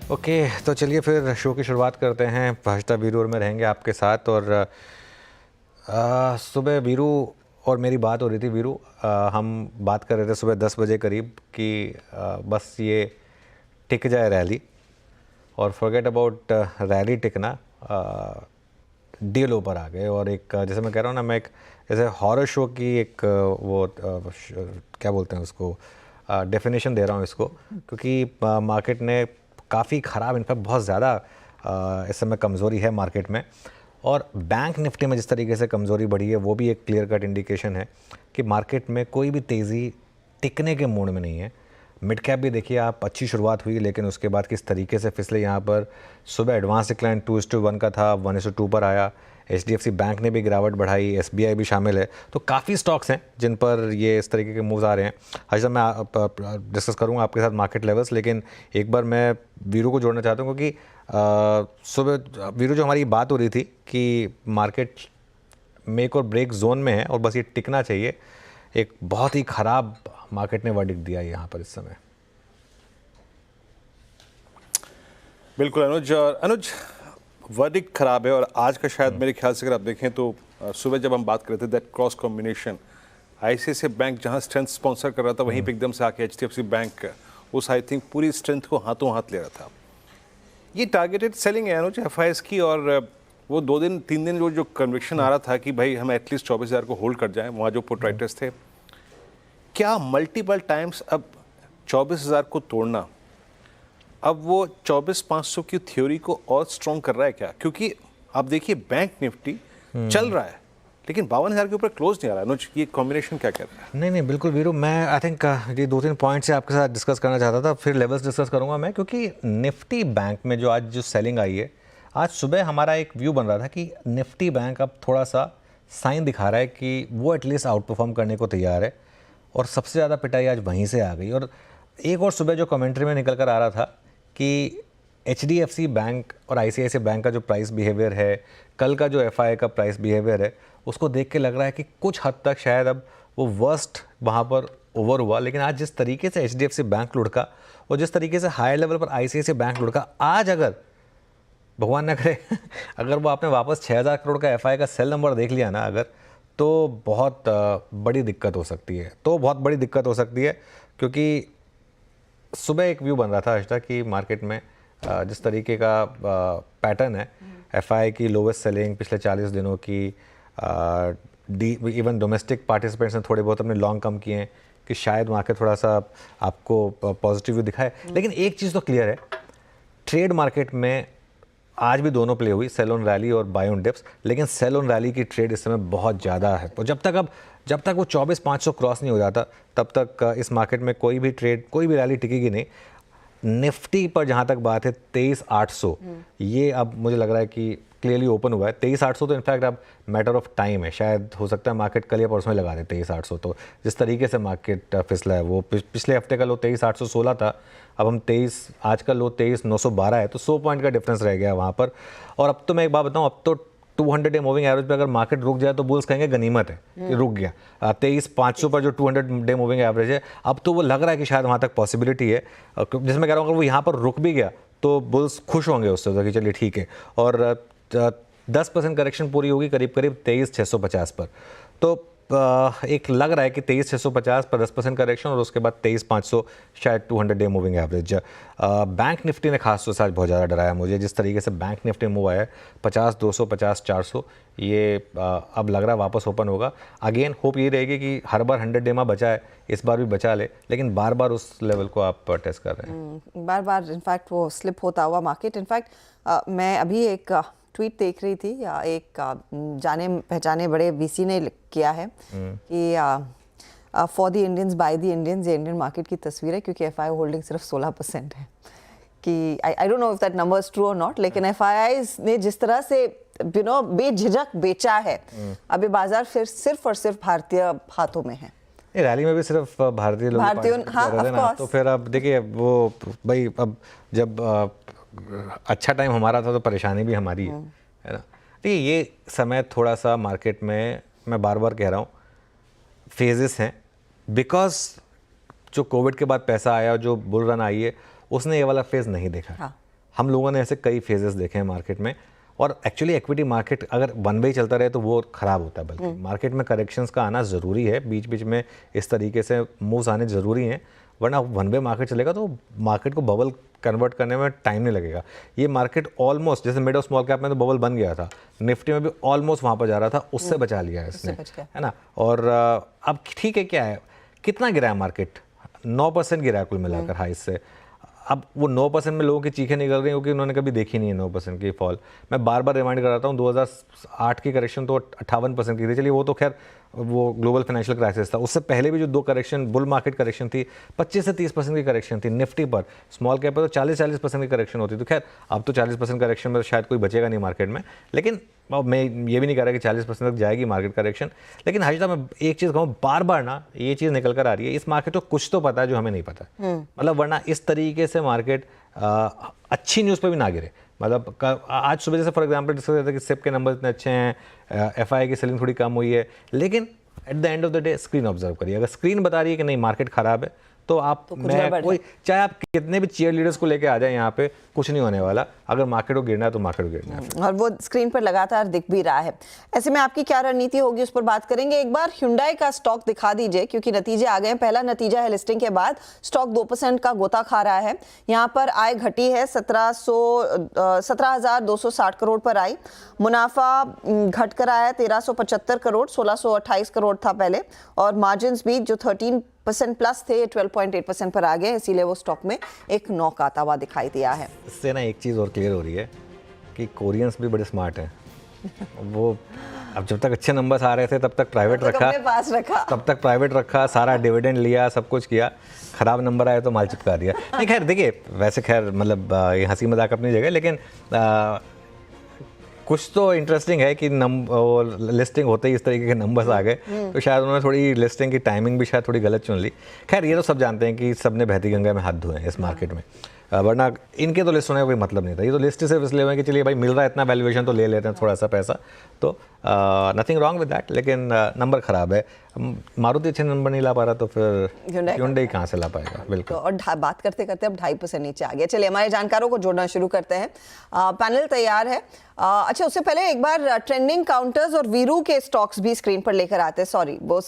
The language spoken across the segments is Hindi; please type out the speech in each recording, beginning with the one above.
ओके, तो चलिए फिर शो की शुरुआत करते हैं। भाषा वीरू और मैं रहेंगे आपके साथ। और सुबह वीरू और मेरी बात हो रही थी। वीरू, हम बात कर रहे थे सुबह 10 बजे करीब कि बस ये टिक जाए रैली, और फॉरगेट अबाउट रैली टिकना, डील ऊपर आ गए। और एक जैसे मैं कह रहा हूँ ना, मैं एक जैसे हॉरर शो की एक क्या बोलते हैं उसको, डेफिनेशन दे रहा हूँ इसको, क्योंकि मार्केट ने काफ़ी ख़राब, इनफैक्ट बहुत ज़्यादा इस समय कमज़ोरी है मार्केट में। और बैंक निफ्टी में जिस तरीके से कमज़ोरी बढ़ी है वो भी एक क्लियर कट इंडिकेशन है कि मार्केट में कोई भी तेज़ी टिकने के मूड में नहीं है। मिड कैप भी देखिए आप, अच्छी शुरुआत हुई लेकिन उसके बाद किस तरीके से फिसले। यहाँ पर सुबह एडवांस डिक्लाइन 2:1 का था, 1:2 पर आया। HDFC बैंक ने भी गिरावट बढ़ाई, SBI भी शामिल है। तो काफ़ी स्टॉक्स हैं जिन पर ये इस तरीके के मूव्स आ रहे हैं। आज मैं डिस्कस करूँगा आपके साथ मार्केट लेवल्स, लेकिन एक बार मैं वीरू को जोड़ना चाहता हूँ क्योंकि सुबह वीरू जो हमारी बात हो रही थी कि मार्केट मेक और ब्रेक जोन में है और बस ये टिकना चाहिए, एक बहुत ही ख़राब मार्केट ने वर्डिक्ट दिया यहाँ पर इस समय। बिल्कुल अनुज, और अनुज वर्डिक्ट खराब है। और आज का शायद मेरे ख्याल से अगर आप देखें तो सुबह जब हम बात कर रहे थे that cross combination, ICICI bank जहां स्ट्रेंथ स्पॉन्सर कर रहा था वहीं पे एकदम से आके HDFC बैंक उस आई थिंक पूरी स्ट्रेंथ को हाथों हाथ ले रहा था। ये टारगेटेड सेलिंग है अनुज FIs की। और वो 2 दिन 3 दिन जो कन्विक्शन आ रहा था कि भाई हम एटलीस्ट 24,000 को होल्ड कर जाएं, वहाँ जो प्रोट्राइटर्स थे, क्या मल्टीपल टाइम्स अब 24,000 को तोड़ना अब वो 24,500 की थ्योरी को और स्ट्रॉन्ग कर रहा है क्या? क्योंकि आप देखिए बैंक निफ्टी चल रहा है लेकिन 52,000 के ऊपर क्लोज नहीं आ रहा है। अनुज, ये कॉम्बिनेशन क्या कह रहा है? नहीं बिल्कुल वीरू, मैं आई थिंक ये 2-3 पॉइंट से आपके साथ डिस्कस करना चाहता था, फिर लेवल्स डिस्कस करूंगा मैं। क्योंकि निफ्टी बैंक में जो आज जो सेलिंग आई है, आज सुबह हमारा एक व्यू बन रहा था कि निफ्टी बैंक अब थोड़ा सा साइन दिखा रहा है कि वो एटलीस्ट आउट परफॉर्म करने को तैयार है, और सबसे ज़्यादा पिटाई आज वहीं से आ गई। और एक और सुबह जो कमेंट्री में निकल कर आ रहा था कि HDFC बैंक और ICICI बैंक का जो प्राइस बिहेवियर है, कल का जो FI का प्राइस बिहेवियर है, उसको देख के लग रहा है कि कुछ हद तक शायद अब वो वर्स्ट वहाँ पर ओवर हुआ। लेकिन आज जिस तरीके से HDFC बैंक लुढ़का और जिस तरीके से हायर लेवल पर ICICI बैंक लुढ़का, आज अगर भगवान न करे अगर वो आपने वापस 6,000 करोड़ का FI का सेल नंबर देख लिया ना अगर, तो बहुत बड़ी दिक्कत हो सकती है। क्योंकि सुबह एक व्यू बन रहा था आज कि मार्केट में जिस तरीके का पैटर्न है, FI की लोवेस्ट सेलिंग पिछले 40 दिनों की, इवन डोमेस्टिक पार्टिसिपेंट्स ने थोड़े बहुत अपने लॉन्ग कम किए हैं कि शायद मार्केट थोड़ा सा आपको पॉजिटिव व्यू दिखाए। लेकिन एक चीज़ तो क्लियर है, ट्रेड मार्केट में आज भी दोनों प्ले हुई, सेल ऑन रैली और बाय ऑन डिप्स। लेकिन सेल ऑन रैली की ट्रेड इस समय बहुत ज़्यादा है। तो जब तक वो 24,500 क्रॉस नहीं हो जाता तब तक इस मार्केट में कोई भी ट्रेड, कोई भी रैली टिकेगी नहीं। निफ्टी पर जहाँ तक बात है 23,800, ये अब मुझे लग रहा है कि क्लियरली ओपन हुआ है। 23,800 तो इनफैक्ट अब मैटर ऑफ टाइम है, शायद हो सकता है मार्केट कल या परसों में लगा दे 23,800। तो जिस तरीके से मार्केट फिसला है, वो पिछले हफ्ते का लो 23,816 था, अब हम आज का लो 23,912 है, तो 100 पॉइंट का डिफरेंस रह गया वहाँ पर। और अब तो मैं एक बात बताऊँ, अब तो 200 डे मूविंग एवरेज पे अगर मार्केट रुक जाए तो बुल्स कहेंगे गनीमत है कि रुक गया। 23,500 पर जो 200 डे मूविंग एवरेज है, अब तो वो लग रहा है कि शायद वहाँ तक पॉसिबिलिटी है। जैसे मैं कह रहा हूँ, अगर वो यहाँ पर रुक भी गया तो बुल्स खुश होंगे उससे, तो कि चलिए ठीक है। और 10% करेक्शन पूरी होगी करीब 23,650 पर। तो एक लग रहा है कि 23,650 पर 10% करेक्शन और उसके बाद 23,500 शायद 200 day moving average. Bank Nifty ने खास तौर से आज बहुत ज़्यादा डराया मुझे, जिस तरीके से बैंक निफ्टी मूव आया है 50,200, 50,400, ये अब लग रहा है वापस ओपन होगा। अगेन होप ये रहेगी कि हर बार 100 डे में बचा है, इस बार भी बचा ले, लेकिन बार बार उस लेवल को आप टेस्ट कर रहे हैं। बार बार इनफैक्ट वो स्लिप होता हुआ मार्केट। इनफैक्ट मैं अभी एक ट्वीट देख रही थी, या एक जाने पहचाने बड़े VC ने किया है कि for the Indians by the Indians, ये इंडियन मार्केट की तस्वीर है, क्योंकि FI होल्डिंग सिर्फ 16% है। कि I don't know if that number is true और नॉट, लेकिन FIs ने जिस तरह से बेझिझक बेचा है, अभी बाजार फिर सिर्फ और सिर्फ भारतीय हाथों में है। रैली में भी सिर्फ भारतीय लोग हाँ, तो फिर अब देखिए वो भाई, अब जब अच्छा टाइम हमारा था तो परेशानी भी हमारी है ना। देखिए ये समय थोड़ा सा मार्केट में, मैं बार बार कह रहा हूँ, फेजेस हैं। बिकॉज जो कोविड के बाद पैसा आया, जो बुल रन आई है, उसने ये वाला फेज नहीं देखा। हाँ। हम लोगों ने ऐसे कई फेजेस देखे हैं मार्केट में, और एक्चुअली इक्विटी मार्केट अगर वन वे चलता रहे तो वो ख़राब होता है, बल्कि मार्केट में करेक्शंस का आना ज़रूरी है, बीच बीच में इस तरीके से मूव्स आने ज़रूरी हैं, वरना वन वे मार्केट चलेगा तो मार्केट को बबल कन्वर्ट करने में टाइम नहीं लगेगा। ये मार्केट ऑलमोस्ट, जैसे मिड और स्मॉल कैप में तो बबल बन गया था, निफ्टी में भी ऑलमोस्ट वहाँ पर जा रहा था, उससे बचा लिया है इसने, है ना। और अब ठीक है, क्या है, कितना गिरा है मार्केट, 9% गिरा है कुल मिलाकर हाई से। अब वो 9% में लोगों की चीखें निकल रही हैं क्योंकि उन्होंने कभी देखी नहीं है 9% की फॉल। मैं बार बार रिमाइंड कराता हूँ, 2008 की करेक्शन तो 58% की थी, चलिए वो तो खैर वो ग्लोबल फाइनेंशियल क्राइसिस था, उससे पहले भी जो 2 करेक्शन, बुल मार्केट करेक्शन थी 25 से 30% की करेक्शन थी निफ्टी पर, स्मॉल कैप पर तो 40% की करेक्शन होती। तो खैर अब तो 40% करेक्शन में तो शायद कोई बचेगा नहीं मार्केट में, लेकिन मैं ये भी नहीं कह रहा कि 40% तक जाएगी मार्केट करेक्शन। लेकिन हर्षिता, मैं एक चीज़ कहूँ, बार बार ना ये चीज़ निकल कर आ रही है, इस मार्केट को कुछ तो पता है जो हमें नहीं पता, मतलब वरना इस तरीके से मार्केट अच्छी न्यूज़ पे भी ना गिरे। मतलब आज सुबह जैसे फॉर एग्जांपल डिस्कस करते थे कि सिप के नंबर इतने अच्छे हैं, एफआई की सेलिंग थोड़ी कम हुई है, लेकिन at the end of the day screen observe करिए। अगर स्क्रीन बता रही है कि नहीं मार्केट खराब है, तो आप मैं कोई, चाहे आप कितने भी चीयर लीडर्स को लेके आ जाए यहाँ पे, कुछ नहीं होने वाला। अगर मार्केट को गिरना है तो मार्केट को गिरना है, और वो स्क्रीन पर लगातार दिख भी रहा है। ऐसे में आपकी क्या रणनीति होगी उस पर बात करेंगे। एक बार Hyundai का स्टॉक दिखा दीजिए, क्योंकि नतीजे आ गए हैं। पहला नतीजा है लिस्टिंग के बाद, स्टॉक 2% का गोता खा रहा है। यहाँ पर आय घटी है, 17,260 करोड़ पर आई। मुनाफा घट कर आया 1375 करोड़, 1628 करोड़ था पहले, और मार्जिन भी जो 13% प्लस थे 12.8% पर आ गए, इसीलिए वो स्टॉक में एक नॉक आता हुआ दिखाई दिया है। इससे ना एक चीज़ और क्लियर हो रही है कि कोरियंस भी बड़े स्मार्ट हैं। वो अब जब तक अच्छे नंबर्स आ रहे थे तब तक प्राइवेट रखा, पास रखा, तब तक प्राइवेट रखा, सारा डिविडेंड लिया, सब कुछ किया। ख़राब नंबर आया तो माल चिपका दिया। नहीं खैर देखिए, वैसे खैर मतलब ये हंसी मजाक अपनी जगह, लेकिन कुछ तो इंटरेस्टिंग है कि लिस्टिंग होते ही इस तरीके के नंबर्स आ गए, तो शायद उन्होंने थोड़ी लिस्टिंग की टाइमिंग भी शायद थोड़ी गलत चुन ली। खैर ये तो सब जानते हैं कि सब ने बहती गंगा में हाथ धोए हैं इस मार्केट में, वरना इनके तो लिस्ट होने का कोई मतलब नहीं था। ये तो लिस्ट सिर्फ इसलिए हुए कि चलिए भाई मिल रहा है इतना वैल्यूएशन तो ले लेते हैं थोड़ा सा पैसा, तो नथिंग रॉन्ग विद दैट। लेकिन नंबर ख़राब है, मारुति अच्छे नंबर नहीं ला पा रहा तो फिर Hyundai कहाँ से ला पाएगा। बिल्कुल। और बात करते करते अब 2.5% नीचे आ गया। चलिए हमारे जानकारों को जोड़ना शुरू करते हैं। पैनल तैयार है। अच्छा, उससे पहले एक बार ट्रेंडिंग काउंटर्स और वीरू के स्टॉक्स भी स्क्रीन पर लेकर आते हैं। सॉरी, वो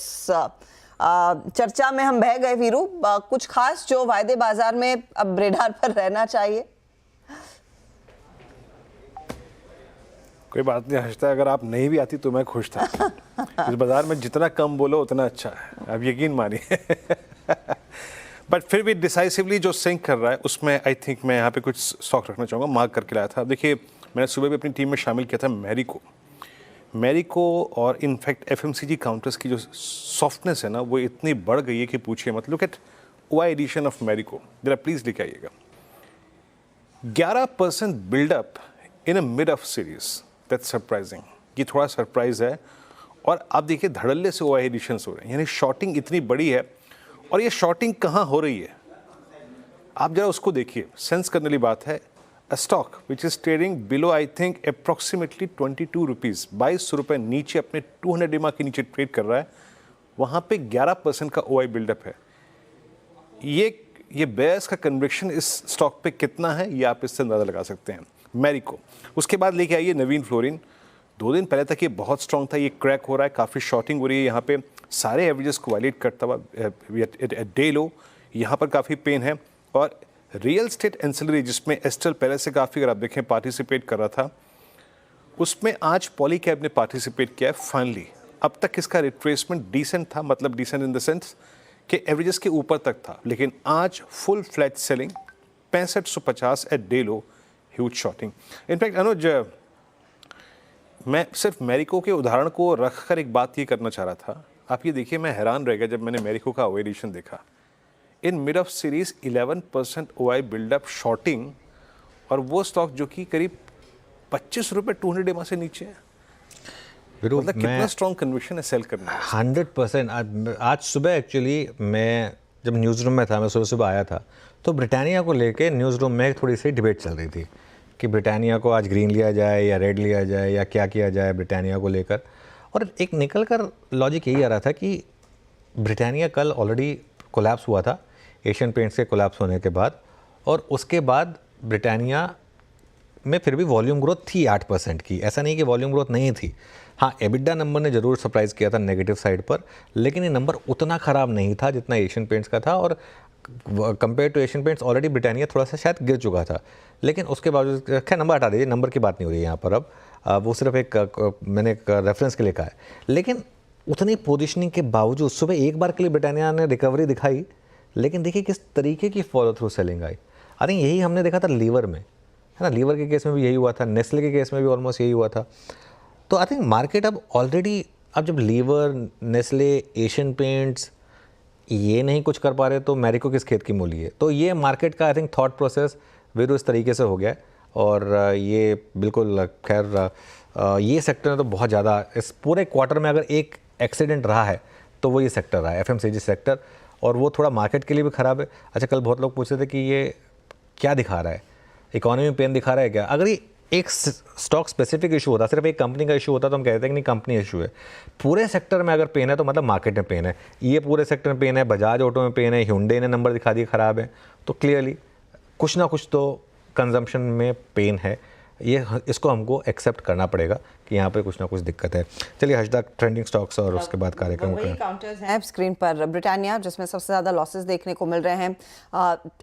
चर्चा में हम बह गए। वीरू, कुछ खास जो वायदे बाजार में अब रेडार पर रहना चाहिए? कोई बात नहीं हर्षिता, अगर आप नहीं भी आती तो मैं खुश था। इस बाजार में जितना कम बोलो उतना अच्छा है, आप यकीन मानिए। बट फिर भी डिसाइसिवली जो सिंक कर रहा है उसमें आई थिंक मैं यहाँ पे कुछ स्टॉक रखना चाहूँगा, मार्क करके लाया था। देखिए, मैंने सुबह भी अपनी टीम में शामिल किया था मैरिको, और इनफैक्ट FMCG काउंटर्स की जो सॉफ्टनेस है ना वो इतनी बढ़ गई है कि पूछिए मत। Look at OI addition of Marico, जरा प्लीज़ लिख आइएगा। 11% buildup in a mid of series, that's surprising. ये थोड़ा सरप्राइज है। और आप देखिए धड़ल्ले से OI एडिशंस हो रहे हैं, यानी शॉर्टिंग इतनी बड़ी है। और ये शॉर्टिंग कहाँ हो रही है आप जरा उसको देखिए, सेंस करने वाली बात है। A stock which is trading below I think approximately 22 rupees, 22 रुपये नीचे अपने 200 EMA के नीचे ट्रेड कर रहा है, वहाँ पे 11% का OI बिल्डअप है। ये बेयर्स का कन्विक्शन इस स्टॉक पे कितना है ये आप इससे अंदाज़ा लगा सकते हैं। मैरिको, उसके बाद लेके आइए नवीन फ्लोरिन। 2 दिन पहले तक ये बहुत स्ट्रॉन्ग था, ये क्रैक हो रहा है, काफ़ी शॉर्टिंग हो रही है यहाँ पे, सारे एवरेजेस को वायलेट करता हुआ डे लो, यहाँ पर काफ़ी पेन है। और रियल स्टेट एंसिलरी जिसमें एस्टर पहले से काफ़ी, अगर आप देखें, पार्टिसिपेट कर रहा था, उसमें आज पॉलीकैब ने पार्टिसिपेट किया है फाइनली। अब तक इसका रिट्रेसमेंट डिसेंट था, मतलब डिसेंट इन द सेंस कि एवरेजेस के ऊपर तक था, लेकिन आज full flat selling, 6550 at day low, huge shorting. In fact Anuj, मैं सिर्फ मैरिको के उदाहरण को रखकर एक बात ये करना चाह रहा था। आप ये देखिए, मैं हैरान रह गया जब मैंने मैरिको का OI एडिशन देखा। In mid of series 11% OI buildup shorting, और वो स्टॉक जो कि करीब 25 रुपये 200 EMA से नीचे है। मतलब कितना स्ट्रॉन्ग कन्विक्शन है सेल करना। 100%। आज सुबह एक्चुअली मैं जब न्यूज़ रूम में था, मैं सुबह आया था, तो ब्रिटानिया को लेके न्यूज़ रूम में थोड़ी सी डिबेट चल रही थी कि ब्रिटानिया को आज ग्रीन लिया जाए या रेड लिया जाए या क्या किया जाए ब्रिटानिया को लेकर। और एक निकल कर लॉजिक यही आ रहा था कि ब्रिटानिया कल ऑलरेडी कोलैप्स हुआ था एशियन पेंट्स के कोलैप्स होने के बाद, और उसके बाद ब्रिटानिया में फिर भी वॉल्यूम ग्रोथ थी 8% की, ऐसा नहीं कि वॉल्यूम ग्रोथ नहीं थी। हाँ, एबिडा नंबर ने ज़रूर सरप्राइज़ किया था नेगेटिव साइड पर, लेकिन ये नंबर उतना ख़राब नहीं था जितना एशियन पेंट्स का था, और compare to Asian Paints already Britannia थोड़ा सा शायद गिर चुका था। लेकिन उसके बावजूद, खैर नंबर हटा दीजिए, नंबर की बात नहीं हो रही है यहाँ पर अब, वो सिर्फ मैंने एक रेफरेंस के लिए कहा है। लेकिन उतनी पोजिशनिंग के बावजूद सुबह एक बार के लिए ब्रिटानिया ने रिकवरी दिखाई, लेकिन देखिए किस तरीके की follow through selling I. I think यही हमने देखा था लीवर में, है ना, लीवर के केस में भी यही हुआ था, नेस्ले के केस में भी ऑलमोस्ट यही हुआ था। तो आई थिंक मार्केट अब ऑलरेडी, अब जब लीवर, नेस्ले, एशियन पेंट्स ये नहीं कुछ कर पा रहे तो मैरिको किस खेत की मूली है। तो ये मार्केट का I think thought process Veeru इस तरीके से हो गया है, और ये बिल्कुल खैर ये सेक्टर में तो बहुत ज़्यादा, इस पूरे क्वार्टर में अगर एक एक्सीडेंट रहा है तो वो ये सेक्टर रहा है, एफएमसीजी सेक्टर, और वो थोड़ा मार्केट के लिए भी ख़राब है। अच्छा, कल बहुत लोग पूछ रहे थे कि ये क्या दिखा रहा है, इकोनॉमी में पेन दिखा रहा है क्या। अगर ये एक स्टॉक स्पेसिफिक इशू होता, सिर्फ एक कंपनी का इशू होता, तो हम कहते हैं कि नहीं कंपनी इशू है। पूरे सेक्टर में अगर पेन है तो मतलब मार्केट में पेन है। ये पूरे सेक्टर में पेन है, बजाज ऑटो में पेन है, hyundai ने नंबर दिखा दिए ख़राब है, तो क्लियरली कुछ ना कुछ तो कंजम्पशन में पेन है। ये इसको हमको एक्सेप्ट करना पड़ेगा कि यहाँ पे कुछ ना कुछ दिक्कत है। चलिए हर्षदा, ट्रेंडिंग स्टॉक्स और उसके बाद कार्यक्रम वही काउंटर्स हैं स्क्रीन पर। ब्रिटानिया जिसमें सबसे ज़्यादा लॉसेस देखने को मिल रहे हैं,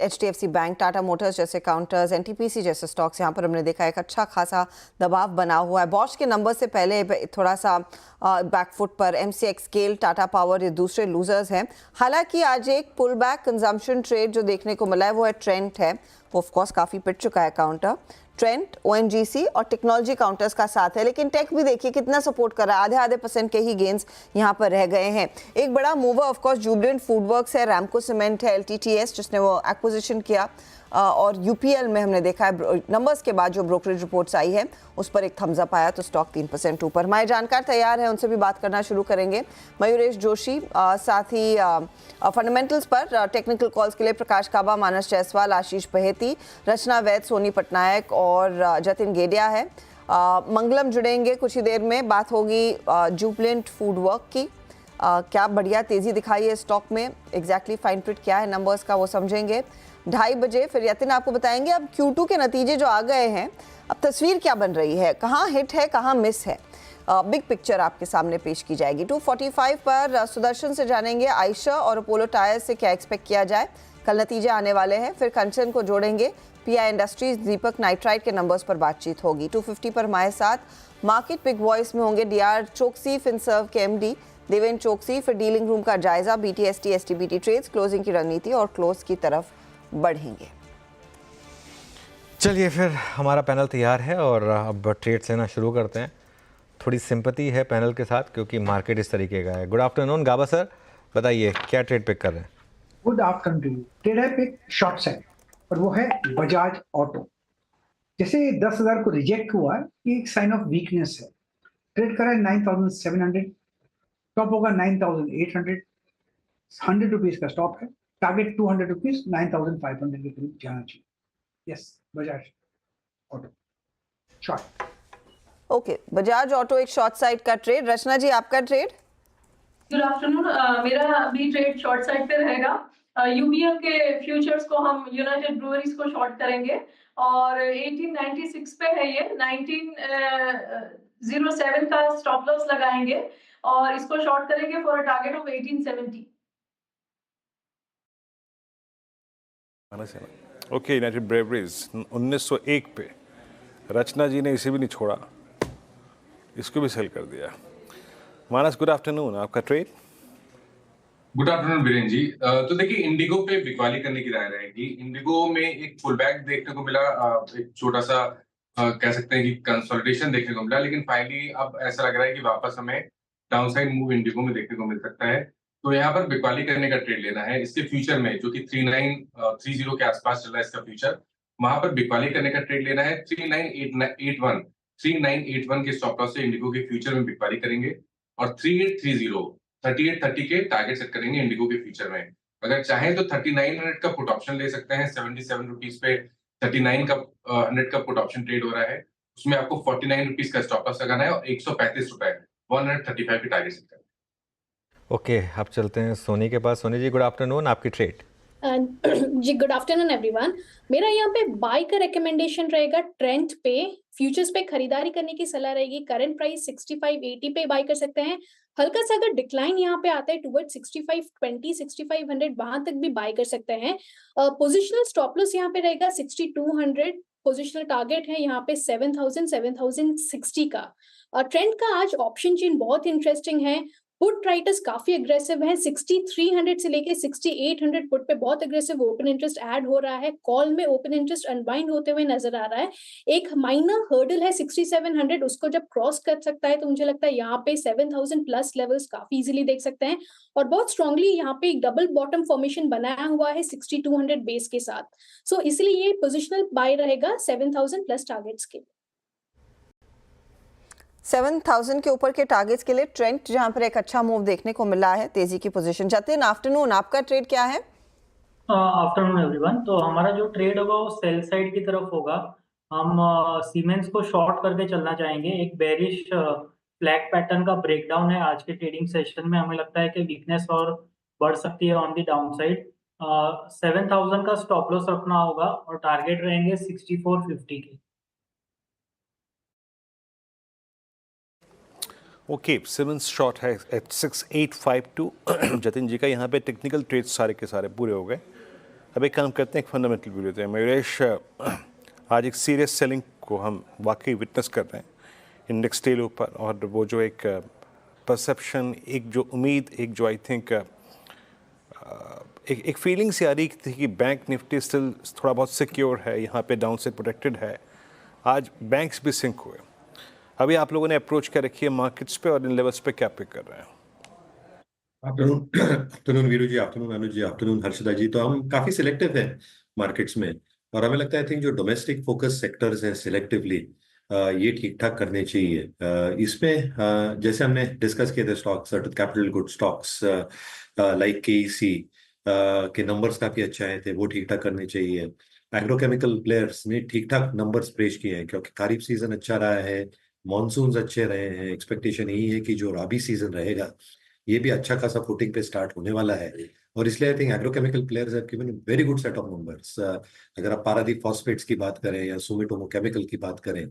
HDFC बैंक, टाटा मोटर्स जैसे काउंटर्स, NTPC जैसे स्टॉक्स, यहाँ पर हमने देखा एक अच्छा खासा दबाव बना हुआ है। बॉश के नंबर से पहले थोड़ा सा बैकफुट पर MCX, स्केल, टाटा पावर, ये दूसरे लूजर्स हैं। हालांकि आज एक पुल बैक कंजम्पशन ट्रेड जो देखने को मिला है वो है ट्रेंट है, वो ऑफकोर्स काफ़ी पिट चुका है काउंटर। ट्रेंट, ONGC और टेक्नोलॉजी काउंटर्स का साथ है, लेकिन टेक भी देखिए कितना सपोर्ट कर रहा है, आधे % के ही गेंस यहाँ पर रह गए हैं। एक बड़ा mover of course Jubilant FoodWorks है, रैमको सीमेंट है, LTTS जिसने वो एक्विजिशन किया, और UPL में हमने देखा है नंबर्स के बाद जो ब्रोकरेज रिपोर्ट्स आई है उस पर एक थम्स अप आया तो स्टॉक 3% ऊपर। हमारे जानकार तैयार हैं, उनसे भी बात करना शुरू करेंगे। मयूरेश जोशी, साथ ही फंडामेंटल्स पर टेक्निकल कॉल्स के लिए प्रकाश काबा, मानस जायसवाल, आशीष पहेती, रचना वैद, सोनी पटनायक और जतिन गेडिया है। मंगलम जुड़ेंगे कुछ ही देर में, बात होगी जुबिलेंट फूडवर्क की। क्या बढ़िया तेज़ी दिखाई है स्टॉक में, एग्जैक्टली फाइन प्रिंट क्या है नंबर्स का वो समझेंगे। 2:30 बजे फिर यतिन आपको बताएंगे अब Q2 के नतीजे जो आ गए हैं, अब तस्वीर क्या बन रही है, कहाँ हिट है कहाँ मिस है, बिग पिक्चर आपके सामने पेश की जाएगी। 2:45 पर सुदर्शन से जानेंगे आयशा और अपोलो टायर्स से क्या एक्सपेक्ट किया जाए, कल नतीजे आने वाले हैं। फिर कंचन को जोड़ेंगे, PI इंडस्ट्रीज, दीपक नाइट्राइट के नंबर्स पर बातचीत होगी। 2:50 पर हमारे साथ मार्केट बिग वॉइस में होंगे DR चोकसी, फिनसर्व के MD देवेंद्र चोकसी। फिर डीलिंग रूम का जायजा, BTST STBT ट्रेड्स, क्लोजिंग की रणनीति और क्लोज की तरफ बढ़ेंगे। चलिए फिर हमारा पैनल तैयार है और अब ट्रेड्स लेना शुरू करते हैं। थोड़ी सिंपैथी है पैनल के साथ क्योंकि मार्केट इस तरीके का है। गुड आफ्टरनून गाबा सर, बताइए क्या ट्रेड पिक कर रहे हैं? Good afternoon to you. Trade है पिक शॉर्ट साइड और वो है बजाज ऑटो। जैसे 10,000 को रिजेक्ट हुआ है, ये एक साइन ऑफ वीकनेस है। ट्रेड करा है 9,700, टॉप होगा 9,800, 100 रुपीज का स्टॉप है, टारगेट 200 रुपीज, 9,500 के करीब जाना चाहिए। Yes, Bajaj auto short. Okay, Bajaj auto एक शॉर्ट साइड का ट्रेड। रचना जी आपका ट्रेड? Good afternoon. मेरा अभी ट्रेड शॉर्ट साइड पे रहेगा। UBL के फ्यूचर्स को हम यूनाइटेड ब्रूअरीज को शॉर्ट करेंगे और 1896 पे है ये, 1907 का स्टॉप लॉस लगाएंगे और इसको शॉर्ट करेंगे for a target of 1870। Okay, United breweries 1901 पे रचना जी ने इसे भी नहीं छोड़ा, इसको भी सेल कर दिया। मानस, गुड आफ्टरनून, आपका trade? Good afternoon Virendra ji. तो देखिए, इंडिगो पे बिकवाली करने की राय रहेगी। इंडिगो में एक पुल बैक देखने को मिला, एक छोटा सा कह सकते हैं कि कंसोलिडेशन देखने को मिला, लेकिन फाइनली अब ऐसा लग रहा है कि वापस हमें डाउनसाइड मूव इंडिगो में देखने को मिल सकता है। तो यहाँ पर बिकवाली करने का ट्रेड लेना है। इसके फ्यूचर में जो कि 3930 के आसपास चल रहा है इसका फ्यूचर, वहां पर बिकवाली करने का ट्रेड लेना है। 3981 के स्टॉप लॉस से इंडिगो के फ्यूचर में बिकवाली करेंगे और 3830 के टारगेट सेट करेंगे इंडिगो के फ्यूचर में। अगर चाहें तो 3900 का पुट ऑप्शन ले सकते हैं। 77 रुपीज पे 39 का पुट ऑप्शन ट्रेड हो रहा है, उसमें आपको 49 रुपीज का स्टॉप लॉस लगाना है और 135 रुपए 135 के टारगेट सेट करना है। ओके, अब चलते हैं सोनी के पास। सोनी जी गुड आफ्टरनून, आपकी ट्रेड? जी गुड आफ्टरनून एवरीवन। मेरा यहाँ पे बाय का रिकमेंडेशन रहेगा ट्रेंड पे, फ्यूचर्स पे खरीदारी करने की सलाह रहेगी। करंट प्राइस 6580 पे बाय कर सकते हैं। हल्का सा अगर डिक्लाइन यहाँ पे आता है टुवर्ड 6520 6500 वहां तक भी बाय कर सकते हैं। पोजिशनल स्टॉप लॉस यहाँ पे रहेगा 6200। पोजिशनल टारगेट है यहाँ पे 7000 7060 का। ट्रेंड का आज ऑप्शन चेन बहुत इंटरेस्टिंग है। पुट राइटर्स काफी अग्रेसिव हैं, 6300 से लेके 6800 पुट पे बहुत अग्रेसिव ओपन इंटरेस्ट ऐड हो रहा है। कॉल में ओपन इंटरेस्ट अनवाइंड होते हुए नजर आ रहा है। एक माइनर हर्डल है 6700, उसको जब क्रॉस कर सकता है तो मुझे लगता है यहाँ पे 7000 प्लस लेवल्स काफी इजीली देख सकते हैं। और बहुत स्ट्रांगली यहाँ पे एक डबल बॉटम फॉर्मेशन बनाया हुआ है 6200 बेस के साथ। सो इसलिए ये पोजिशनल बाय रहेगा 7000 प्लस टारगेट्स के। 7000 के ऊपर के टारगेट्स के लिए ट्रेंड जहां पर एक अच्छा मूव देखने को मिला है, तेजी की पोजीशन। जतिन, आफ्टरनून, आपका ट्रेड क्या है? Afternoon everyone. तो हमारा जो ट्रेड होगा वो सेल साइड की तरफ होगा। हम सीमेंस को शॉर्ट करके चलना चाहेंगे। एक बेरिश फ्लैग पैटर्न का ब्रेकडाउन है आज के ट्रेडिंग सेशन में। हमें लगता है कि वीकनेस और बढ़ सकती है ऑन दी डाउन साइड। 7000 का स्टॉप लॉस रखना होगा और टारगेट रहेंगे 6450 के। ओके, सिमंस शॉर्ट है एट 6852। जतिन जी का यहाँ पे टेक्निकल ट्रेड्स सारे के सारे पूरे हो गए। अब एक काम करते हैं, एक फंडामेंटल व्यू लेते हैं। मयूरेश, आज एक सीरियस सेलिंग को हम वाकई विटनेस कर रहे हैं इंडेक्स टेल ऊपर, और वो जो एक परसेप्शन, एक जो उम्मीद, एक जो आई थिंक एक फीलिंग सी आ रही थी कि बैंक निफ्टी स्टिल थोड़ा बहुत सिक्योर है, यहाँ पे डाउन से प्रोटेक्टेड है। आज बैंक्स भी सिंक हुए। अभी आप लोगों ने अप्रोच क्या रखी है मार्केट्स पे, और इन लेवल्स पे क्या पिक कर रहे हैं? आफ्टरनून वीरू जी, आफ्टरनून अनुज जी, आफ्टरनून हर्षदा जी। तो हम काफी सिलेक्टिव हैं मार्केट्स में, और हमें लगता है आई थिंक जो डोमेस्टिक फोकस सेक्टर्स हैं सिलेक्टिवली, ये ठीक ठाक करने चाहिए। इसमें जैसे हमने डिस्कस किए थे stocks, certain capital good stocks like KEC के नंबर्स काफी अच्छे आए थे, वो ठीक ठाक करने चाहिए। एग्रोकेमिकल प्लेयर्स ने ठीक ठाक नंबर्स पेश किए हैं क्योंकि खरीफ सीजन अच्छा रहा है, मॉनसून्स अच्छे रहे हैं। एक्सपेक्टेशन यही है कि जो राबी सीजन रहेगा ये भी अच्छा खासा फुटिंग पे स्टार्ट होने वाला है, और इसलिए I think agrochemical players have given very good set of numbers. अगर आप पारादीप फॉस्फेट्स की बात करें या सुमिटोमो केमिकल की बात करें,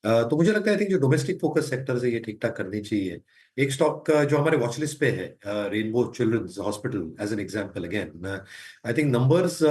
तो मुझे लगता है आई थिंक जो डोमेस्टिक फोकस सेक्टर्स है ये ठीक ठाक करनी चाहिए। एक स्टॉक जो हमारे वॉच लिस्ट पे है, Rainbow Children's Hospital as an example, again I think numbers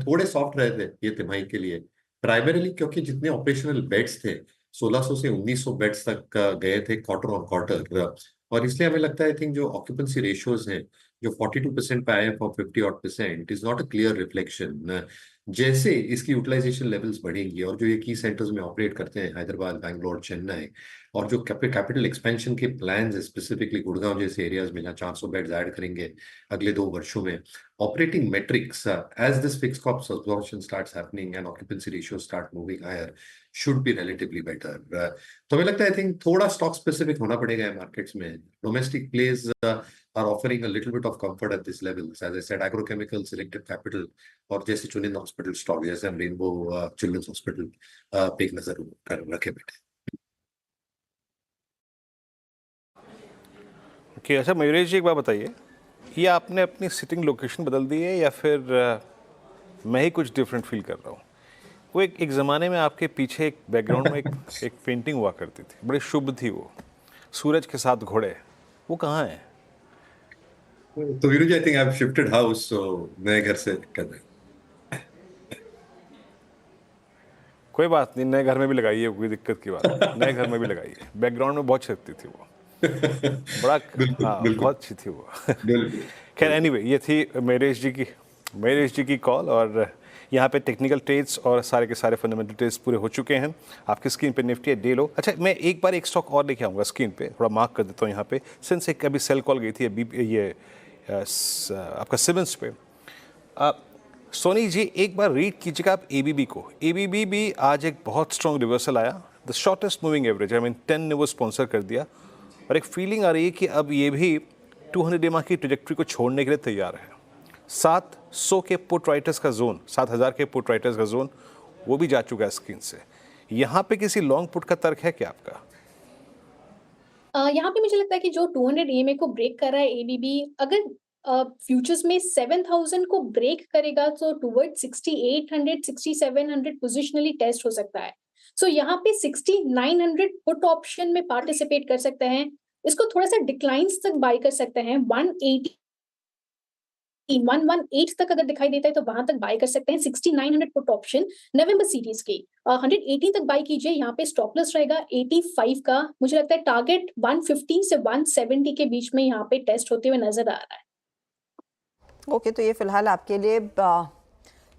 थोड़े सॉफ्ट रहे थे ये तिमाही के लिए, प्राइमरीली क्योंकि जितने ऑपरेशनल बेड्स थे 1600 से 1900 बेड्स तक गए थे क्वार्टर ऑन क्वार्टर, और इसलिए हमें लगता है आई थिंक जो ऑक्यूपेंसी रेशियोज हैं जो 42% पे आए for 50% is not a clear reflection. जैसे इसकी यूटिलाइजेशन लेवल्स बढ़ेंगी और जो ये की सेंटर्स में ऑपरेट करते हैं, हैदराबाद, बैंगलोर, चेन्नई, और जो कैपिटल एक्सपेंशन के प्लान्स है स्पेसिफिकली गुड़गांव जैसे एरियाज में जहाँ 400 बेड्स ऐड करेंगे अगले 2 वर्षों में, operating metrics as this fixed cost absorption starts happening and occupancy ratio start moving higher should be relatively better. तो हमें लगता है आई थिंक थोड़ा स्टॉक स्पेसिफिक होना पड़ेगा मार्केट्स में। Domestic plays are offering a little bit of comfort at this level. As I said, agrochemical, selective capital, और जैसे चुनिंदा हॉस्पिटल स्टॉक जैसे हम रेनबो चिल्ड्रंस हॉस्पिटल पे एक नजर कर रखे बैठे। ओके, अच्छा मयूरेश जी एक बात बताइए, ये आपने अपनी सिटिंग लोकेशन बदल दी है या फिर मैं ही कुछ डिफरेंट फील कर रहा हूँ? वो एक ज़माने में आपके पीछे एक बैकग्राउंड में एक पेंटिंग हुआ करती थी, बड़ी शुभ थी वो, सूरज के साथ घोड़े, वो कहाँ है? तो Viru ji I think I have shifted house, so नए घर से कर रहे हैं। कोई बात नहीं, नए घर में भी लगाइए, कोई दिक्कत की बात नहीं, नए घर में भी लगाइए। बैकग्राउंड में बहुत छेदती थी वो, बड़ा हाँ बहुत अच्छी थी वो। खैर एनीवे, ये थी मयूरेश जी की कॉल, और यहाँ पे टेक्निकल ट्रेड्स और सारे के सारे फंडामेंटल ट्रेड्स पूरे हो चुके हैं। आपकी स्क्रीन पे निफ्टी है, डे लो। अच्छा, मैं एक बार एक स्टॉक और लेके आऊँगा स्क्रीन पे, थोड़ा मार्क कर देता हूँ यहाँ पे, सिंस एक अभी सेल कॉल गई थी ये आपका सिमेंस पे। सोनी जी एक बार रीड कीजिएगा आप एबीबी को। एबीबी भी आज एक बहुत स्ट्रॉन्ग रिवर्सल आया, the shortest moving average, I mean 10 ने वो स्पॉन्सर कर दिया, और एक फीलिंग आ रही है कि अब ये भी 200 डे की ट्रेजेक्ट्री को छोड़ने के लिए तैयार है। 700 के पुट राइटर्स का जोन, 7000 के पुट राइटर्स का जोन, वो भी जा चुका है स्क्रीन से। यहाँ पे किसी लॉन्ग पुट का तर्क है क्या आपका? यहाँ पे मुझे लगता है कि जो 200 EMA को ब्रेक कर रहा है एबीबी, अगर फ्यूचर्स में 7000 को ब्रेक करेगा तो टुवर्ड 6800 6700 पोजिशनली टेस्ट हो सकता है। सो यहाँ पे 6900 पुट ऑप्शन में पार्टिसिपेट कर सकते हैं। इसको थोड़ा सा डिक्लाइंस तक बाय कर सकते हैं। 118 तक अगर दिखाई देता है तो वहां तक बाय कर सकते हैं। 6900 पुट ऑप्शन नवंबर सीरीज की 118 तक बाय कीजिए। यहाँ पे स्टॉप लॉस रहेगा 85 का। मुझे लगता है टारगेट 150 से 170 के बीच में यहाँ पे टेस्ट होते हुए नजर आ रहा है। ओके, तो ये फिलहाल आपके लिए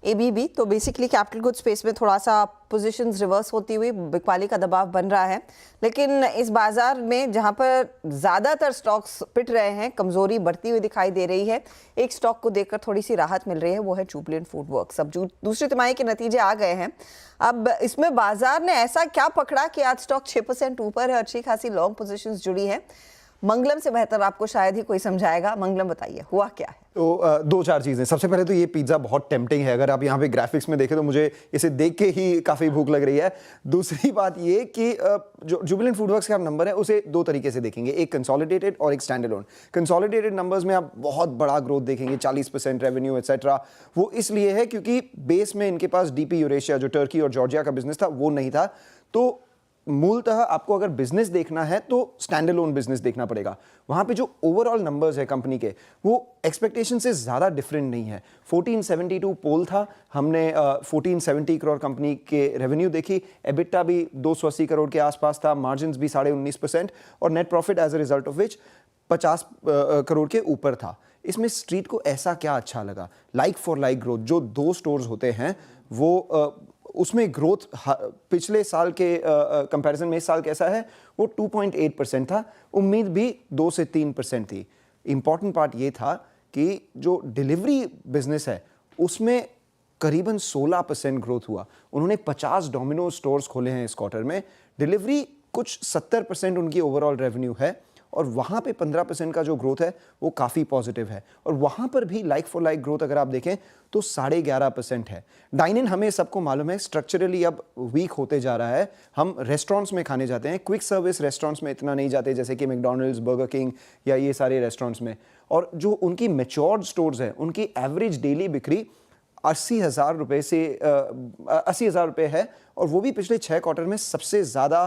एबीबी। तो बेसिकली कैपिटल गुड स्पेस में थोड़ा सा पोजीशंस रिवर्स होती हुई बिकवाली का दबाव बन रहा है, लेकिन इस बाजार में जहां पर ज़्यादातर स्टॉक्स पिट रहे हैं, कमज़ोरी बढ़ती हुई दिखाई दे रही है। एक स्टॉक को देखकर थोड़ी सी राहत मिल रही है, वो है जुबिलेंट फूडवर्क्स। अब दूसरी तिमाही के नतीजे आ गए हैं। अब इसमें बाजार ने ऐसा क्या पकड़ा कि आज स्टॉक 6% ऊपर है, अच्छी खासी लॉन्ग पोजीशंस जुड़ी है। मंगलम से बेहतर आपको शायद ही कोई समझाएगा। मंगलम, बताइए हुआ क्या है? तो दो चार चीज़ें। सबसे पहले तो ये पिज़्ज़ा बहुत टेम्पटिंग है। अगर आप यहाँ पे ग्राफिक्स में देखें तो मुझे इसे देख के ही काफ़ी भूख लग रही है। दूसरी बात ये कि जो जुबिलेंट फूडवर्क्स का आप नंबर है उसे दो तरीके से देखेंगे, एक कंसोलिडेटेड और एक स्टैंड अलोन। कंसोलिडेटेड नंबर्स में आप बहुत बड़ा ग्रोथ देखेंगे, 40% रेवेन्यू एक्सेट्रा। वो इसलिए है क्योंकि बेस में इनके पास डीपी यूरेशिया जो टर्की और जॉर्जिया का बिजनेस था वो नहीं था। तो मूलतः आपको अगर बिजनेस देखना है तो स्टैंड अलोन बिजनेस देखना पड़ेगा। वहां पे जो ओवरऑल नंबर्स है कंपनी के वो एक्सपेक्टेशन से ज़्यादा डिफरेंट नहीं है। 1472 पोल था, हमने 1470 करोड़ कंपनी के रेवेन्यू देखी। एबिटा भी 280 करोड़ के आसपास था, मार्जिन भी 19.5% और net profit as a result of which 50 crore के ऊपर था। इसमें स्ट्रीट को ऐसा क्या अच्छा लगा? लाइक फॉर लाइक ग्रोथ, जो दो स्टोर्स होते हैं वो उसमें ग्रोथ पिछले साल के कंपैरिजन में इस साल कैसा है, वो 2.8% था। उम्मीद भी 2 से 3% थी। इंपॉर्टेंट पार्ट ये था कि जो डिलीवरी बिजनेस है उसमें करीबन 16% ग्रोथ हुआ। उन्होंने 50 डोमिनोज स्टोर्स खोले हैं इस क्वार्टर में। डिलीवरी कुछ 70% उनकी ओवरऑल रेवेन्यू है और वहाँ पे 15% का जो ग्रोथ है वो काफ़ी पॉजिटिव है। और वहाँ पर भी लाइक फॉर लाइक ग्रोथ अगर आप देखें तो 11.5% है। डाइन इन हमें सबको मालूम है स्ट्रक्चरली अब वीक होते जा रहा है। हम रेस्टोरेंट्स में खाने जाते हैं, क्विक सर्विस रेस्टोरेंट्स में इतना नहीं जाते जैसे कि मैकडॉनल्ड्स, बर्गर किंग या ये सारे रेस्टोरेंट्स में। और जो उनकी मैच्योर्ड स्टोर्स हैं उनकी एवरेज डेली बिक्री 80,000 रुपये से 80,000 रुपये है और वो भी पिछले 6 क्वार्टर में सबसे ज़्यादा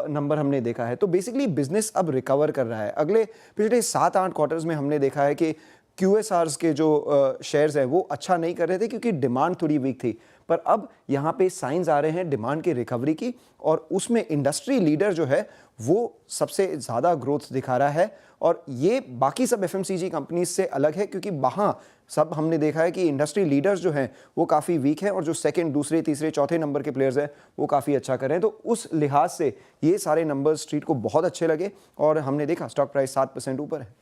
नंबर हमने देखा है। तो बेसिकली बिजनेस अब रिकवर कर रहा है। अगले पिछले 7-8 क्वार्टर्स में हमने देखा है कि QSRs के जो शेयर्स हैं वो अच्छा नहीं कर रहे थे क्योंकि डिमांड थोड़ी वीक थी। पर अब यहाँ पे साइंस आ रहे हैं डिमांड की रिकवरी की और उसमें इंडस्ट्री लीडर जो है वो सबसे ज़्यादा ग्रोथ दिखा रहा है। और ये बाकी सब FMCG कंपनीज से अलग है क्योंकि वहाँ सब हमने देखा है कि इंडस्ट्री लीडर्स जो हैं वो काफ़ी वीक हैं और जो सेकंड, दूसरे, तीसरे, चौथे नंबर के प्लेयर्स हैं वो काफ़ी अच्छा कर रहे हैं। तो उस लिहाज से ये सारे नंबर्स स्ट्रीट को बहुत अच्छे लगे और हमने देखा स्टॉक प्राइस 7% ऊपर है।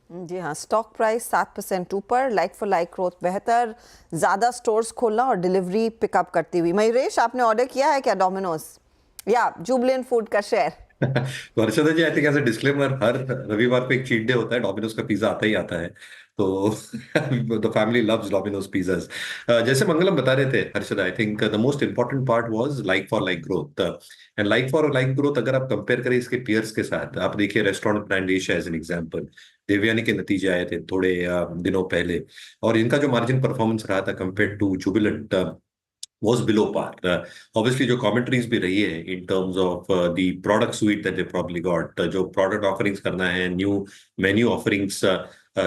जी हाँ, स्टॉक प्राइस 7% ऊपर, लाइक फॉर लाइक ग्रोथ बेहतर, ज़्यादा स्टोर्स खोलना और डिलीवरी पिकअप करती हुई। मयूरेश, आपने ऑर्डर किया है क्या डोमिनोज या जुबिलेंट फूड का शेयर? तो Harshada ji, I think as a disclaimer, हर रविवार पे एक चीट डे होता है, डोमिनोज का पिज्जा आता ही आता है। तो the family loves Domino's pizzas. जैसे मंगलम बता रहे थे Harshada, I think the most important part was like for like growth. And like for like growth अगर आप कंपेयर करें इसके पीयर्स के साथ, आप देखिए restaurant brand Asia as an example, Devyani के नतीजे आए थे थोड़े दिनों पहले और इनका जो मार्जिन परफॉर्मेंस रहा था compare to Jubilant was below par. Obviously, जो commentaries भी रही है in terms of the product suite that they probably got, जो product offerings करना है, new menu offerings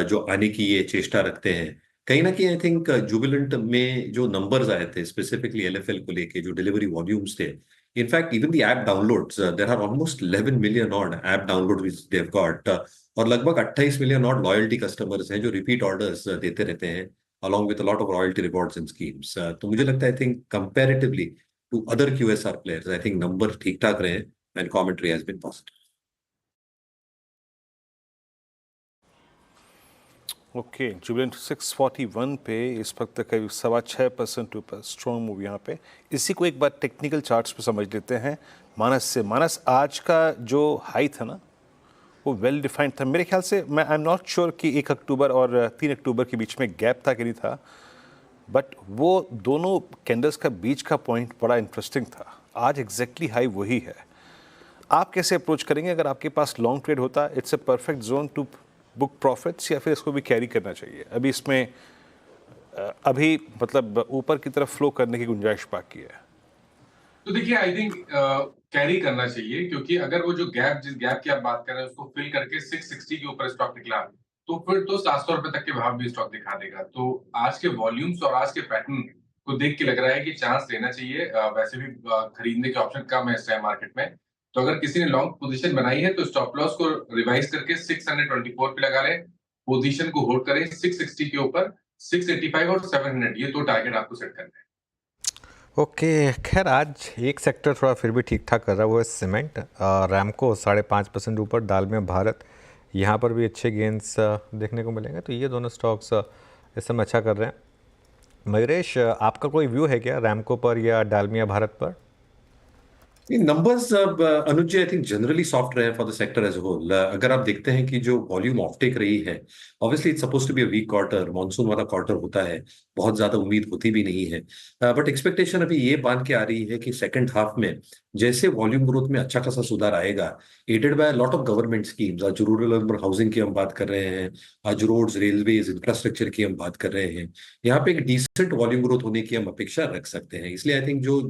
जो आने की ये चेष्टा रखते हैं, कहीं ना कहीं आई थिंक जुबिलेंट में जो नंबर्स आए थे स्पेसिफिकली LFL को लेके, जो डिलीवरी वॉल्यूम्स थे, in fact even the app downloads, there are almost 11 million odd app download which they have got और लगभग 28 मिलियन ऑड लॉयल्टी कस्टमर्स हैं जो रिपीट ऑर्डर्स देते रहते हैं along with a lot of royalty rewards and schemes. तो मुझे लगता है I think comparatively to other QSR players, I think number ठीक ठाक रहे हैं and commentary has been positive. Okay, Jubilant 641 पे इस वक्त करीब 6.25% ऊपर, स्ट्रॉन्ग मूव यहाँ पे। इसी को एक बार टेक्निकल चार्ट्स पे समझ लेते हैं मानस से। मानस, आज का जो हाई था ना वो वेल डिफाइंड था मेरे ख्याल से। मैं आई एम नॉट श्योर कि 1 अक्टूबर और 3 अक्टूबर के बीच में गैप था कि नहीं था, बट वो दोनों कैंडल्स का बीच का पॉइंट बड़ा इंटरेस्टिंग था। आज एग्जैक्टली हाई वही है। आप कैसे अप्रोच करेंगे अगर आपके पास लॉन्ग ट्रेड होता? It's a perfect zone to book profits या फिर इसको भी कैरी करना चाहिए? अभी इसमें अभी मतलब ऊपर की तरफ फ्लो करने की गुंजाइश बाकी है। तो देखिए आई थिंक कैरी करना चाहिए, क्योंकि अगर वो जो जिस गैप की आप बात कर रहे हैं उसको फिल करके 660 के ऊपर स्टॉक निकला तो फिर तो 700 रुपए तक के भाव भी स्टॉक दिखा देगा। तो आज के वॉल्यूम्स और आज के पैटर्न को देख के लग रहा है कि चांस लेना चाहिए। वैसे भी खरीदने के ऑप्शन कम है इस टाइम मार्केट में। तो अगर किसी ने लॉन्ग पोजीशन बनाई है तो स्टॉप लॉस को रिवाइज करके 624 पे लगा ले, पोजीशन को होल्ड करें 660 के ऊपर, 685 और 700 ये दो टारगेट आपको सेट करने हैं। ओके, खैर आज एक सेक्टर थोड़ा फिर भी ठीक ठाक कर रहा है, वो है सीमेंट। रैमको 5.5% ऊपर, दालमिया भारत यहाँ पर भी अच्छे गेंस देखने को मिलेंगे। तो ये दोनों स्टॉक्स इस समय अच्छा कर रहे हैं। मयूरेश, आपका कोई व्यू है क्या रैमको पर या डालमिया भारत पर? नंबर्स अब Anuj ji I think generally soft रहे for the sector as whole. अगर आप देखते हैं कि जो वॉल्यूम ऑफटेक रही है, obviously it's suppose to be a weak quarter, monsoon वाला क्वार्टर होता है, बहुत ज्यादा उम्मीद होती भी नहीं है। बट एक्सपेक्टेशन अभी ये बांध के आ रही है कि सेकंड हाफ में जैसे वॉल्यूम ग्रोथ में अच्छा खासा सुधार आएगा, added by lot of government schemes, आज रूरल अर्बन हाउसिंग की हम बात कर रहे हैं, आज रोड्स रेलवेज इंफ्रास्ट्रक्चर की हम बात कर रहे हैं, यहाँ पे एक डिसेंट वॉल्यूम ग्रोथ होने की हम अपेक्षा रख सकते हैं। इसलिए आई थिंक जो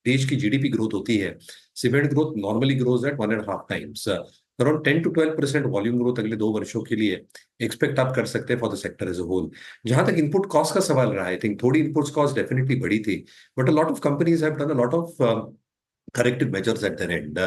देश की जीडीपी ग्रोथ होती है, cement growth normally grows at 1.5 times, around 10 to 12% volume growth अगले 2 वर्षों के लिए एक्सपेक्ट आप कर सकते हैं for the sector as a whole. जहां तक इनपुट कॉस्ट का सवाल रहा है, आई थिंक थोड़ी इनपुट कॉस्ट डेफिनेटली बढ़ी थी, but a lot of companies have done a lot of corrective measures at their end.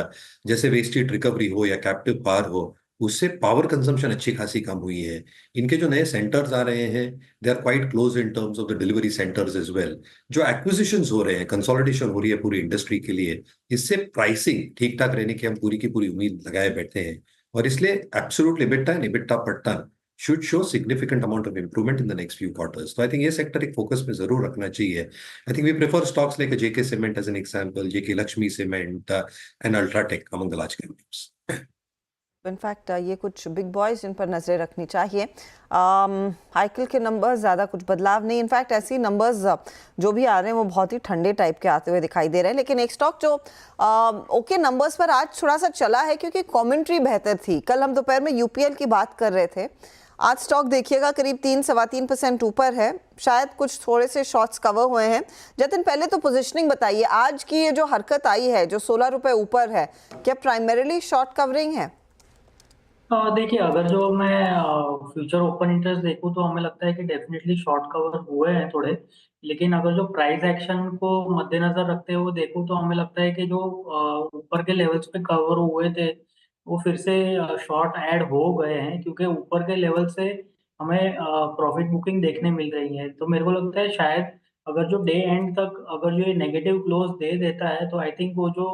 जैसे वेस्ट हीट रिकवरी हो या कैप्टिव पावर हो, उससे पावर कंजम्पशन अच्छी खासी कम हुई है। इनके जो नए सेंटर्स आ रहे हैं, they are quite close in terms of the delivery centres as well. जो एक्विजिशंस हो रहे हैं, कंसोलिडेशन हो रही है पूरी इंडस्ट्री के लिए, इससे प्राइसिंग ठीक ठाक रहने की हम पूरी की पूरी उम्मीद लगाए बैठे हैं। और इसलिए absolute EBITDA and EBITDA per ton should show significant amount of improvement in the next few quarters. तो आई थिंक ये सेक्टर एक फोकस में जरूर रखना चाहिए। I think we prefer stocks like JK Cement as an example, JK Lakshmi Cement and Ultratech among the large companies. In fact ये कुछ बिग बॉयज जिन पर नजरें रखनी चाहिए। हाइकिल के नंबर्स ज़्यादा कुछ बदलाव नहीं, इनफैक्ट ऐसी नंबर्स जो भी आ रहे हैं वो बहुत ही ठंडे टाइप के आते हुए दिखाई दे रहे हैं। लेकिन एक स्टॉक जो ओके नंबर्स पर आज थोड़ा सा चला है क्योंकि कमेंट्री बेहतर थी। कल हम दोपहर में UPL की बात कर रहे थे, आज स्टॉक देखिएगा करीब 3-3.25% ऊपर है, शायद कुछ थोड़े से शॉर्ट्स कवर हुए हैं। जतिन, पहले तो पोजीशनिंग बताइए, आज की ये जो हरकत आई है जो 16 रुपए ऊपर है, क्या प्राइमरीली शॉर्ट कवरिंग है? देखिए, अगर जो मैं फ्यूचर ओपन इंटरेस्ट देखूं तो हमें लगता है कि डेफिनेटली शॉर्ट कवर हुए हैं थोड़े। लेकिन अगर जो प्राइस एक्शन को मद्देनजर रखते हुए देखूं तो हमें लगता है कि जो ऊपर के लेवल्स पे कवर हुए थे वो फिर से शॉर्ट ऐड हो गए हैं, क्योंकि ऊपर के लेवल से हमें प्रॉफिट बुकिंग देखने मिल रही है। तो मेरे को लगता है शायद अगर जो डे एंड तक अगर जो ये नेगेटिव क्लोज दे देता है तो आई थिंक वो जो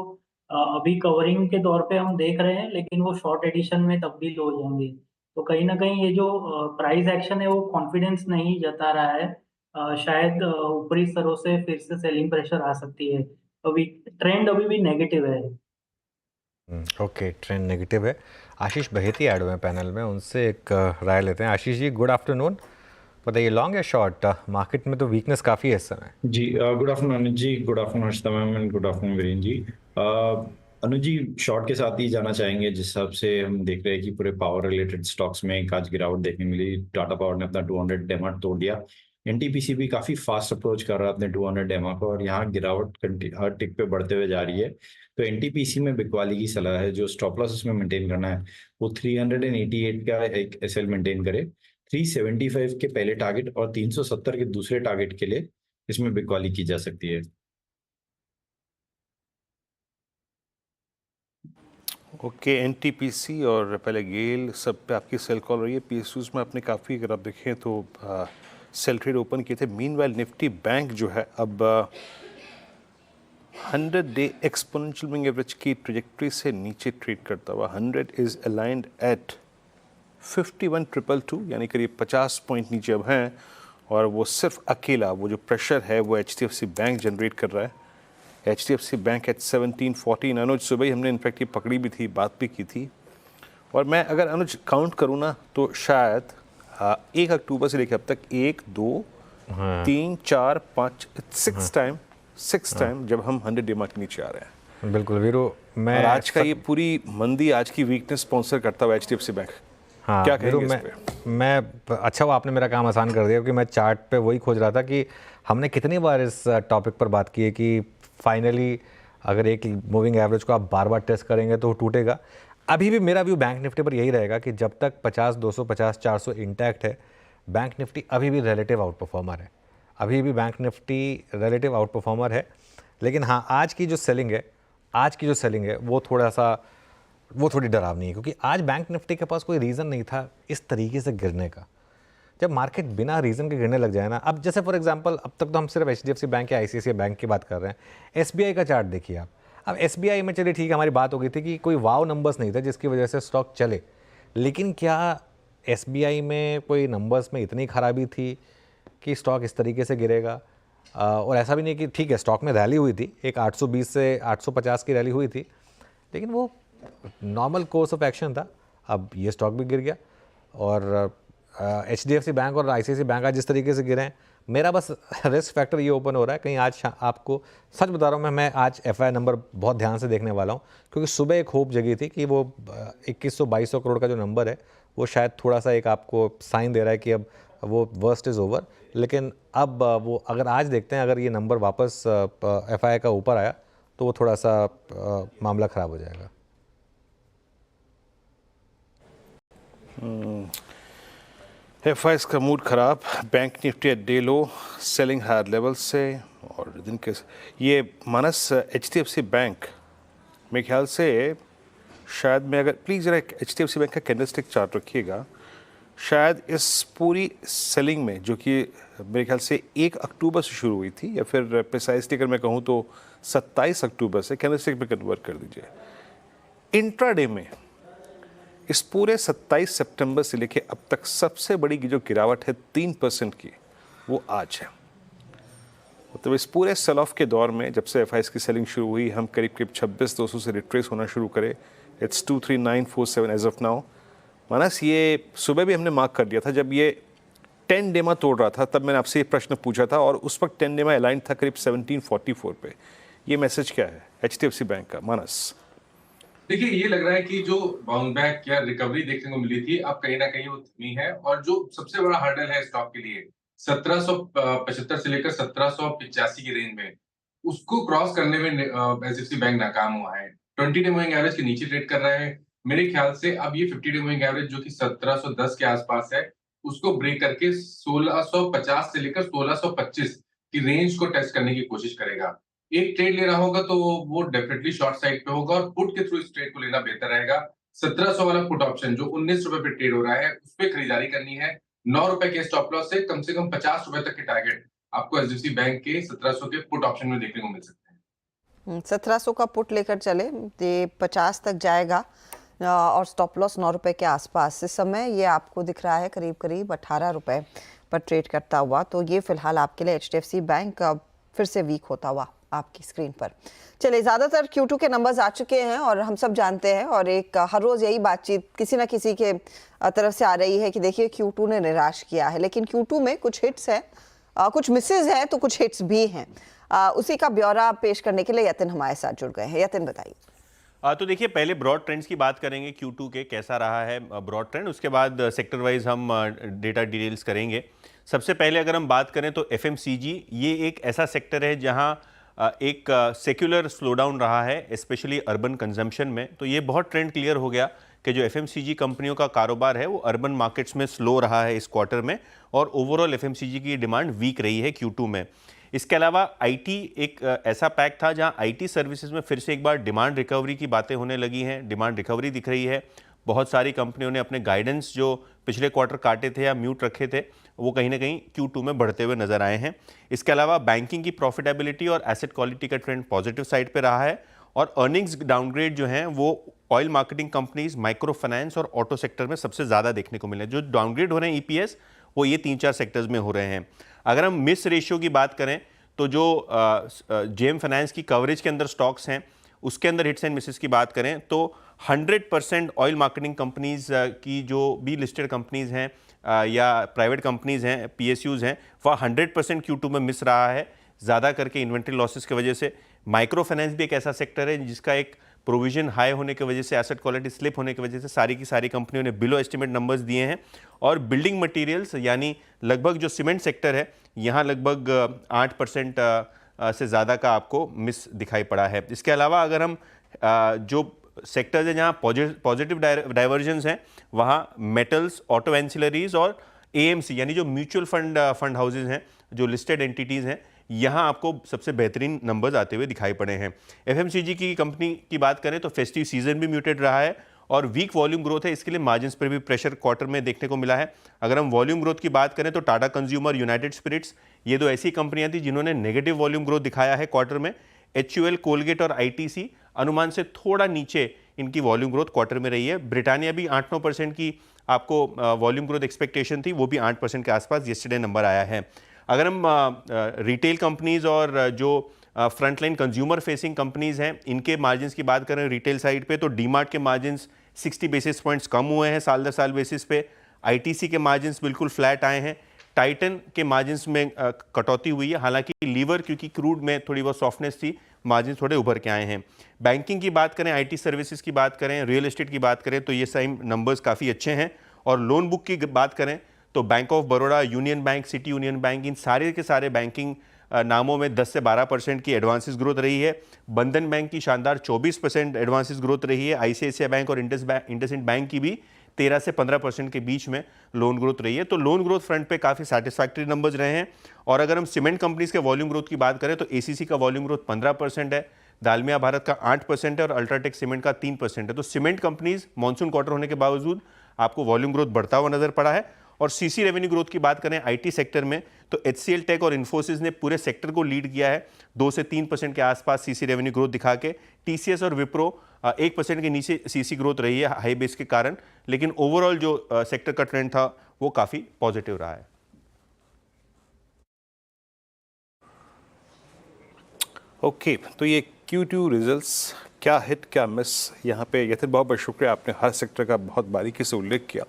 अभी कवरिंग के तौर पे हम देख रहे हैं, लेकिन वो शॉर्ट एडिशन में तब्दील हो जाएंगे। तो कहीं ना कहीं ये जो प्राइस एक्शन है वो कॉन्फिडेंस नहीं जता रहा है। शायद ऊपरी स्तरों से फिर से सेलिंग प्रेशर आ सकती है। अभी ट्रेंड अभी भी नेगेटिव है। ओके, ट्रेंड नेगेटिव है। आशीष बहेती ऐड हुए हैं पैनल में, उनसे एक राय लेते हैं। Ashish ji, good afternoon. बताइए, लॉन्ग या शॉर्ट? मार्केट में तो वीकनेस काफ़ी है इस समय। जी, good afternoon Anuj ji, good afternoon Harshita ma'am and good afternoon Viren ji. Anuj ji, short के साथ ही जाना चाहेंगे। जिस हिसाब से हम देख रहे हैं कि पूरे पावर रिलेटेड स्टॉक्स में एक आज गिरावट देखने मिली। टाटा पावर ने अपना 200 डेमा तोड़ दिया। NTPC भी काफी फास्ट अप्रोच कर रहा है अपने 200 डेमा को, और यहाँ गिरावट हर टिक पे बढ़ते हुए जा रही है। तो NTPC में बिकवाली की सलाह है, जो स्टॉप लॉस उसमें मेंटेन करना है वो 388 का एक SL मेंटेन करे, 375 के पहले टारगेट और 370 के दूसरे टारगेट के लिए इसमें बिकवाली की जा सकती है। ओके, NTPC और पहले गेल सब पे आपकी सेल कॉल रही है। PSUs में आपने काफ़ी, अगर आप देखें तो सेल ट्रेड ओपन किए थे। मीनवाइल निफ्टी बैंक जो है अब 100 डे एक्सपोनेंशियल मूविंग एवरेज की ट्रेजेक्ट्री से नीचे ट्रेड करता हुआ 100 इज अलाइंड एट 51,222, यानी करीब 50 पॉइंट नीचे अब हैं। और वो सिर्फ अकेला वो जो प्रेशर है वो HDFC बैंक जनरेट कर रहा है। HDFC bank at 1714। अनुज, सुबह ही हमने इनफैक्ट ये पकड़ी भी थी, बात भी की थी। और मैं अगर अनुज काउंट करूँ ना तो शायद 1 अक्टूबर से लेकर अब तक 1, 2, 3, 4, 5, 6 टाइम जब हम 100 डेमा के नीचे आ रहे हैं। बिल्कुल वीरो, मैं और आज का ये पूरी मंदी, आज की वीकनेस स्पॉन्सर करता हुआ HDFC बैंक। हाँ क्या वीरू, कहेंगे इस पे? मैं अच्छा हुआ आपने मेरा काम आसान कर दिया, क्योंकि मैं चार्ट पे वही खोज रहा था कि हमने कितनी बार इस टॉपिक पर बात की है कि फाइनली अगर एक मूविंग एवरेज को आप बार बार टेस्ट करेंगे तो वो टूटेगा। अभी भी मेरा व्यू बैंक निफ्टी पर यही रहेगा कि जब तक 50, 200, 50, 400 इंटैक्ट है, बैंक निफ्टी अभी भी रिलेटिव आउट परफॉर्मर है। अभी भी bank Nifty relative out performer है। लेकिन हाँ, आज की जो सेलिंग है वो थोड़ी डरावनी है, क्योंकि आज बैंक निफ्टी के पास कोई रीज़न नहीं था इस तरीके से गिरने का। जब मार्केट बिना रीज़न के गिरने लग जाए ना, अब जैसे फॉर एग्जांपल अब तक तो हम सिर्फ HDFC बैंक या ICICI बैंक की बात कर रहे हैं। SBI का चार्ट देखिए आप। अब SBI में चलिए ठीक है, हमारी बात हो गई थी कि कोई वाव नंबर्स नहीं था जिसकी वजह से स्टॉक चले, लेकिन क्या SBI में कोई नंबर्स में इतनी खराबी थी कि स्टॉक इस तरीके से गिरेगा? और ऐसा भी नहीं कि ठीक है, स्टॉक में रैली हुई थी, एक 820 से 850 की रैली हुई थी, लेकिन वो नॉर्मल कोर्स ऑफ एक्शन था। अब ये स्टॉक भी गिर गया, और HDFC बैंक और ICICI बैंक आज जिस तरीके से गिरे हैं, मेरा बस रिस्क फैक्टर ये ओपन हो रहा है कहीं आज आपको सच बता रहा हूँ मैं आज FI नंबर बहुत ध्यान से देखने वाला हूँ, क्योंकि सुबह एक होप जगी थी कि वो 2100-2200 करोड़ का जो नंबर है वो शायद थोड़ा सा एक आपको साइन दे रहा है कि अब वो वर्स्ट इज़ ओवर। लेकिन अब वो अगर आज देखते हैं, अगर ये नंबर वापस FI का ऊपर आया तो वो थोड़ा सा मामला ख़राब हो जाएगा। FIs का मूड खराब, bank Nifty at day low, selling higher level से, और दिन के ये मानस HDFC बैंक मेरे ख्याल से शायद मैं अगर प्लीज़ ज़रा HDFC बैंक का कैंडलस्टिक चार्ट रखिएगा, शायद इस पूरी सेलिंग में जो कि मेरे ख्याल से 1 अक्टूबर से शुरू हुई थी, या फिर प्रिसाइसली अगर मैं कहूँ तो 27 अक्टूबर से, कैंडलस्टिक पे कन्वर्ट कर दीजिए, इंट्राडे में इस पूरे 27 सितंबर से लेके अब तक सबसे बड़ी जो गिरावट है 3% की, वो आज है। मतलब इस पूरे सेल ऑफ के दौर में जब से FIs की सेलिंग शुरू हुई, हम करीब 26,200 से रिट्रेस होना शुरू करे। It's 23947 as of now. Manas, ये सुबह भी हमने मार्क कर दिया था जब ये 10 डेमा तोड़ रहा था, तब मैंने आपसे ये प्रश्न पूछा था, और उस वक्त 10 डेमा अलाइन था करीब 1744 पे। ये मैसेज क्या है HDFC बैंक का, मानस? देखिए, ये लग रहा है कि जो बाउंस बैक या रिकवरी देखने को मिली थी, अब कहीं ना कहीं वो थमी है, और जो सबसे बड़ा हर्डल है स्टॉक के लिए 1775 से लेकर 1785 की रेंज में, उसको क्रॉस करने में HDFC बैंक नाकाम हुआ है। 20 डे मूविंग एवरेज के नीचे ट्रेड कर रहा है। मेरे ख्याल से अब ये 50 डे मूविंग एवरेज जो कि 1710 के आसपास है, उसको ब्रेक करके 1650 से लेकर 1625 की रेंज को टेस्ट करने की कोशिश करेगा। एक ट्रेड ले रहा होगा तो वो डेफिनेटली शॉर्ट साइड पे होगा, और पुट के थ्रू इस ट्रेड को लेना बेहतर रहेगा। 1700 वाला पुट ऑप्शन जो 19 रुपए पे ट्रेड हो रहा है, उस पे खरीदारी करनी है। 9 रुपए के स्टॉप लॉस से कम 50 रुपए तक के टारगेट आपको HDFC बैंक के 1700 के पुट ऑप्शन में देखने को मिल सकते हैं। 1700 का पुट लेकर चले, ये 50 तक जाएगा, और स्टॉप लॉस 9 रुपए के आसपास। इस समय ये आपको दिख रहा है करीब 18 रुपए पर ट्रेड करता हुआ। तो ये फिलहाल आपके लिए HDFC बैंक फिर से वीक होता हुआ आपकी स्क्रीन पर। चलिए, ज़्यादातर Q2 के नंबर्स आ चुके हैं और हम सब जानते हैं, और एक हर रोज़ यही बातचीत किसी ना किसी के तरफ से आ रही है कि देखिए Q2 ने निराश किया है, लेकिन Q2 में कुछ हिट्स हैं, कुछ मिसेज हैं, तो कुछ हिट्स भी हैं। उसी का ब्यौरा पेश करने के लिए यतिन हमारे साथ जुड़ गए हैं। यतिन, बताइए। तो देखिए, पहले ब्रॉड ट्रेंड्स की बात करेंगे Q2 के, कैसा रहा है ब्रॉड ट्रेंड, उसके बाद सेक्टर वाइज हम डेटा डिटेल्स करेंगे। सबसे पहले अगर हम बात करें तो FMCG, ये एक ऐसा सेक्टर है जहां एक सेक्युलर स्लोडाउन रहा है, स्पेशली अर्बन कंजम्पशन में। तो ये बहुत ट्रेंड क्लियर हो गया कि जो FMCG कंपनियों का कारोबार है वो अर्बन मार्केट्स में स्लो रहा है इस क्वार्टर में, और ओवरऑल FMCG की डिमांड वीक रही है Q2 में। इसके अलावा IT एक ऐसा पैक था जहां IT सर्विसेज में फिर से एक बार डिमांड रिकवरी की बातें होने लगी हैं, डिमांड रिकवरी दिख रही है। बहुत सारी कंपनियों ने अपने गाइडेंस जो पिछले क्वार्टर काटे थे या म्यूट रखे थे, वो कहीं ना कहीं Q2 में बढ़ते हुए नजर आए हैं। इसके अलावा बैंकिंग की प्रॉफिटेबिलिटी और एसेट क्वालिटी का ट्रेंड पॉजिटिव साइड पे रहा है, और अर्निंग्स डाउनग्रेड जो हैं वो oil marketing companies, micro finance और ऑटो सेक्टर में सबसे ज़्यादा देखने को मिले। जो डाउनग्रेड हो रहे हैं EPS, वो ये 3-4 सेक्टर्स में हो रहे हैं। अगर हम मिस रेशियो की बात करें तो जो JM फाइनेंस की कवरेज के अंदर स्टॉक्स हैं, उसके अंदर हिट्स एंड मिसेस की बात करें तो 100% ऑयल मार्केटिंग कंपनीज की जो भी लिस्टेड कंपनीज हैं या प्राइवेट कंपनीज हैं, PSUs हैं, वह 100% Q2 में मिस रहा है, ज़्यादा करके इन्वेंट्री लॉसेस की वजह से। माइक्रो फाइनेंस भी एक ऐसा सेक्टर है जिसका एक प्रोविजन हाई होने की वजह से, एसेट क्वालिटी स्लिप होने की वजह से सारी की सारी कंपनियों ने बिलो एस्टिमेट नंबर्स दिए हैं। और बिल्डिंग मटेरियल्स यानी लगभग जो सीमेंट सेक्टर है, यहाँ लगभग 8% से ज़्यादा का आपको मिस दिखाई पड़ा है। इसके अलावा अगर हम जो सेक्टर्स हैं जहाँ पॉजिटिव डाइवर्जेंस हैं, वहाँ मेटल्स, ऑटो एंसिलरीज और एएमसी यानी जो म्यूचुअल फंड हाउसेज हैं, जो लिस्टेड एंटिटीज़ हैं, यहाँ आपको सबसे बेहतरीन नंबर्स आते हुए दिखाई पड़े हैं। एफएमसीजी की कंपनी की बात करें तो फेस्टिव सीजन भी म्यूटेड रहा है और वीक वॉल्यूम ग्रोथ है, इसके लिए मार्जिन्स पर भी प्रेशर क्वार्टर में देखने को मिला है। अगर हम वॉल्यूम ग्रोथ की बात करें तो टाटा कंज्यूमर, यूनाइटेड स्पिरिट्स, ये दो ऐसी कंपनियां थी जिन्होंने नेगेटिव वॉल्यूम ग्रोथ दिखाया है क्वार्टर में। HUL, कोलगेट और आईटीसी अनुमान से थोड़ा नीचे इनकी वॉल्यूम ग्रोथ क्वार्टर में रही है। ब्रिटानिया भी 8-9% की आपको वॉल्यूम ग्रोथ एक्सपेक्टेशन थी, वो भी 8% के आसपास येस्टरडे नंबर आया है। अगर हम रिटेल कंपनीज़ और जो फ्रंटलाइन कंज्यूमर फेसिंग कंपनीज़ हैं, इनके मार्जिन्स की बात करें रिटेल साइड पे तो डीमार्ट के मार्जिन्स 60 बेसिस पॉइंट्स कम हुए हैं साल दर साल बेसिस पे। आईटीसी के मार्जिन्स बिल्कुल फ्लैट आए हैं। टाइटन के मार्जिन्स में कटौती हुई है, हालांकि लीवर क्योंकि क्रूड में थोड़ी बहुत सॉफ्टनेस थी, मार्जिन थोड़े उभर के आए हैं। बैंकिंग की बात करें, आईटी सर्विसेज की बात करें, रियल एस्टेट की बात करें तो ये सही नंबर्स काफ़ी अच्छे हैं। और लोन बुक की बात करें तो Bank of Baroda, Union Bank, City Union Bank, इन सारे के सारे बैंकिंग नामों में 10 से 12% की एडवांसेस ग्रोथ रही है। बंधन बैंक की शानदार 24% एडवांसेस ग्रोथ रही है। आईसीआईसीआई बैंक और इंडसइंड बैंक की भी 13 से 15% के बीच में लोन ग्रोथ रही है। तो लोन ग्रोथ फ्रंट पे काफ़ी सेटिस्फैक्टरी नंबर्स रहे हैं। और अगर हम सीमेंट कंपनीज के वॉल्यूम ग्रोथ की बात करें तो एसीसी का वॉल्यूम ग्रोथ 15% है, दालमिया भारत का 8% है और अल्ट्राटेक सीमेंट का 3% है। तो सीमेंट कंपनीज मॉनसून क्वार्टर होने के बावजूद आपको वॉल्यूम ग्रोथ बढ़ता हुआ नजर पड़ा है। और सीसी रेवेन्यू ग्रोथ की बात करें आईटी सेक्टर में तो HCL टेक और इन्फोसिस ने पूरे सेक्टर को लीड किया है, 2 से 3% के आसपास सीसी रेवेन्यू ग्रोथ दिखा के। टीसीएस और विप्रो 1% के नीचे सीसी ग्रोथ रही है हाई बेस के कारण, लेकिन ओवरऑल जो सेक्टर का ट्रेंड था वो काफ़ी पॉजिटिव रहा है। ओके, तो ये Q2 रिजल्ट्स क्या हिट क्या मिस, यहाँ पे यथिन बहुत बहुत शुक्रिया, आपने हर सेक्टर का बहुत बारीकी से उल्लेख किया।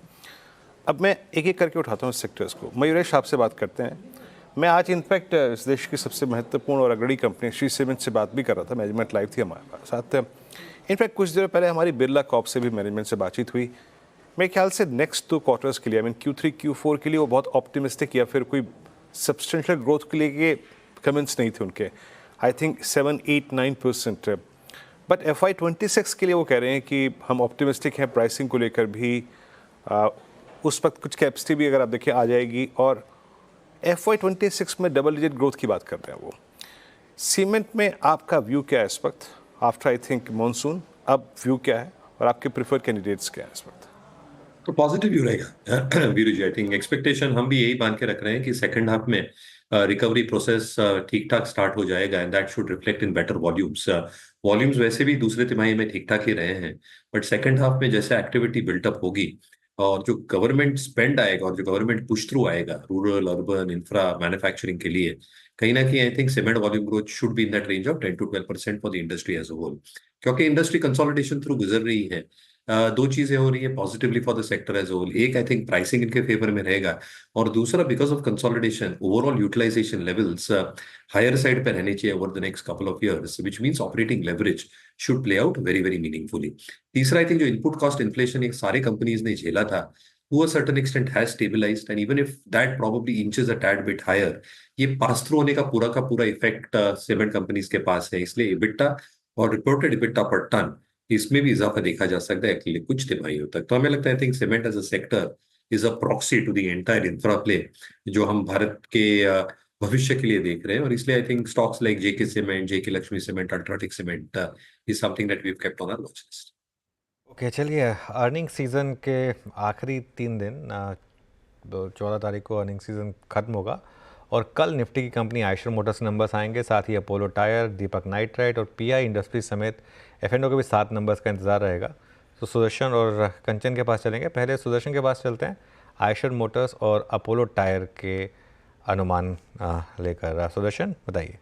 अब मैं एक एक करके उठाता हूँ सेक्टर्स को। मयूरेश आपसे बात करते हैं। मैं आज इनफैक्ट इस देश की सबसे महत्वपूर्ण और अग्रणी कंपनी श्री सीमेंट से बात भी कर रहा था, मैनेजमेंट लाइव थी हमारे साथ। इनफैक्ट कुछ देर पहले हमारी बिरला कॉप से भी मैनेजमेंट से बातचीत हुई। मेरे ख्याल से नेक्स्ट 2 क्वार्टर्स के लिए, आई मीन Q3 Q4 के लिए वो बहुत ऑप्टिमिस्टिक या फिर कोई सब्सटेंशियल ग्रोथ के लिए कमेंट्स नहीं थे उनके। I think 7-8-9%। बट FY26 के लिए वो कह रहे हैं कि हम ऑप्टिमिस्टिक हैं, प्राइसिंग को लेकर भी उस वक्त कुछ कैपेसिटी भी अगर आप देखें आ जाएगी। और FY26 में डबल डिजिट ग्रोथ की बात कर रहे हैं वो। सीमेंट में आपका व्यू क्या है इस वक्त आफ्टर आई थिंक मॉनसून? अब व्यू क्या है और आपके प्रिफर्ड कैंडिडेट्स क्या है इस वक्त? तो पॉजिटिव व्यू रहेगा Veeru ji. I think expectation हम भी यही बांध के रख रहे हैं कि सेकंड हाफ में रिकवरी प्रोसेस ठीक ठाक स्टार्ट हो जाएगा and that should reflect in better volumes. Volumes वैसे भी दूसरे तिमाही में ठीक ठाक ही रहे हैं, बट सेकंड हाफ में जैसे एक्टिविटी बिल्टअप होगी और जो गवर्नमेंट स्पेंड आएगा और जो गवर्नमेंट पुश थ्रू आएगा रूरल, अर्बन, इंफ्रा, मैन्युफैक्चरिंग के लिए, कहीं ना कहीं I think cement volume growth should be in that range of 10 to 12% for the industry as a whole, क्योंकि इंडस्ट्री कंसोलिडेशन थ्रू गुजर रही है। 2 चीजें हो रही है positively for the sector as whole. एक, आई थिंक प्राइसिंग इनके फेवर में रहेगा, और दूसरा because of consolidation overall utilisation levels higher side पे रहने चाहिए over the next couple of years, which means operating leverage should play out very very meaningfully. तीसरा, आई थिंक जो इनपुट कॉस्ट इन्फ्लेशन एक सारे कंपनीज ने झेला था to a certain extent has stabilized, and even if that probably inches a tad bit higher, ये पास थ्रू होने का पूरा इफेक्ट सीमेंट कंपनीज के पास है, इसलिए EBITDA और रिपोर्टेड EBITDA पर टन इसमें भी इजाफा देखा जा सकता है अगले कुछ तिमाहियों तक। तो हमें लगता है I think cement as a sector is a proxy to the entire infra play जो हम भारत के भविष्य के लिए देख रहे हैं, और इसलिए I think stocks like JK Cement, JK Lakshmi Cement, UltraTech Cement is something that we have kept on our watch list. Okay, चलिए अर्निंग सीज़न के आखिरी 3 दिन 14 तारीख को अर्निंग सीज़न ख़त्म होगा और कल निफ्टी की कंपनी आयशर मोटर्स नंबर्स आएंगे, साथ ही अपोलो टायर, दीपक नाइट्राइट और PI इंडस्ट्रीज समेत F&O के भी 7 नंबर्स का इंतज़ार रहेगा। तो सुदर्शन और कंचन के पास चलेंगे। पहले सुदर्शन के पास चलते हैं, आयशर मोटर्स और अपोलो टायर के अनुमान लेकर। सुदर्शन बताइए।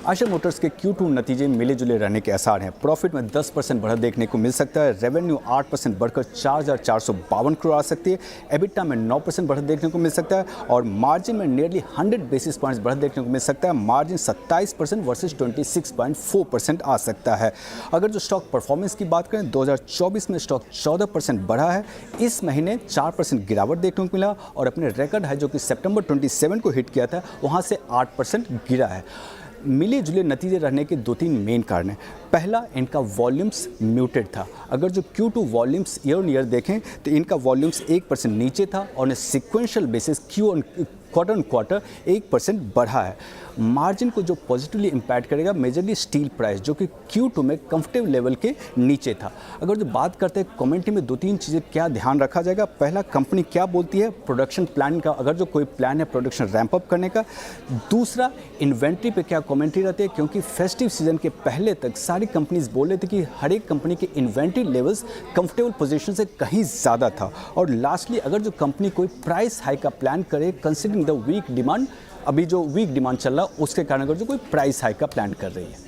आयशर मोटर्स के Q2 नतीजे मिले जुले रहने के आसार हैं। प्रॉफिट में 10% बढ़त देखने को मिल सकता है। रेवेन्यू 8% बढ़कर 4,452 करोड़ आ सकती है। एबिटा में 9% बढ़त देखने को मिल सकता है और मार्जिन में नियरली 100 बेसिस पॉइंट्स बढ़त देखने को मिल सकता है। मार्जिन 27% वर्सेस 26.4% आ सकता है। अगर जो स्टॉक परफॉर्मेंस की बात करें, 2024 में स्टॉक 14% बढ़ा है। इस महीने 4% गिरावट देखने को मिला और अपने रिकॉर्ड हाई जो कि सितंबर 27 को हिट किया था, वहां से 8% गिरा है। मिले जुले नतीजे रहने के 2-3 मेन कारण हैं। पहला, इनका वॉल्यूम्स म्यूटेड था। अगर जो Q2 volumes year on year देखें तो इनका वॉल्यूम्स 1% नीचे था और sequential basis quarter on quarter 1% बढ़ा है। मार्जिन को जो पॉजिटिवली इम्पैक्ट करेगा मेजरली स्टील प्राइस, जो कि Q2 में कंफर्टेबल लेवल के नीचे था। अगर जो बात करते हैं कमेंट्री में 2-3 चीज़ें क्या ध्यान रखा जाएगा। पहला, कंपनी क्या बोलती है प्रोडक्शन प्लान का, अगर जो कोई प्लान है प्रोडक्शन रैंप अप करने का। दूसरा, इन्वेंट्री पे क्या कमेंट्री रहती है, क्योंकि फेस्टिव सीजन के पहले तक सारी कंपनीज बोल रही थी कि हर एक कंपनी के इन्वेंट्री लेवल्स कंफर्टेबल पोजीशन से कहीं ज़्यादा था। और लास्टली, अगर जो कंपनी कोई प्राइस हाई का प्लान करे कंसिडरिंग द वीक डिमांड, अभी जो वीक डिमांड चल रहा है उसके कारण अगर जो कोई प्राइस हाइक का प्लान कर रही है।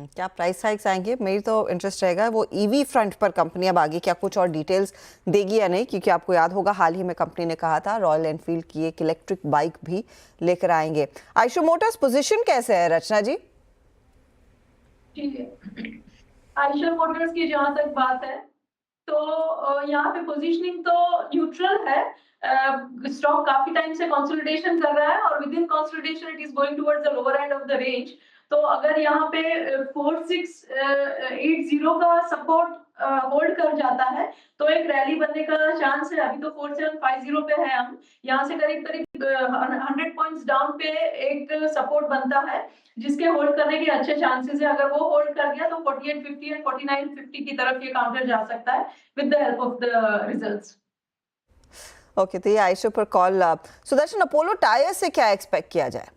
क्या प्राइस हाइक्स आएंगे? मेरी तो इंटरेस्ट रहेगा वो ईवी फ्रंट पर कंपनी अब आगे क्या कुछ और डिटेल्स देगी या नहीं, क्योंकि आपको याद होगा हाल ही में कंपनी ने कहा था रॉयल एनफील्ड की एक इलेक्ट्रिक बाइक भी लेकर आएंगे। आयशर मोटर्स पोजीशन कैसे है रचना जी? आयशर मोटर्स की जहां तक बात है तो यहाँ पे पोजीशनिंग तो न्यूट्रल है। स्टॉक काफी टाइम से कंसोलिडेशन कर रहा है और with in consolidation it is going towards the lower end of the range. तो अगर यहाँ पे 4680 का सपोर्ट होल्ड कर जाता है तो एक रैली बनने का चांस है। अभी तो 4750 पे है हम, यहाँ से करीब करीब 100 पॉइंट्स डाउन पे एक सपोर्ट बनता है जिसके होल्ड करने के अच्छे चांसेस है। अगर वो होल्ड कर गया तो 4850 एंड 4950 की तरफ ये काउंटर जा सकता है with the help of the results. Okay, तो ये आयशर पर कॉल। सुदर्शन, अपोलो टायर्स से क्या एक्सपेक्ट किया जाए?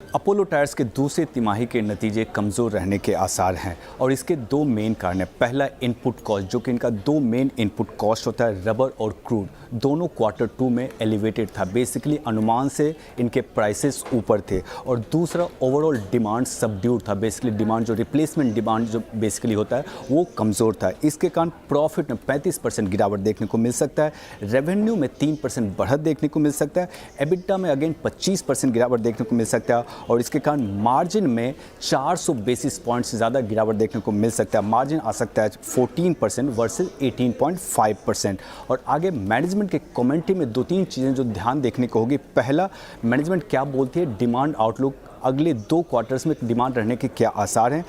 अपोलो टायर्स के दूसरे तिमाही के नतीजे कमज़ोर रहने के आसार हैं और इसके 2 मेन कारण हैं। पहला, इनपुट कॉस्ट, जो कि इनका 2 मेन इनपुट कॉस्ट होता है, रबर और क्रूड, दोनों Q2 में एलिवेटेड था। बेसिकली अनुमान से इनके प्राइसेस ऊपर थे। और दूसरा, ओवरऑल डिमांड सबड्यूड था। बेसिकली डिमांड जो रिप्लेसमेंट डिमांड जो बेसिकली होता है वो कमज़ोर था। इसके कारण प्रॉफिट में 35% गिरावट देखने को मिल सकता है। रेवेन्यू में 3% बढ़त देखने को मिल सकता है। एबिटा में अगेन 25% गिरावट देखने को मिल सकता है और इसके कारण मार्जिन में 400 बेसिस पॉइंट से ज़्यादा गिरावट देखने को मिल सकता है। मार्जिन आ सकता है 14% वर्सेस 18.5%। और आगे मैनेजमेंट के कमेंट्री में 2-3 चीज़ें जो ध्यान देखने को होगी। पहला, मैनेजमेंट क्या बोलती है डिमांड आउटलुक, अगले 2 क्वार्टर्स में डिमांड रहने के क्या आसार हैं।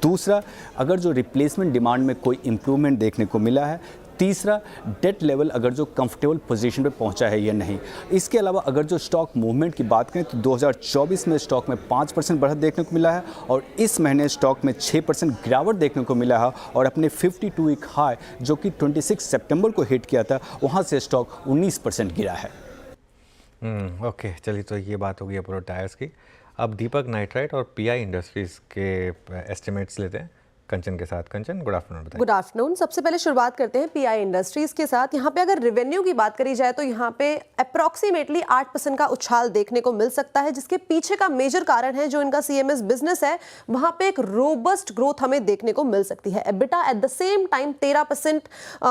दूसरा, अगर जो रिप्लेसमेंट डिमांड में कोई इम्प्रूवमेंट देखने को मिला है। तीसरा, डेट लेवल अगर जो कंफर्टेबल पोजीशन पे पहुंचा है या नहीं। इसके अलावा अगर जो स्टॉक मूवमेंट की बात करें तो 2024 में स्टॉक में 5% बढ़त देखने को मिला है और इस महीने स्टॉक में 6% गिरावट देखने को मिला है और अपने 52 वीक हाई जो कि 26 सितंबर को हिट किया था, वहां से स्टॉक 19% गिरा है। ओके, चलिए, तो ये बात होगी अपोलो टायर्स की। अब दीपक नाइट्राइट और पीआई इंडस्ट्रीज़ के एस्टिमेट्स लेते हैं कंचन के साथ। कंचन, गुड आफ्टरनून। Good afternoon. सबसे पहले शुरुआत करते हैं पीआई इंडस्ट्रीज के साथ। यहाँ पे अगर रेवेन्यू की बात करी जाए तो यहाँ पे अप्रॉक्सीमेटली 8% का उछाल देखने को मिल सकता है, जिसके पीछे का मेजर कारण है जो इनका सीएमएस बिजनेस है, वहां पे एक रोबस्ट ग्रोथ हमें देखने को मिल सकती है। EBITDA eight the same time 13%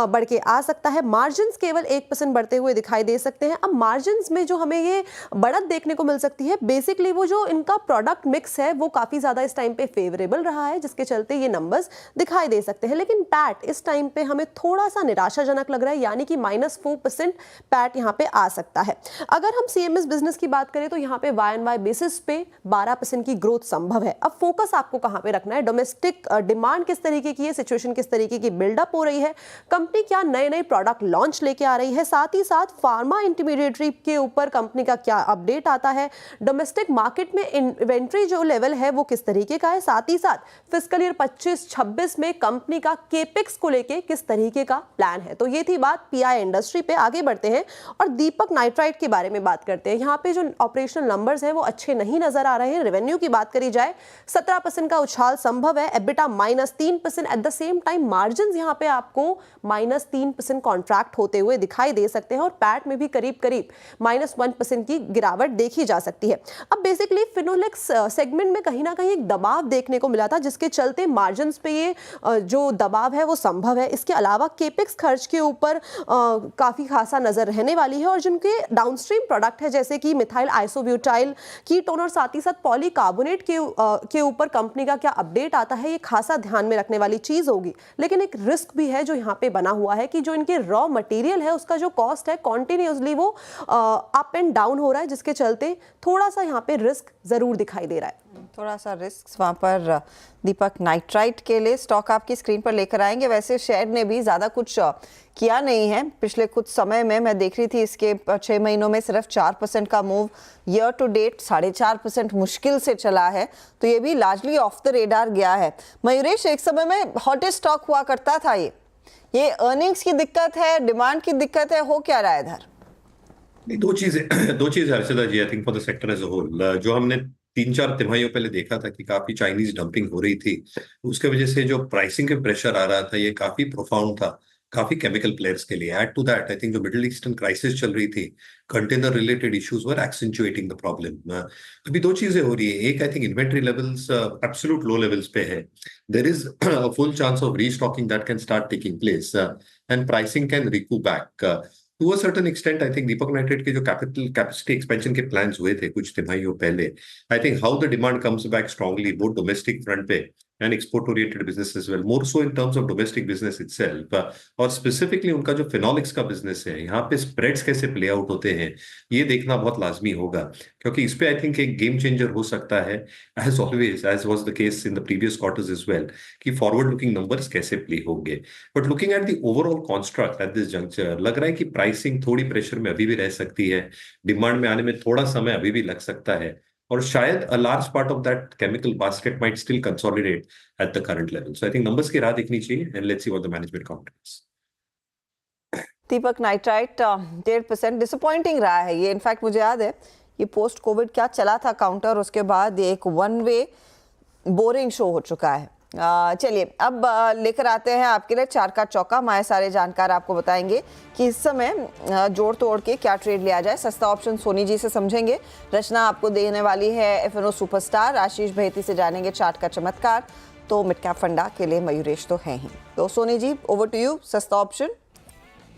बढ़ के आ सकता है। मार्जिन केवल 1% बढ़ते हुए दिखाई दे सकते हैं। अब मार्जिन में जो हमें ये बढ़त देखने को मिल सकती है, बेसिकली वो जो इनका प्रोडक्ट मिक्स है वो काफी ज्यादा इस टाइम पे फेवरेबल रहा है, जिसके चलते ये नंबर्स दिखाई दे सकते हैं। लेकिन पैट इस टाइम पे हमें थोड़ा सा निराशाजनक लग रहा है, यानी कि -4% पैट यहाँ पे आ सकता है। अगर हम सीएमएस बिजनेस की बात करें तो यहाँ पे YoY बेसिस पे 12% की ग्रोथ संभव है। अब फोकस आपको कहाँ पे रखना है, डोमेस्टिक डिमांड किस तरीके की है, सिचुएशन किस तरीके की बिल्डअप हो रही है, कंपनी क्या नए नए प्रोडक्ट लॉन्च लेके आ रही है, साथ ही साथ फार्मा इंटरमीडिएटरी के ऊपर कंपनी का क्या अपडेट आता है, डोमेस्टिक मार्केट में इन्वेंट्री जो लेवल है वो किस तरीके का है, साथ ही साथ फिस्कल ईयर 25 25-26 में कंपनी का केपेक्स को लेके किस तरीके का प्लान है। तो ये थी बात पीआई इंडस्ट्री पे। आगे बढ़ते हैं और दीपक नाइट्राइट के बारे में बात करते हैं। यहाँ पे जो ऑपरेशनल नंबर्स हैं वो अच्छे नहीं नजर आ रहे हैं। रेवेन्यू की बात करी जाए 17% का उछाल संभव है, EBITDA -3%। Eight the same time margin यहाँ पे आपको -3% कॉन्ट्रैक्ट होते हुए दिखाई दे सकते हैं और पैट में भी करीब करीब -1% की गिरावट देखी जा सकती है। अब बेसिकली फिनोलेक्स सेगमेंट में कहीं ना कहीं एक दबाव देखने को मिला था, जिसके चलते मार्जिन पे ये जो दबाव है वो संभव है। इसके अलावा केपेक्स खर्च के ऊपर काफी खासा नजर रहने वाली है और जिनके डाउनस्ट्रीम प्रोडक्ट है जैसे कि मिथाइल आइसोब्यूटाइल कीटोन और साथ ही साथ पॉलीकार्बोनेट के ऊपर कंपनी का क्या अपडेट आता है, ये खासा ध्यान में रखने वाली चीज होगी। लेकिन एक रिस्क भी है जो यहाँ पे बना हुआ है कि जो इनके रॉ मटेरियल है उसका जो कॉस्ट है कॉन्टिन्यूसली वो अप एंड डाउन हो रहा है, जिसके चलते थोड़ा सा यहाँ पे रिस्क जरूर दिखाई दे रहा है। थोड़ा सा रिस्क वहाँ पर दीपक नाइट्राइट के लिए स्टॉक आपकी स्क्रीन पर लेकर आएंगे। वैसे शेयर ने भी ज़्यादा कुछ किया नहीं है पिछले कुछ समय में। मैं देख रही थी इसके 6 महीनों में सिर्फ 4% का मूव, ईयर टू डेट 4.5% मुश्किल से चला है, तो ये भी लार्जली ऑफ द रेडार गया है। मयूरेश, एक समय में हॉटेस्ट स्टॉक हुआ करता था ये अर्निंग्स की दिक्कत है, डिमांड की दिक्कत है, हो क्या रहा है इधर? दो चीजें Harshada ji, I think for the sector as a whole, जो हमने 3-4 तिमाहियों पहले देखा था कि काफी चाइनीज डंपिंग हो रही थी, उसके वजह से जो प्राइसिंग के प्रेशर आ रहा था ये काफी प्रोफाउंड था काफी केमिकल प्लेयर्स के लिए। Add to that I think जो मिडिल ईस्टर्न क्राइसिस चल रही थी, container related issues were accentuating the problem. अभी दो चीजें हो रही है, एक I think inventory levels absolute low levels पे है, there is a full chance of restocking that can start taking place and pricing can recoup back to a certain extent. I think Deepak Nitrite के जो कैपेसिटी एक्सपेंशन के प्लान्स हुए थे कुछ तिमाहियों पहले, I think how the demand comes back strongly both domestic front पे and export oriented business as well, more so in terms of domestic business itself, और स्पेसिफिकली उनका जो फिनोलिक्स का बिजनेस है, यहाँ पे स्प्रेड्स कैसे प्ले आउट होते हैं ये देखना बहुत लाजमी होगा, क्योंकि इस पे आई थिंक एक गेम चेंजर हो सकता है, as always as was the case in the previous quarters as well, कि फॉरवर्ड लुकिंग नंबर्स कैसे प्ले होंगे। But looking at the overall construct at this juncture, लग रहा है कि प्राइसिंग थोड़ी प्रेशर में अभी भी रह सकती है, डिमांड में आने में थोड़ा समय अभी भी लग सकता है, और शायद a large part of that chemical basket might still consolidate at the current level. So I think numbers की राह देखनी चाहिए and let's see what the management counter is. Deepak nitrite 1.5% disappointing रहा है ये। इनफैक्ट मुझे याद है ये पोस्ट कोविड क्या चला था काउंटर, उसके बाद एक वन वे बोरिंग शो हो चुका है। चलिए अब लेकर आते हैं आपके लिए चार का चौका। हमारे सारे जानकार आपको बताएंगे कि इस समय जोड़ तोड़ के क्या ट्रेड लिया जाए। सस्ता ऑप्शन सोनी जी से समझेंगे, रचना आपको देने वाली है एफएनओ सुपरस्टार, आशीष भैती से जानेंगे चार्ट का चमत्कार, तो मिड कैप फंडा के लिए मयूरेश तो है ही। तो Soni ji over to you, सस्ता ऑप्शन।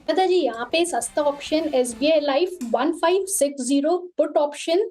पता जी यहाँ पे सस्ता option SBI life 1560 put option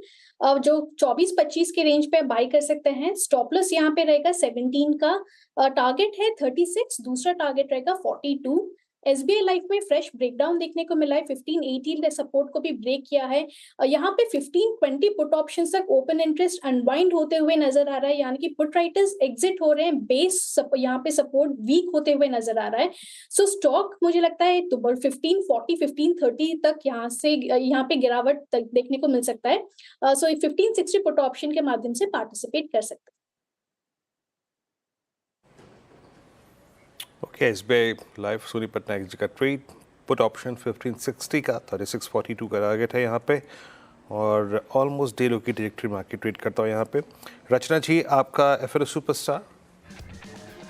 जो 24-25 के रेंज पे बाय कर सकते हैं। स्टॉप लॉस यहाँ पे रहेगा 17 का, टारगेट है 36, दूसरा टारगेट रहेगा 42। SBI लाइफ में फ्रेश ब्रेकडाउन देखने को मिला है, 1580 सपोर्ट को भी ब्रेक किया है। यहाँ पे 1520 पुट ऑप्शन तक ओपन इंटरेस्ट अनवाइंड होते हुए नजर आ रहा है, यानी कि पुट राइटर्स एग्जिट हो रहे हैं, बेस यहाँ पे सपोर्ट वीक होते हुए नजर आ रहा है। सो स्टॉक मुझे लगता है तो 1540 1530 तक यहाँ पे गिरावट तक देखने को मिल सकता है। सो 1560 पुट ऑप्शन के माध्यम से पार्टिसिपेट कर सकते हैं। Okay, SBI Life Soni Patnaik ji का ट्रेड, पुट ऑप्शन 1560 का 3642 का टारगेट है यहाँ पे, और ऑलमोस्ट डे लो की ट्रैजेक्टरी मार्केट ट्रेड करता हूँ यहाँ पे। रचना जी आपका एफएनओ सुपरस्टार।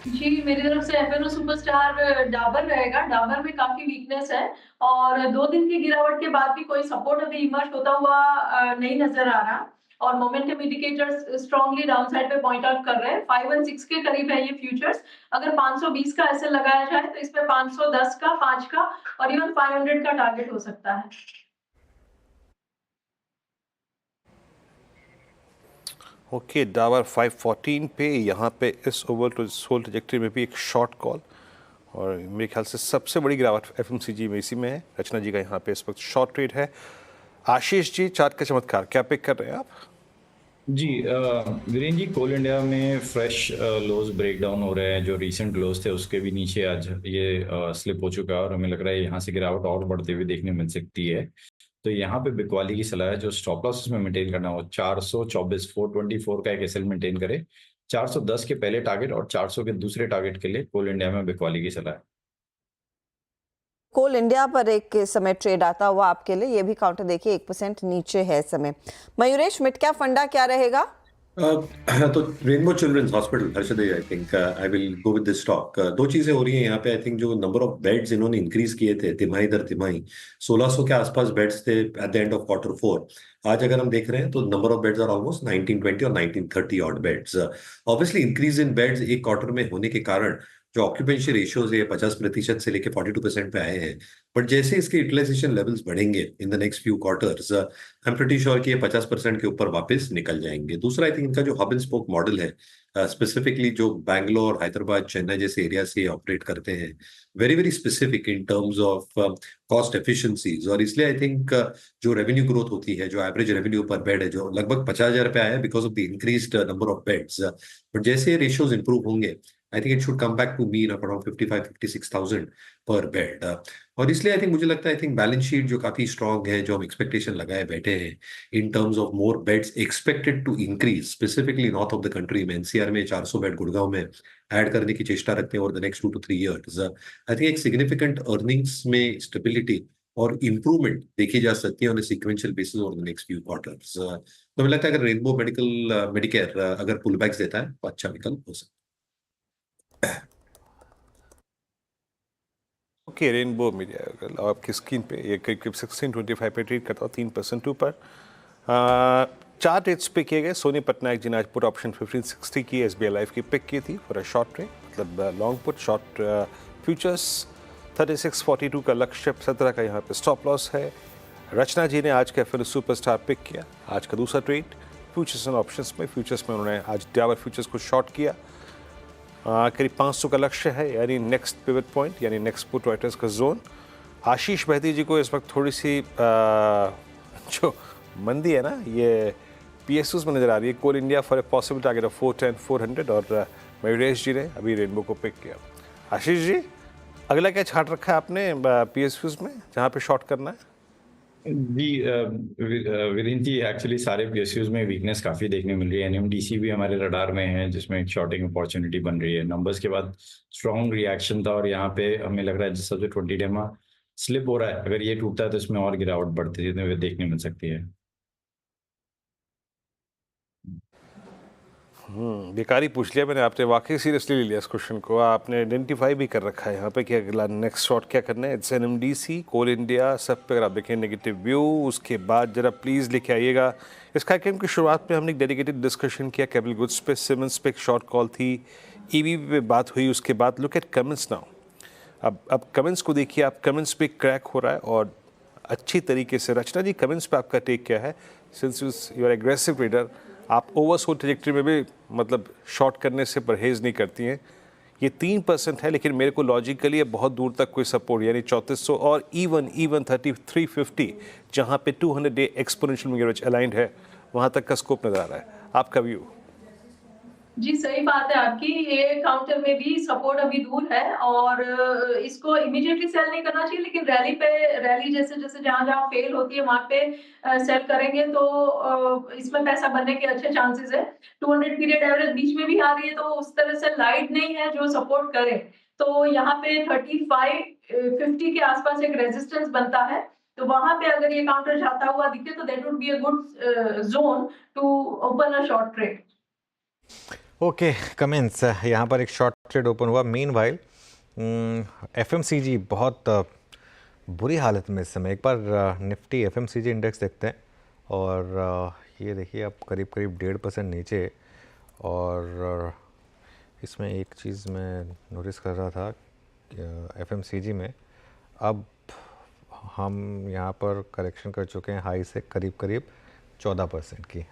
जी मेरी तरफ से एफएनओ सुपरस्टार डाबर रहेगा। डाबर में काफी वीकनेस है और 2 दिन की गिरावट के बाद भी कोई सपोर्ट अभी इमर्ज होता हुआ नहीं नजर आ रहा, और मोमेंटम इंडिकेटर्स स्ट्रांगली डाउनसाइड पे पॉइंट आउट कर रहे हैं। 516 के करीब है ये फ्यूचर्स। अगर 520 का एसएल लगाया जाए तो इसमें 510 का, 5 का और इवन 500 का टारगेट हो सकता है। ओके, डाबर 514 पे, यहाँ पे इस ओवर टू होल ट्रैजेक्टरी में भी एक शॉर्ट कॉल, और मेरे ख्याल से सबसे बड़ी गिरावट एफएमसीजी में इसी में है। रचना जी का यहाँ पे इस वक्त शॉर्ट ट्रेड है। आशीष जी चार्ट का चमत्कार क्या पिक कर रहे हैं आप? जी वीरेन जी, कोल इंडिया में फ्रेश लोज ब्रेकडाउन हो रहे हैं, जो रीसेंट लोज थे उसके भी नीचे आज ये स्लिप हो चुका है, और हमें लग रहा है यहाँ से गिरावट और बढ़ते हुए देखने मिल सकती है। तो यहाँ पे बिकवाली की सलाह है, जो स्टॉप लॉस में मेंटेन करना हो 424 424 का एक एसएल मेंटेन करे, 410 के पहले टारगेट और 400 के दूसरे टारगेट के लिए कोल इंडिया में बिकवाली की सलाह है। कोल इंडिया पर एक समय ट्रेड आता हुआ आपके लिए, ये भी काउंटर देखिए 1% नीचे है इस समय। मयूरेश, मिड कैप फंडा क्या रहेगा? तो Rainbow Children's Hospital, Harshad, I think I will go with this stock. दो चीजें हो रही हैं यहाँ पे। आई थिंक जो नंबर ऑफ बेड्स इन्होंने इंक्रीज किए थे तिमाही दर तिमाही, 1600 के आसपास बेड्स थे at the end of Q4। आज अगर हम देख रहे हैं तो number of beds are almost 1920 और 1930 odd beds. Obviously increase in beds एक क्वार्टर में होने के कारण जो ऑक्यूपेंसी रेशियोज है 50% से लेके 42% पे आए हैं। बट जैसे इसके यूटिलाइजेशन लेवल्स बढ़ेंगे in the next few quarters, I am pretty sure कि ये 50% के ऊपर वापस निकल जाएंगे। दूसरा, आई थिंक इनका जो हब एंड स्पोक मॉडल है, स्पेसिफिकली जो बैंगलोर, हैदराबाद, चेन्नई जैसे एरिया से ऑपरेट करते हैं, very very specific in terms of cost efficiencies. और इसलिए आई थिंक जो रेवेन्यू ग्रोथ होती है, जो एवरेज रेवेन्यू पर बेड है, जो लगभग 50,000 पे आया है because of the increased number of beds. But जैसे रेशियोज इंप्रूव होंगे, I think it should come back to mean of around 55-56,000 per bed. और इसलिए आई थिंक मुझे लगता है, आई थिंक बैलेंस शीट जो काफी स्ट्रांग है, जो हम एक्सपेक्टेशन लगाए बैठे हैं in terms of more beds expected to increase, specifically north of the country में एनसीआर में 400 बेड गुड़गांव में ऐड करने की चेष्टा रखते हैं over the next 2 to 3 years। I think एक सिग्निफिकेंट अर्निंग्स में स्टेबिलिटी और इंप्रूवमेंट देखी जा सकती है on A sequential basis over the next few quarters. तो मुझे लगता है अगर रेनबो मेडिकेयर अगर पुल बैक्स देता है तो अच्छा विकल्प हो सकता है। ओके, रेनबो मीडिया आपकी स्क्रीन पे ये करीब 1625 पे ट्रेड करता हूँ, 3% ऊपर। 4 ट्रेड्स पे किए गए। सोनी पटनायक जी ने आज पुट ऑप्शन 1560 की SBI लाइफ की पिक की थी फॉर अ शॉर्ट ट्रेड, मतलब लॉन्ग पुट शॉर्ट फ्यूचर्स। 3642 का लक्ष्य, 17 का यहाँ पे स्टॉप लॉस है। रचना जी ने आज का फिर सुपरस्टार पिक किया, आज का दूसरा ट्रेड फ्यूचर्स एंड ऑप्शंस में। फ्यूचर्स में उन्होंने आज डाबर फ्यूचर्स को शॉर्ट किया, करीब 500 का लक्ष्य है, यानी नेक्स्ट पिवट पॉइंट, यानी नेक्स्ट पुट राइटर्स का जोन। आशीष बहती जी को इस वक्त थोड़ी सी जो मंदी है ना, ये PSUs में नजर आ रही है। Coal India for a possible target of 410 400। और मयूरेश जी ने अभी रेनबो को पिक किया। आशीष जी, अगला क्या छाट रखा है आपने PSUs में जहाँ पे शॉर्ट करना है? जी वीरेंद्र जी, एक्चुअली सारे PSUs में वीकनेस काफ़ी देखने मिल रही है। NMDC भी हमारे रडार में है जिसमें एक शॉर्टिंग अपॉर्चुनिटी बन रही है। नंबर्स के बाद स्ट्रॉन्ग रिएक्शन था और यहाँ पे हमें लग रहा है जिस सबसे 20 डे में स्लिप हो रहा है, अगर ये टूटता है तो इसमें और गिरावट बढ़ती हुए देखने मिल सकती है। बेकारी पूछ लिया मैंने, आपने वाकई सीरियसली ले लिया इस क्वेश्चन को। आपने आइडेंटिफाई भी कर रखा है यहाँ पे कि अगला नेक्स्ट शॉट क्या करना है। इट्स NMDC, कोल इंडिया, सब पे अगर आप देखें नेगेटिव व्यू। उसके बाद जरा प्लीज़ लिखे आइएगा। इस कार्यक्रम की शुरुआत में हमने एक डेडिकेटेड डिस्कशन किया कैपिटल गुड्स पे, सिमेंस पे एक शॉर्ट कॉल थी, EV पे बात हुई। उसके बाद लुक एट कमेंट्स नाउ। अब कमेंट्स को देखिए, आप कमेंट्स पे क्रैक हो रहा है और अच्छी तरीके से। रचना जी, कमेंट्स पे आपका टेक क्या है? Since you are aggressive trader, आप ओवरसोल्ड ट्रैजेक्टरी में भी मतलब शॉर्ट करने से परहेज नहीं करती हैं। ये 3% है, लेकिन मेरे को लॉजिकली ये बहुत दूर तक कोई सपोर्ट, यानी 3400 और इवन 3350 जहाँ पे 200 day exponential moving average aligned है, वहाँ तक का स्कोप नजर आ रहा है। आपका व्यू? जी सही बात है आपकी, ये काउंटर में भी सपोर्ट अभी दूर है और इसको इमीडिएटली सेल नहीं करना चाहिए, लेकिन रैली जैसे जैसे जहां फेल होती है वहां पे सेल करेंगे तो इसमें पैसा बनने के अच्छे चांसेस है। 200 पीरियड एवरेज बीच में भी आ रही है, तो उस तरह से लाइट नहीं है जो सपोर्ट करे। तो यहाँ पे 3550 के आसपास एक रेजिस्टेंस बनता है, तो वहां पे अगर ये काउंटर जाता हुआ दिखे तो that would be a good zone to open a short trade. Okay, comments यहाँ पर एक शॉर्ट ट्रेड ओपन हुआ। मीनवाइल FMCG बहुत बुरी हालत में इस समय। एक बार निफ्टी FMCG इंडेक्स देखते हैं और ये देखिए आप करीब 1.5% नीचे। और इसमें एक चीज़ मैं नोटिस कर रहा था FMCG में, अब हम यहाँ पर करेक्शन कर चुके हैं हाई से करीब 14% की।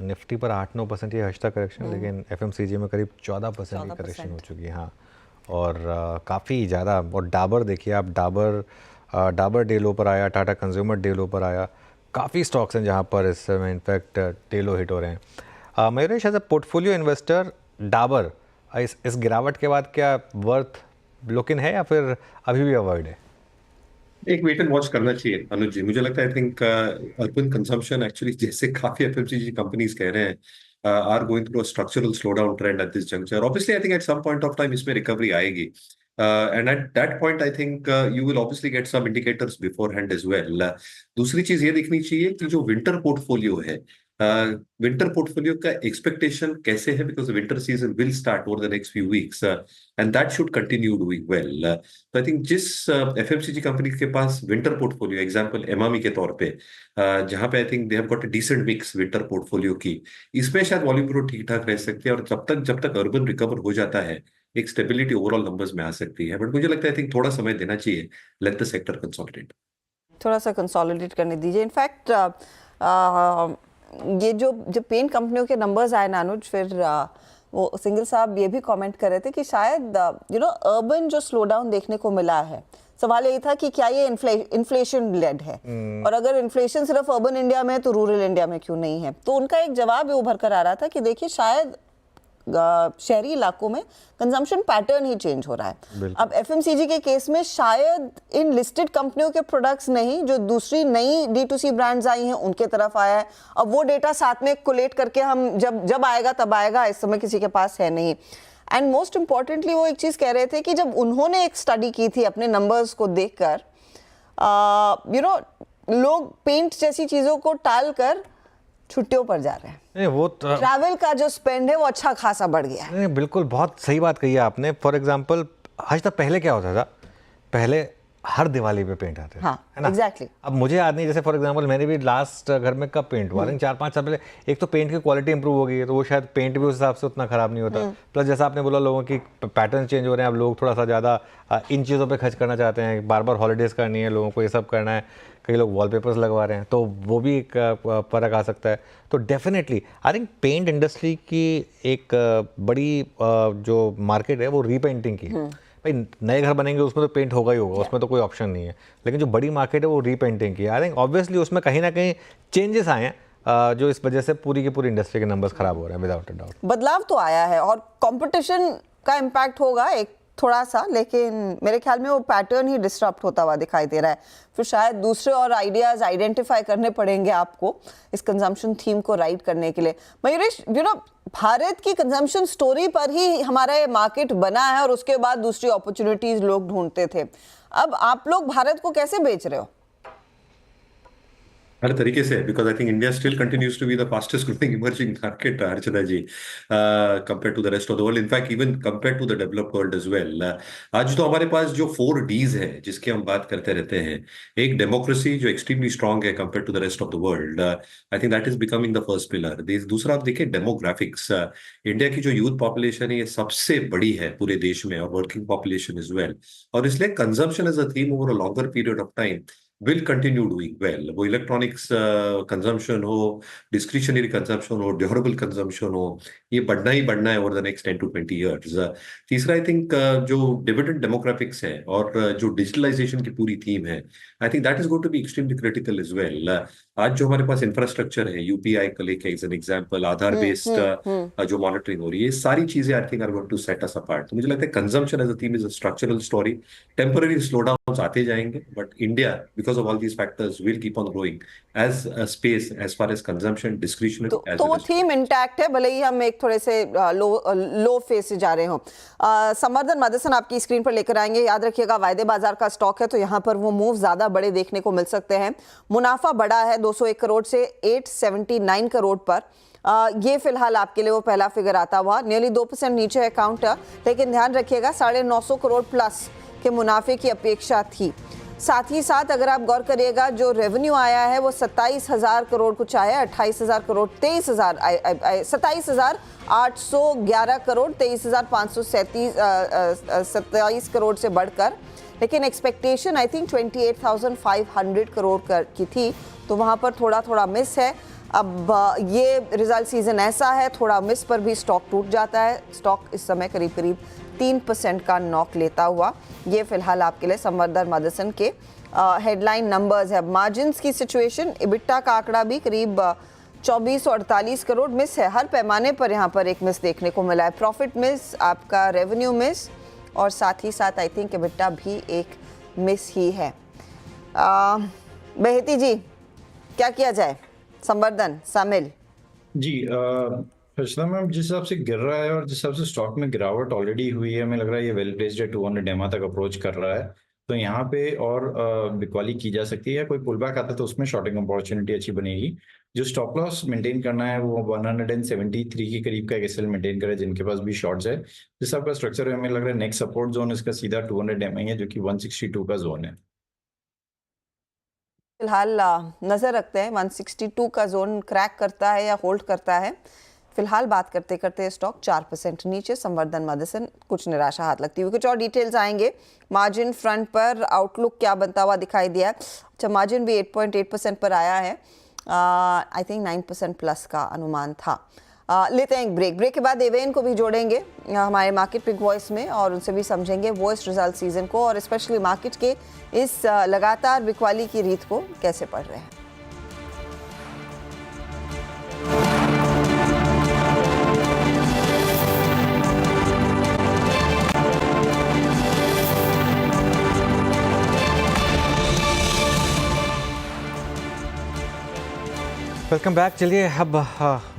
निफ्टी पर 8-9% ये हश्ता करेक्शन, लेकिन FMCG में करीब 14% की करेक्शन हो चुकी है। हाँ, और काफ़ी ज़्यादा। और डाबर देखिए आप, डाबर डे लो पर आया, टाटा कंज्यूमर डे लो पर आया। काफ़ी स्टॉक्स हैं जहाँ पर इस समय इनफैक्ट डे लो हिट हो रहे हैं। Mayuresh, as a portfolio investor, Dabur इस गिरावट के बाद क्या वर्थ लुक इन है या फिर अभी भी अवॉइड है? एक वेट एंड वॉच करना चाहिए अनुज जी। मुझे लगता है I think urban consumption actually, जैसे काफी FMCG कंपनीज कह रहे हैं are going through a structural slowdown trend at this juncture. Obviously, I think at some point of time इसमें recovery आएगी. And at that point, I think you will obviously get some indicators beforehand as well. दूसरी चीज ये देखनी चाहिए कि जो विंटर पोर्टफोलियो है, विंटर पोर्टफोलियो का एक्सपेक्टेशन कैसे है, because winter season will start over the next few weeks and that should continue doing well. तो आई थिंक जिस एफएमसीजी कंपनी के पास विंटर पोर्टफोलियो, एग्जांपल एमामी के तौर पे, जहां पे I think they have got a decent mix winter portfolio की, इसमें शायद वॉल्यूम ग्रोथ ठीक ठाक रह सकती है. और जब तक अर्बन रिकवर हो जाता है, एक स्टेबिलिटी ओवरऑल नंबर्स में आ सकती है. बट मुझे लगता है आई थिंक थोड़ा समय देना चाहिए, लेट द सेक्टर कंसोलिडेट. थोड़ा सा कंसोलिडेट करने दीजिए. इनफैक्ट ये जो पेंट कंपनियों के नंबर्स आए ना अनुज, फिर वो सिंगल साहब ये भी कमेंट कर रहे थे कि शायद अर्बन जो स्लो डाउन देखने को मिला है, सवाल यही था कि क्या ये इन्फ्लेशन लेड है, और अगर इन्फ्लेशन सिर्फ अर्बन इंडिया में है तो रूरल इंडिया में क्यों नहीं है. तो उनका एक जवाब ये उभर कर आ रहा था कि देखिए शायद शहरी इलाकों में कंजम्पशन पैटर्न ही चेंज हो रहा है. अब एफएमसीजी के केस में शायद इन लिस्टेड कंपनियों के प्रोडक्ट्स नहीं, जो दूसरी नई D2C ब्रांड्स आई हैं उनके तरफ आया है. अब वो डेटा साथ में कोलेट करके हम जब आएगा तब आएगा, इस समय किसी के पास है नहीं. एंड मोस्ट इम्पॉर्टेंटली वो एक चीज कह रहे थे कि जब उन्होंने एक स्टडी की थी अपने नंबर्स को देखकर, लोग पेंट जैसी चीजों को टाल कर छुट्टियों पर जा रहे हैं. नहीं, वो ट्रैवल का जो स्पेंड है वो अच्छा खासा बढ़ गया है. नहीं, बिल्कुल बहुत सही बात कही है आपने. फॉर एग्जांपल आज तक पहले क्या होता था, पहले हर दिवाली पे पेंट आते थे, है ना? एग्जैक्टली. अब मुझे याद नहीं, जैसे फॉर एग्जांपल मैंने भी लास्ट घर में कब पेंट हुआ, 4-5 साल पहले. एक तो पेंट की क्वालिटी इंप्रूव हो गई है, तो वो शायद पेंट भी उस हिसाब से उतना खराब नहीं होता. प्लस जैसा आपने बोला, लोगों की पैटर्न चेंज हो रहे हैं. अब लोग थोड़ा सा ज़्यादा इन चीज़ों पे खर्च करना चाहते हैं, बार बार हॉलीडेज़ करनी है, लोगों को ये सब करना है. कई लोग वॉलपेपर्स लगवा रहे हैं, तो वो भी एक फ़र्क आ सकता है. तो definitely I think paint industry की एक बड़ी जो मार्केट है वो रीपेंटिंग की है. भाई नए घर बनेंगे उसमें तो पेंट होगा ही होगा, उसमें तो कोई ऑप्शन नहीं है. लेकिन जो बड़ी मार्केट है वो रीपेंटिंग की है. आई थिंक ऑब्वियसली उसमें कहीं ना कहीं चेंजेस आए हैं, जो इस वजह से पूरी की पूरी इंडस्ट्री के नंबर्स खराब हो रहे हैं, विदाउट अ डाउट. बदलाव तो आया है और कंपटीशन का इम्पैक्ट होगा एक थोड़ा सा, लेकिन मेरे ख्याल में वो पैटर्न ही डिस्टर्ब होता हुआ दिखाई दे रहा है. फिर शायद दूसरे और आइडियाज आइडेंटिफाई करने पड़ेंगे आपको इस कंजम्पशन थीम को राइड करने के लिए. मयूरेश, भारत की कंजम्पशन स्टोरी पर ही हमारा ये मार्केट बना है और उसके बाद दूसरी अपॉर्चुनिटीज लोग ढूंढते थे. अब आप लोग भारत को कैसे बेच रहे हो? हर तरीके से, because I think India still continues to be the fastest growing emerging market, Archana ji, compare to the rest of the world, in fact even compare to the developed world as well. आज तो हमारे पास जो 4 Ds है जिसकी हम बात करते रहते हैं, एक डेमोक्रेसी जो एक्सट्रीमली स्ट्रांग है compare to the rest of the world. I think that is becoming the first pillar. दूसरा आप देखिए डेमोग्राफिक्स. इंडिया की जो यूथ पॉपुलेशन है ये सबसे बड़ी है पूरे देश में, और वर्किंग पॉपुलेशन इज वेल. और इसलिए consumption as a theme over a longer period of time will continue doing well. वो इलेक्ट्रॉनिक्स कंजम्पशन हो, डिस्क्रिशनरी कंजम्पशन हो, ड्यूरेबल कंजम्पशन हो, ये बढ़ना ही बढ़ना है over the next 10 to 20 years. तीसरा आई थिंक जो डिविडेंड डेमोग्राफिक्स है और जो डिजिटलाइजेशन की पूरी थीम है, I think that is going to be extremely critical as well. आज जो हमारे पास इंफ्रास्ट्रक्चर है, यूपीआई को लेके as an example, Aadhaar based जो मॉनिटरिंग हो रही है, ये सारी चीजें I think are going to set us apart. तो मुझे लगता है consumption as a theme is a structural story. Temporary slowdown आते जाएंगे, but India because of all these factors will keep on growing as a space as far as consumption discretionary. तो वो थीम इंटैक्ट है, भले ही हम एक थोड़े से लो फेस से जा रहे हो. संवर्धन मदसन आपकी स्क्रीन पर लेकर आएंगे. याद रखिएगा वायदे बाजार का स्टॉक है, तो यहाँ पर वो मूव ज्यादा बड़े देखने को मिल सकते हैं. मुनाफा बढ़ा है 201 करोड़ से 879 करोड़ पर. ये फिलहाल आपके लिए वो पहला फिगर आता हुआ. नियरली 2% नीचे है काउंटर, लेकिन ध्यान रखिएगा 950 करोड़ प्लस के मुनाफे की अपेक्षा थी. साथ ही साथ अगर आप गौर करिएगा जो रेवेन्यू आया है वो 27,000 करोड़ कुछ आया, 28,000 करोड़, 27,811 करोड़, 23,527 करोड़ से बढ़कर. लेकिन एक्सपेक्टेशन आई थिंक 28,500 करोड़ की थी, तो वहाँ पर थोड़ा मिस है. अब ये रिजल्ट सीजन ऐसा है, थोड़ा मिस पर भी स्टॉक टूट जाता है. स्टॉक इस समय करीब 3% का नॉक लेता हुआ. ये फिलहाल आपके लिए संवर्धन मदसन के हेडलाइन नंबर्स है. मार्जिन्स की सिचुएशन, इबिट्टा का आंकड़ा भी करीब 2448 करोड़ मिस है. हर पैमाने पर यहाँ पर एक मिस देखने को मिला है. प्रॉफिट मिस, आपका रेवेन्यू मिस, और साथ ही साथ आई थिंक इबिट्टा भी एक मिस ही है. बेहती जी, क्या किया जाए? संवर्धन, सामिल जी, हर्षदा मैम, जिस हिसाब से गिर रहा है और जिस हिसाब से स्टॉक में गिरावट ऑलरेडी हुई है, हमें लग रहा है ये वेल प्लेस्ड है, 200 एमआ तक अप्रोच कर रहा है। तो यहाँ पे और बिकवाली की जा सकती है, या कोई पुल बैक आता है तो उसमें शॉर्टिंग अपॉर्चुनिटी अच्छी बनेगी। जो स्टॉप लॉस मेंटेन करना है वो 173 के करीब का एक एसएल मेंटेन करे, जिनके पास भी शॉर्ट्स है। जिस आपका स्ट्रक्चर है, हमें लग रहा है नेक्स्ट सपोर्ट जोन इसका सीधा 200 एमआ है, जो कि 162 का जोन है। फिलहाल नजर रखते हैं 162 का जोन क्रैक करता है या होल्ड करता है। फिलहाल बात करते करते स्टॉक 4% नीचे, संवर्धन मदरसन कुछ निराशा हाथ लगती हुई। कुछ और डिटेल्स आएंगे मार्जिन फ्रंट पर, आउटलुक क्या बनता हुआ दिखाई दिया। अच्छा, मार्जिन भी 8.8% पर आया है, आई थिंक 9% प्लस का अनुमान था। लेते हैं एक ब्रेक के बाद एवेन को भी जोड़ेंगे हमारे मार्केट पिक वॉइस में और उनसे भी समझेंगे वॉइस रिजल्ट सीजन को और स्पेशली मार्केट के इस लगातार बिकवाली की रीत को कैसे पढ़ रहे हैं। Welcome back. चलिए अब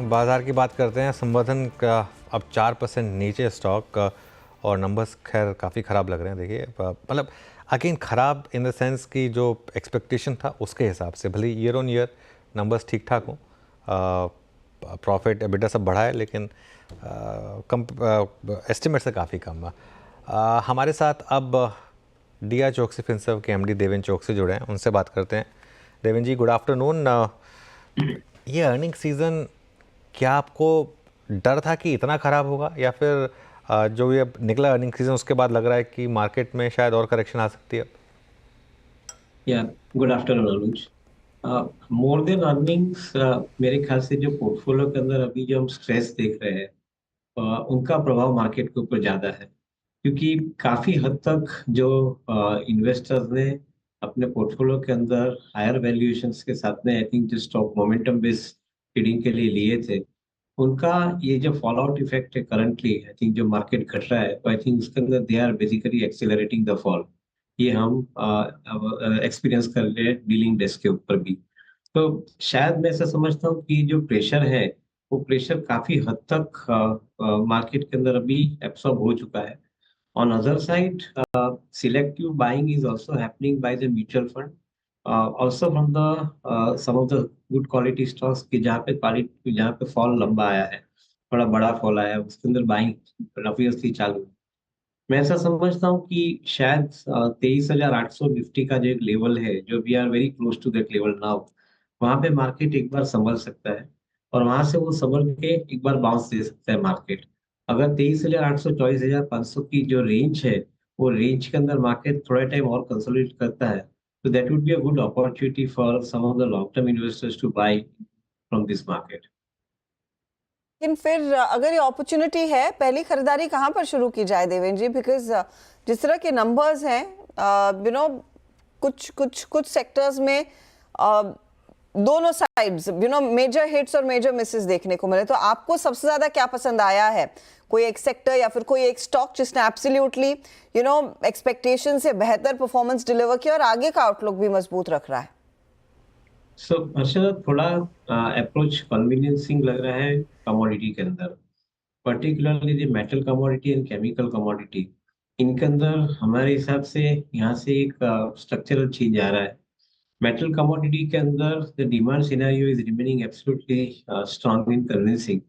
बाज़ार की बात करते हैं। संवर्धन का अब 4% नीचे स्टॉक और नंबर्स खैर काफ़ी ख़राब लग रहे हैं। देखिए मतलब अगेन ख़राब इन द सेंस कि जो एक्सपेक्टेशन था उसके हिसाब से, भले ईयर ऑन ईयर नंबर्स ठीक ठाक हों, प्रॉफिट एबिटा सब बढ़ा है, लेकिन कम एस्टिमेट से काफ़ी कम है। हमारे साथ अब DI चोकसी फिनसर्व के MD देवेन चोकसी जुड़े हैं, उनसे बात करते हैं। देवेन जी, गुड आफ्टरनून। ये अर्निंग सीज़न क्या आपको डर था कि इतना ख़राब होगा, या फिर जो ये निकला अर्निंग सीज़न उसके बाद लग रहा है कि मार्केट में शायद और करेक्शन आ सकती है? या गुड आफ्टरनून अनुज। मोर देन अर्निंग्स, मेरे ख्याल से जो पोर्टफोलियो के अंदर अभी जो हम स्ट्रेस देख रहे हैं उनका प्रभाव मार्केट के ऊपर ज़्यादा है, क्योंकि काफ़ी हद तक जो इन्वेस्टर्स ने अपने पोर्टफोलियो के अंदर हायर वैल्यूएशंस के साथ में आई थिंक जो स्टॉक मोमेंटम बेस्ड ट्रेडिंग के लिए लिए थे, उनका ये जो फॉल आउट इफेक्ट है करंटली, आई थिंक जो मार्केट घट रहा है, तो आई थिंक उसके अंदर they are basically accelerating the fall. ये हम एक्सपीरियंस कर रहे हैं डीलिंग डेस्क के ऊपर भी। तो शायद मैं ऐसा समझता हूँ कि जो प्रेशर है वो प्रेशर काफी हद तक मार्केट के अंदर अभी एब्सॉर्ब हो चुका है। On other side, selective buying is also happening by the mutual fund, also from the some of the good quality stocks कि जहाँ पे फॉल लंबा आया है, बड़ा बड़ा फॉल आया है, उसके अंदर बाइंग ऑब्वियसली चालू है। मैं ऐसा समझता हूँ कि शायद 23,800 निफ्टी का जो एक लेवल है, जो we are very close to that level now, वहाँ पे मार्केट एक बार संभल सकता है और वहां से वो संभल के एक बार बाउंस दे सकता है मार्केट। अगर 23,800 24,500 की जो रेंज है, वो रेंज के अंदर मार्केट थोड़ा टाइम और कंसोलिडेट करता है, तो that would be a good opportunity for some of the long term investors to buy from this market. लेकिन फिर अगर ये अपॉर्चुनिटी है, पहली खरीदारी कहाँ पर शुरू की जाए देवेन जी? बिकॉज जिस तरह के नंबर्स हैं, यू नो, कुछ सेक्टर्स में दोनों sides, you know, major hits और मेजर मिसेस देखने को मिले। तो आपको सबसे ज्यादा क्या पसंद आया है? कोई एक सेक्टर या फिर कोई एक स्टॉक जिसने एब्सोल्युटली, यू नो, एक्सपेक्टेशन से बेहतर परफॉर्मेंस डिलीवर किया और आगे का आउटलुक भी मजबूत रख रहा है? सो हर्षदा, थोड़ा अप्रोच कन्वीनियंसिंग लग रहा है कमोडिटी के अंदर, पर्टिकुलरली जो metal commodity and chemical commodity, इनके अंदर हमारे हिसाब से यहाँ से एक स्ट्रक्चरल चेंज आ रहा है। मेटल कमोडिटी के अंदर the demand scenario is remaining absolutely strong in convincing,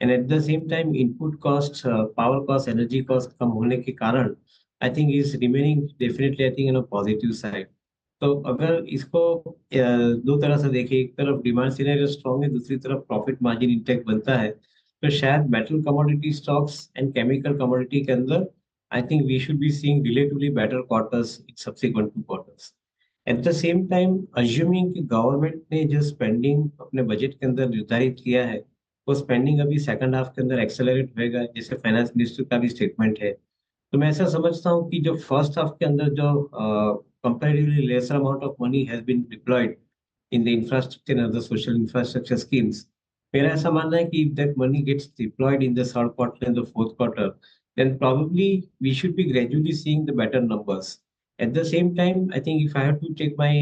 and at the same time input cost, power cost, energy cost कम होने के कारण I think is remaining definitely I think in a positive side. तो अगर इसको दो तरह से देखें, एक तरफ डिमांड सिनेरियो स्ट्रांग है, दूसरी तरफ प्रॉफिट मार्जिन इंटेक्ट बनता है, तो शायद metal commodity stocks and chemical commodity के अंदर I think we should be seeing relatively better quarters in subsequent two quarters. At the same time assuming कि गवर्नमेंट ने जो स्पेंडिंग अपने बजट के अंदर निर्धारित किया है, वो स्पेंडिंग अभी सेकंड हाफ के अंदर एक्सेलरेट होएगा, जैसे फाइनेंस मिनिस्टर का भी स्टेटमेंट है। तो मैं ऐसा समझता हूँ कि जो फर्स्ट हाफ के अंदर जो comparatively lesser amount of money has been deployed in the infrastructure and other social infrastructure schemes, मेरा ऐसा मानना है कि if that money gets deployed in the third quarter and the fourth quarter, then probably we should be gradually seeing the better numbers. At the same time, I think if I have to take my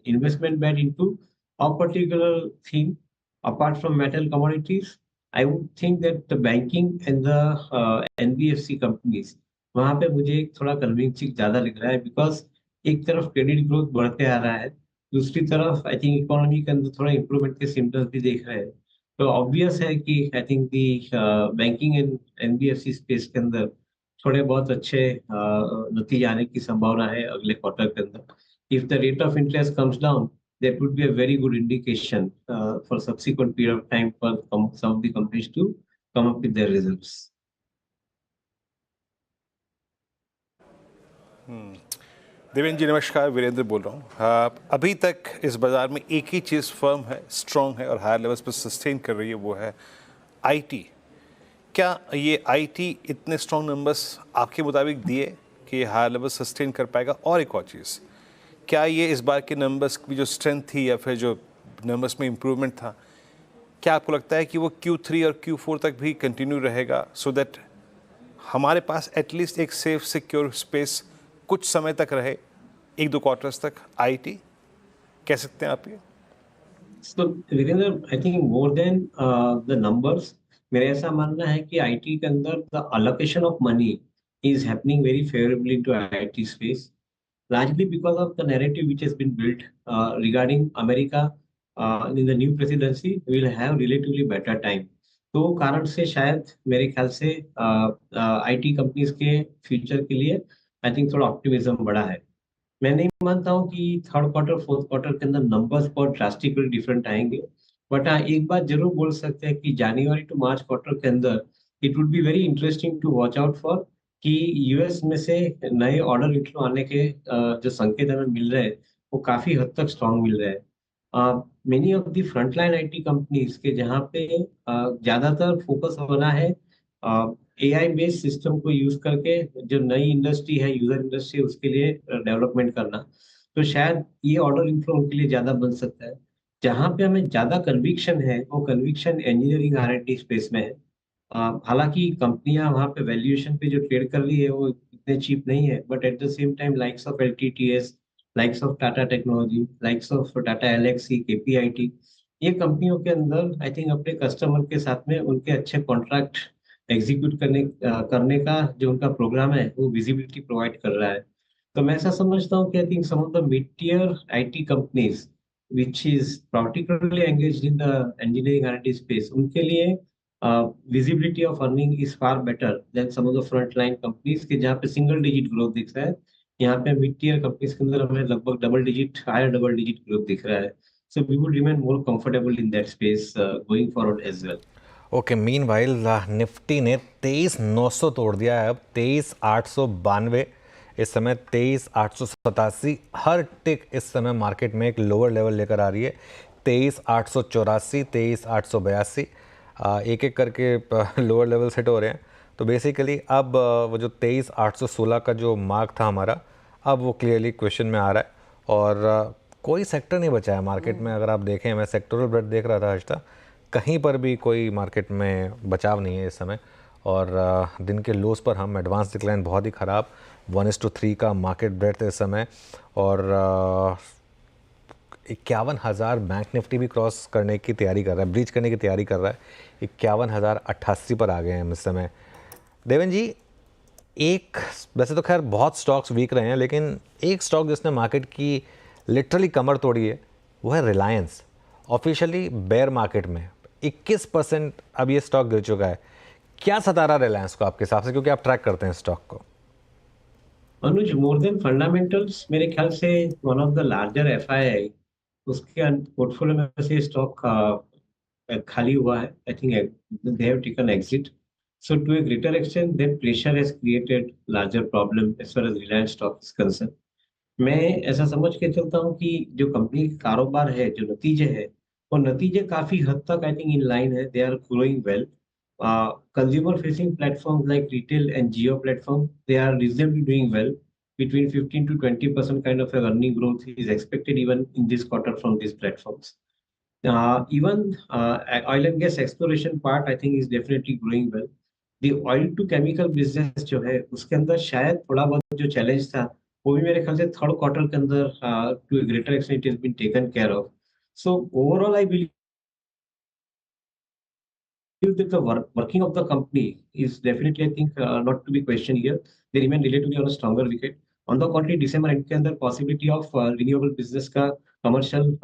investment bet into a particular theme apart from metal commodities, I would think that the banking and the NBFC companies, वहां पे मुझे एक थोड़ा कन्विंसिंग ज्यादा लग रहा है, बिकॉज एक तरफ क्रेडिट ग्रोथ बढ़ते आ रहा है, दूसरी तरफ आई थिंक इकोनॉमी के अंदर थोड़ा इंप्रूवमेंट के सिम्टम्स भी देख रहे हैं। तो ऑब्वियस है कि I think the banking and NBFC space के अंदर थोड़े बहुत अच्छे नतीजे आने की संभावना है अगले क्वार्टर के अंदर। If the rate of interest comes down, that would be a very good indication for subsequent period of time for some of the companies to come up with their results. Devendra ji नमस्कार, वीरेंद्र बोल रहा हूँ। अभी तक इस बाजार में एक ही चीज़ फर्म है, स्ट्रॉन्ग है और हायर लेवल्स पर सस्टेन कर रही है, वो है आईटी। क्या ये आईटी इतने स्ट्रॉन्ग नंबर्स आपके मुताबिक दिए कि ये हायर लेवल सस्टेन कर पाएगा? और एक और चीज़, क्या ये इस बार के नंबर्स की जो स्ट्रेंथ थी या फिर जो नंबर्स में इम्प्रूवमेंट था, क्या आपको लगता है कि वो Q3 और Q4 तक भी कंटिन्यू रहेगा, सो दैट हमारे पास एटलीस्ट एक सेफ सिक्योर स्पेस कुछ समय तक रहे, 1-2 क्वार्टर्स तक? आईटी कह सकते हैं आप ये? So Virendra, I think more than the numbers, मेरा ऐसा मानना है कि आईटी के अंदर the allocation of money is happening very favourably to IT space, largely because of the narrative which has been built regarding America in the new presidency will have relatively better time. तो वो कारण से शायद मेरे ख्याल से आईटी कंपनीज के फ्यूचर के लिए आई थिंक थोड़ा ऑप्टिमिज्म बढ़ा है। मैं नहीं मानता हूँ कि थर्ड क्वार्टर फोर्थ क्वार्टर के अंदर नंबर्स बहुत ड्रास्टिकली डिफरेंट आएंगे, बट हाँ एक बात जरूर बोल सकते हैं कि जनवरी टू मार्च क्वार्टर के अंदर it would be very interesting to watch out for कि यूएस में से नए ऑर्डर इनफ्लो आने के जो संकेत हमें मिल रहे हैं वो काफी हद तक स्ट्रांग मिल रहे हैं। Many of the frontline IT companies के जहाँ पे ज्यादातर फोकस होना है एआई बेस्ड सिस्टम को यूज करके जो नई इंडस्ट्री है, यूजर इंडस्ट्री, उसके लिए डेवलपमेंट करना, तो शायद ये ऑर्डर इनफ्लो उनके लिए ज्यादा बन सकता है। जहाँ पे हमें ज्यादा कन्विक्शन है वो कन्विक्शन इंजीनियरिंग आर&डी स्पेस में है। हालांकि कंपनियां वहां पे वैल्यूएशन पे जो ट्रेड कर रही है वो इतने चीप नहीं है, but at the same time likes of LTTS, likes of Tata technology, likes of Tata Elxsi, KPIT, ये कंपनियों के अंदर आई थिंक अपने कस्टमर के साथ में उनके अच्छे कॉन्ट्रैक्ट एग्जीक्यूट करने का जो उनका प्रोग्राम है वो विजिबिलिटी प्रोवाइड कर रहा है। तो मैं ऐसा समझता हूँ कि I think some of the mid tier IT companies which is particularly engaged in the engineering R&D space, उनके लिए visibility of earning is far better than some of the frontline companies के जहाँ पे single digit growth दिख रहा है। यहाँ पे mid tier companies के अंदर हमें लगभग higher double digit growth दिख रहा है। So we would remain more comfortable in that space going forward as well. Okay, meanwhile Nifty ने 23,900 तोड़ दिया है, अब 23,892 इस समय, 23,887। हर टिक इस समय मार्केट में एक लोअर लेवल लेकर आ रही है, 23,884, 23,882, एक एक करके लोअर लेवल सेट हो रहे हैं। तो बेसिकली अब वो जो 23,816 का जो मार्क था हमारा, अब वो क्लियरली क्वेश्चन में आ रहा है और कोई सेक्टर नहीं बचा है मार्केट में। अगर आप देखें, मैं सेक्टोरल ब्रेड देख रहा था हर्षदा, कहीं पर भी कोई मार्केट में बचाव नहीं है इस समय। और दिन के लोस पर हम एडवांस डिक्लाइन बहुत ही ख़राब 1:3 का मार्केट ब्रेड इस समय, और 51,000 बैंक निफ्टी भी क्रॉस करने की तैयारी कर रहा है, ब्रीच करने की तैयारी कर रहा है। 51,088 पर आ गए हैं इस समय। देवेंद्र जी, एक वैसे तो खैर बहुत स्टॉक्स वीक रहे हैं, लेकिन एक स्टॉक जिसने मार्केट की लिटरली कमर तोड़ी है वो है रिलायंस। ऑफिशियली बेयर मार्केट में 21% अब ये स्टॉक गिर चुका है। क्या सता रहा रिलायंस को आपके हिसाब से, क्योंकि आप ट्रैक करते हैं स्टॉक को? अनुज, मोर देन फंडामेंटल्स, मेरे ख्याल से one of the larger FII, उसके पोर्टफोलियो में से स्टॉक खाली हुआ है। I think they have taken exit, so to a greater extent that pressure has created larger problem as far as Reliance stock is concern. मैं ऐसा समझ के चलता हूँ कि जो कंपनी का कारोबार है, जो नतीजे है, वो नतीजे काफी हद तक आई थिंक इन लाइन है, they are growing well. Consumer facing platforms like retail and geo platform, they are reasonably doing well. Between 15 to 20% kind of a earning growth is expected even in this quarter from these platforms. Even oil and gas exploration part I think is definitely growing well. The oil to chemical business जो है उसके अंदर शायद थोड़ा बहुत जो चैलेंज था वो भी मेरे ख्याल से थर्ड क्वार्टर के अंदर to a greater extent it has been taken care of. So overall I believe believe that the working of the company is definitely, I think, not to be questioned here. They remain relatively on a stronger wicket. On the contrary, December end के अंदर possibility of renewable business का commercial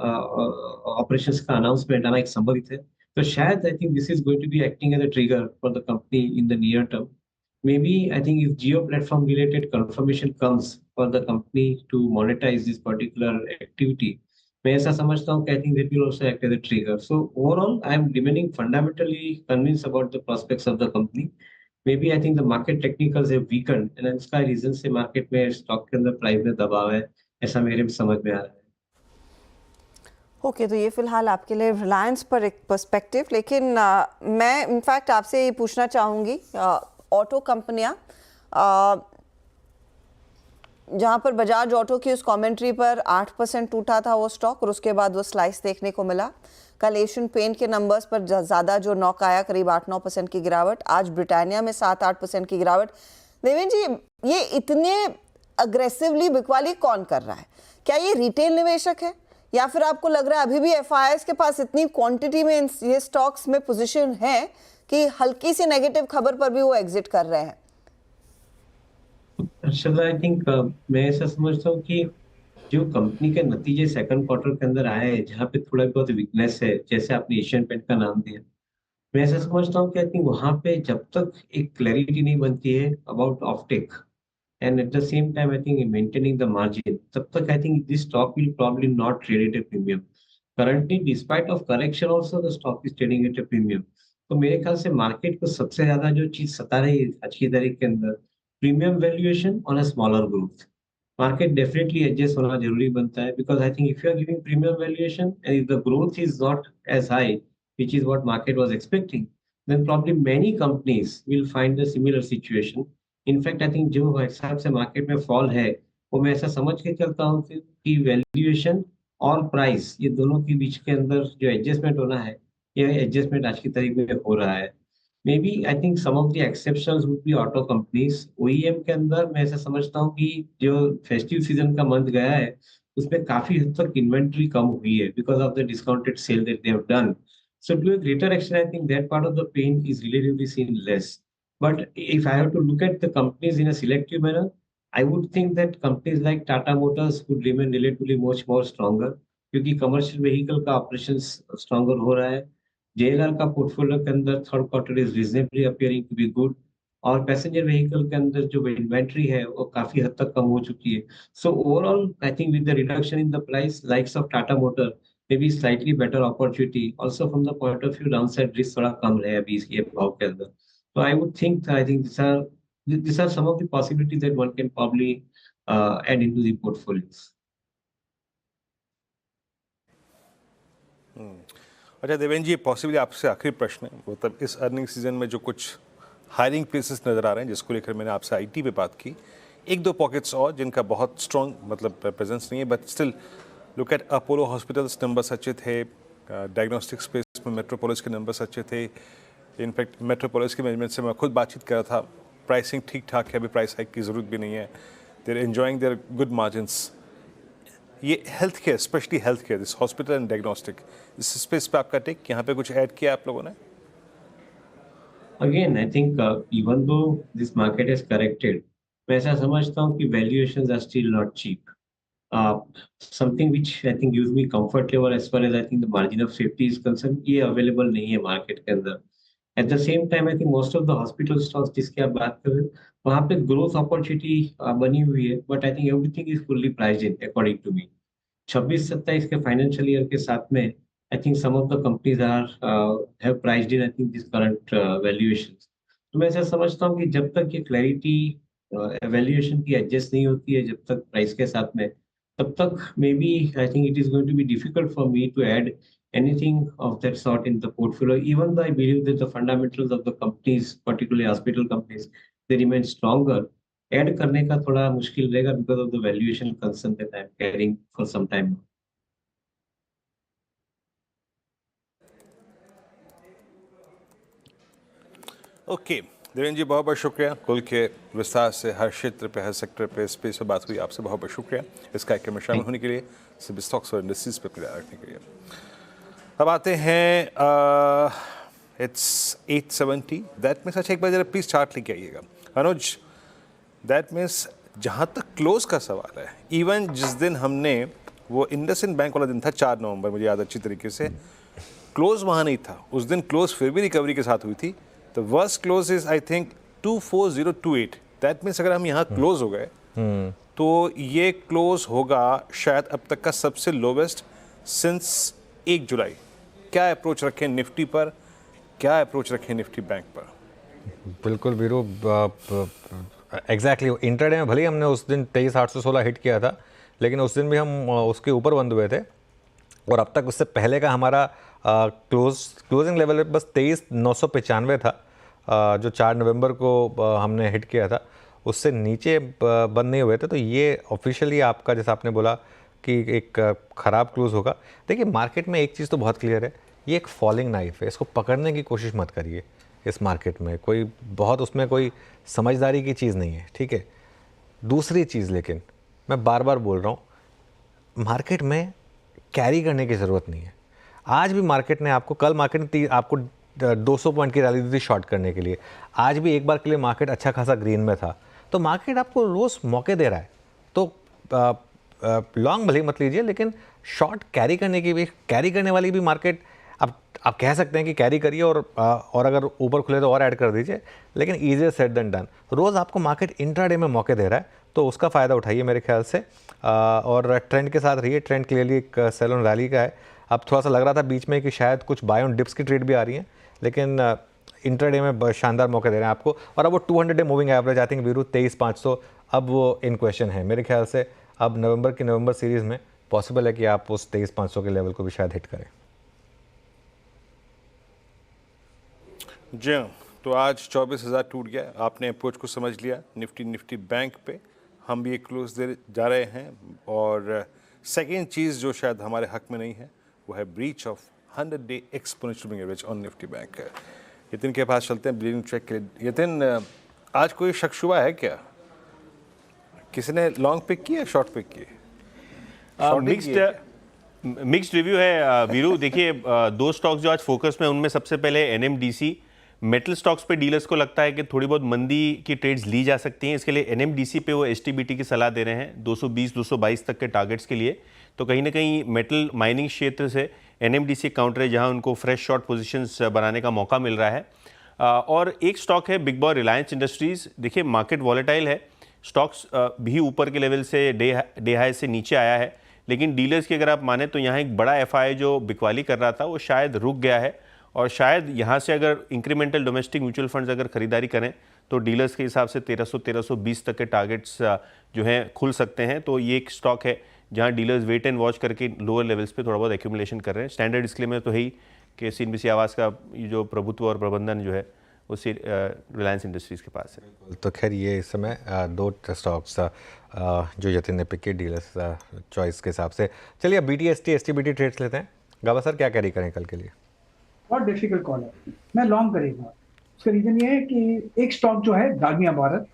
operations का announcement आना एक संभावित है. तो शायद I think this is going to be acting as a trigger for the company in the near term. Maybe I think if Jio platform related confirmation comes for the company to monetize this particular activity, मैं ऐसा समझता हूँ कि I think that will also act as a trigger. So overall, I am remaining fundamentally convinced about the prospects of the company. Maybe I think the market technicals have weakened and इसका रीजन से मार्केट में स्टॉक के अंदर प्राइस में दबाव है, ऐसा मेरे समझ में आ रहा है. ओके तो ये फिलहाल आपके लिए रिलायंस पर एक पर्सपेक्टिव, लेकिन मैं इनफैक्ट आपसे ये पूछना चाहूँगी ऑटो कंपनियाँ जहाँ पर बजाज ऑटो की उस कमेंट्री पर 8% टूटा था वो स्टॉक और उसके बाद वो स्लाइस देखने को मिला. कल एशियन पेंट के नंबर्स पर ज़्यादा जो नॉक आया, करीब 8-9% की गिरावट. आज ब्रिटानिया में 7-8% की गिरावट. देवेंद्र जी, ये इतने अग्रेसिवली बिकवाली कौन कर रहा है? क्या ये रिटेल निवेशक है या फिर आपको लग रहा है अभी भी FIIs के पास इतनी क्वांटिटी में ये स्टॉक्स में पोजीशन है कि हल्की सी नेगेटिव खबर पर भी वो एग्जिट कर रहे हैं? आई थिंक मैं ऐसा समझता हूँ कि जो कंपनी के नतीजे सेकंड क्वार्टर के अंदर आए हैं जहाँ पे थोड़ा बहुत वीकनेस है, जैसे आपने एशियन पेंट का नाम दिया, मैं ऐसा समझता हूँ कि आई थिंक वहाँ पे जब तक एक क्लैरिटी नहीं बनती है about offtake and at the same time I think maintaining the margin, तब तक I think this stock will probably not trade at a premium. Currently, despite of correction also the stock is trading at a premium. तो मेरे ख्याल से मार्केट को सबसे ज्यादा जो चीज सता रही है आज की तारीख के अंदर, premium valuation on a smaller growth. Market definitely adjust होना जरूरी बनता है because I think if you are giving premium valuation and if the growth is not as high, which is what market was expecting, then probably many companies will find a similar situation. In fact I think जो हिसाब से मार्केट में फॉल है वो मैं ऐसा समझ के चलता हूँ कि वैल्यूएशन और प्राइस ये दोनों के बीच के अंदर जो एडजस्टमेंट होना है, ये एडजस्टमेंट आज की तारीख में हो रहा है. May be I think some of the exceptions would be auto companies. OEM के अंदर मैं ऐसा समझता हूँ कि जो फेस्टिव सीजन का मंथ गया है उसमें काफी हद तक इन्वेंट्री कम हुई है because of the discounted sale that they have done. So to a greater extent I think that part of the pain is relatively seen less. But if I have to look at the companies in a selective manner, I would think that companies like Tata Motors would remain relatively much more stronger क्योंकि commercial vehicle का operations stronger हो रहा है. JLR का portfolio के अंदर third quarter is reasonably appearing to be good और passenger vehicle के अंदर जो inventory है वो काफी हद तक कम हो चुकी है. So overall, I think with the reduction in the price, likes of Tata Motor maybe slightly better opportunity. Also from the point of view, downside risk थोड़ा कम है अभी ये भाव के अंदर. So I would think, I think these are some of the possibilities that one can probably add into the portfolios. अच्छा देवेंद्र जी, पॉसिबली आपसे आखिरी प्रश्न है. मतलब इस अर्निंग सीजन में जो कुछ हायरिंग प्लेसेस नजर आ रहे हैं जिसको लेकर मैंने आपसे आईटी पे बात की, एक दो पॉकेट्स और जिनका बहुत स्ट्रॉन्ग मतलब प्रेजेंस नहीं है, but still look at Apollo hospitals numbers अच्छे थे, डायग्नोस्टिक स्पेस में मेट्रोपोलिस के नंबर्स अच्छे थे. इनफैक्ट मेट्रोपोलिस के मैनेजमेंट से मैं खुद बातचीत कर रहा था, प्राइसिंग ठीक ठाक है, अभी प्राइस हाइक की ज़रूरत भी नहीं है, they are enjoying their good margins. ये health care, specially health care, this hospital and diagnostic, इस स्पेस पे आपका टेक, यहाँ पे कुछ ऐड किया आप लोगों ने? Again, I think even though this market has corrected, मैं ऐसा समझता हूँ कि valuations are still not cheap. Something which I think gives me comfort level as far as I think the margin of safety is concerned, ये available नहीं है market के अंदर. At the same time, I think most of the hospital stocks जिसकी आप बात कर रहे हो, वहाँ पे growth opportunity बनी हुई है, but I think everything is fully priced in according to me. 26-27 के financial year के साथ में, I think some of the companies are have priced in I think this current valuations. तो मैं ऐसा समझता हूँ कि जब तक ये clarity valuation की adjust नहीं होती है, जब तक price के साथ में, तब तक maybe I think it is going to be difficult for me to add anything of that sort in the portfolio, even though I believe that the fundamentals of the companies, particularly hospital companies, they remain stronger. Add करने का थोड़ा मुश्किल रहेगा because of the valuation concern that I am carrying for some time now. Okay Devendra ji, बहुत बहुत शुक्रिया. खुल के विस्तार से हर क्षेत्र पे, हर सेक्टर पे, स्पेस पे बात हुई. आपसे बहुत बहुत शुक्रिया इस कार्यक्रम में शामिल होने के लिए, सभी स्टॉक्स और इंडस्ट्रीज पे रखने के लिए. अब आते हैं इट्स 870. दैट मीन्स, अच्छा एक बार जरा प्लीज चार्ट लेके आइएगा अनुज. दैट मीन्स जहाँ तक क्लोज का सवाल है, इवन जिस दिन हमने वो इंडसइंड बैंक वाला दिन था 4 नवंबर, मुझे याद अच्छी तरीके से, क्लोज वहाँ नहीं था उस दिन. क्लोज फिर भी रिकवरी के साथ हुई थी. The worst close is I think 24028. That means अगर हम यहाँ क्लोज हो गए तो ये क्लोज होगा शायद अब तक का सबसे लोवेस्ट सिंस 1 जुलाई. क्या अप्रोच रखें निफ्टी पर, क्या अप्रोच रखें निफ्टी बैंक पर? बिल्कुल वीरू, एग्जैक्टली इंट्राडे में भले ही हमने उस दिन 23,816 हिट किया था, लेकिन उस दिन भी हम उसके ऊपर बंद हुए थे. और अब तक उससे पहले का हमारा क्लोजिंग लेवल बस 23,995 था, जो 4 नवंबर को हमने हिट किया था. उससे नीचे बंद नहीं हुए थे. तो ये ऑफिशियली आपका, जैसा आपने बोला कि एक ख़राब क्लोज होगा. देखिए मार्केट में एक चीज़ तो बहुत क्लियर है, ये एक फॉलिंग नाइफ है. इसको पकड़ने की कोशिश मत करिए. इस मार्केट में कोई बहुत उसमें कोई समझदारी की चीज़ नहीं है, ठीक है. दूसरी चीज़, लेकिन मैं बार बार बोल रहा हूँ, मार्केट में कैरी करने की ज़रूरत नहीं है. आज भी मार्केट ने आपको, कल मार्केट ने आपको 200 पॉइंट की रैली दी थी शॉर्ट करने के लिए. आज भी एक बार के लिए मार्केट अच्छा खासा ग्रीन में था. तो मार्केट आपको रोज़ मौके दे रहा है. तो लॉन्ग भले मत लीजिए, लेकिन शॉर्ट कैरी करने की भी, कैरी करने वाली भी मार्केट आप कह सकते हैं कि कैरी करिए, और अगर ऊपर खुले तो और ऐड कर दीजिए. लेकिन ईजियर सेड देन डन. रोज़ आपको मार्केट इंट्राडे में मौके दे रहा है, तो उसका फ़ायदा उठाइए मेरे ख्याल से. और ट्रेंड के साथ रहिए. ट्रेंड क्लियरली एक सेल ऑन रैली का है. अब थोड़ा सा लग रहा था बीच में कि शायद कुछ बाय ऑन डिप्स की ट्रेड भी आ रही हैं, लेकिन इंट्राडे में शानदार मौके दे रहे हैं आपको. और अब वो 200 day moving average I think Veeru 23,500 अब वो इन क्वेश्चन है मेरे ख्याल से. अब नवंबर सीरीज़ में पॉसिबल है कि आप उस 23,500 के लेवल को भी शायद हिट करें. जी हाँ, तो आज 24,000 टूट गया. आपने अप्रोच को समझ लिया निफ्टी बैंक पे. हम भी एक क्लोज दे जा रहे हैं. और सेकेंड चीज़ जो शायद हमारे हक में नहीं है, वो है breach of 100 day exponential moving average on Nifty bank. Yatin के पास चलते हैं ब्लीडिंग ट्रैक के लिए. यतिन, आज कोई शक शुबा है क्या? किसी ने लॉन्ग पिक किया, शॉर्ट पिक किया? मिक्स्ड रिव्यू है वीरू. देखिए 2 स्टॉक्स जो आज फोकस में, उनमें सबसे पहले NMDC. मेटल स्टॉक्स पे डीलर्स को लगता है कि थोड़ी बहुत मंदी की ट्रेड्स ली जा सकती हैं. इसके लिए NMDC पे वो STBT की सलाह दे रहे हैं 220-222 तक के टारगेट्स के लिए. तो कहीं ना कहीं मेटल माइनिंग क्षेत्र से NMDC काउंटर है जहां उनको फ्रेश शॉर्ट पोजीशंस बनाने का मौका मिल रहा है. और एक स्टॉक है बिग बॉय रिलायंस इंडस्ट्रीज़. देखिए मार्केट वॉलेटाइल है, स्टॉक्स भी ऊपर के लेवल से डे हाई से नीचे आया है, लेकिन डीलर्स की अगर आप माने तो यहाँ एक बड़ा FI जो बिकवाली कर रहा था वो शायद रुक गया है. और शायद यहाँ से अगर इंक्रीमेंटल डोमेस्टिक म्यूचुअल फंड्स अगर खरीदारी करें तो डीलर्स के हिसाब से 1300-1320 तक के टारगेट्स जो हैं खुल सकते हैं. तो ये एक स्टॉक है जहाँ डीलर्स वेट एंड वॉच करके लोअर लेवल्स पे थोड़ा बहुत एक्यूमुलेशन कर रहे हैं. स्टैंडर्ड डिस्क्लेमर तो है ही कि CNBC आवास का जो प्रभुत्व और प्रबंधन जो है वो रिलायंस इंडस्ट्रीज़ के पास है. तो खैर ये इस समय 2 स्टॉक्स जो यतिन ने पिक किए डीलर्स चॉइस के हिसाब से. चलिए BTST STBT ट्रेड्स लेते हैं. गाबा सर क्या कैरी करें कल के लिए? बहुत डिफिकल्ट कॉल है. मैं लॉन्ग करेगा. उसका रीजन ये है कि एक स्टॉक जो है डालमिया भारत,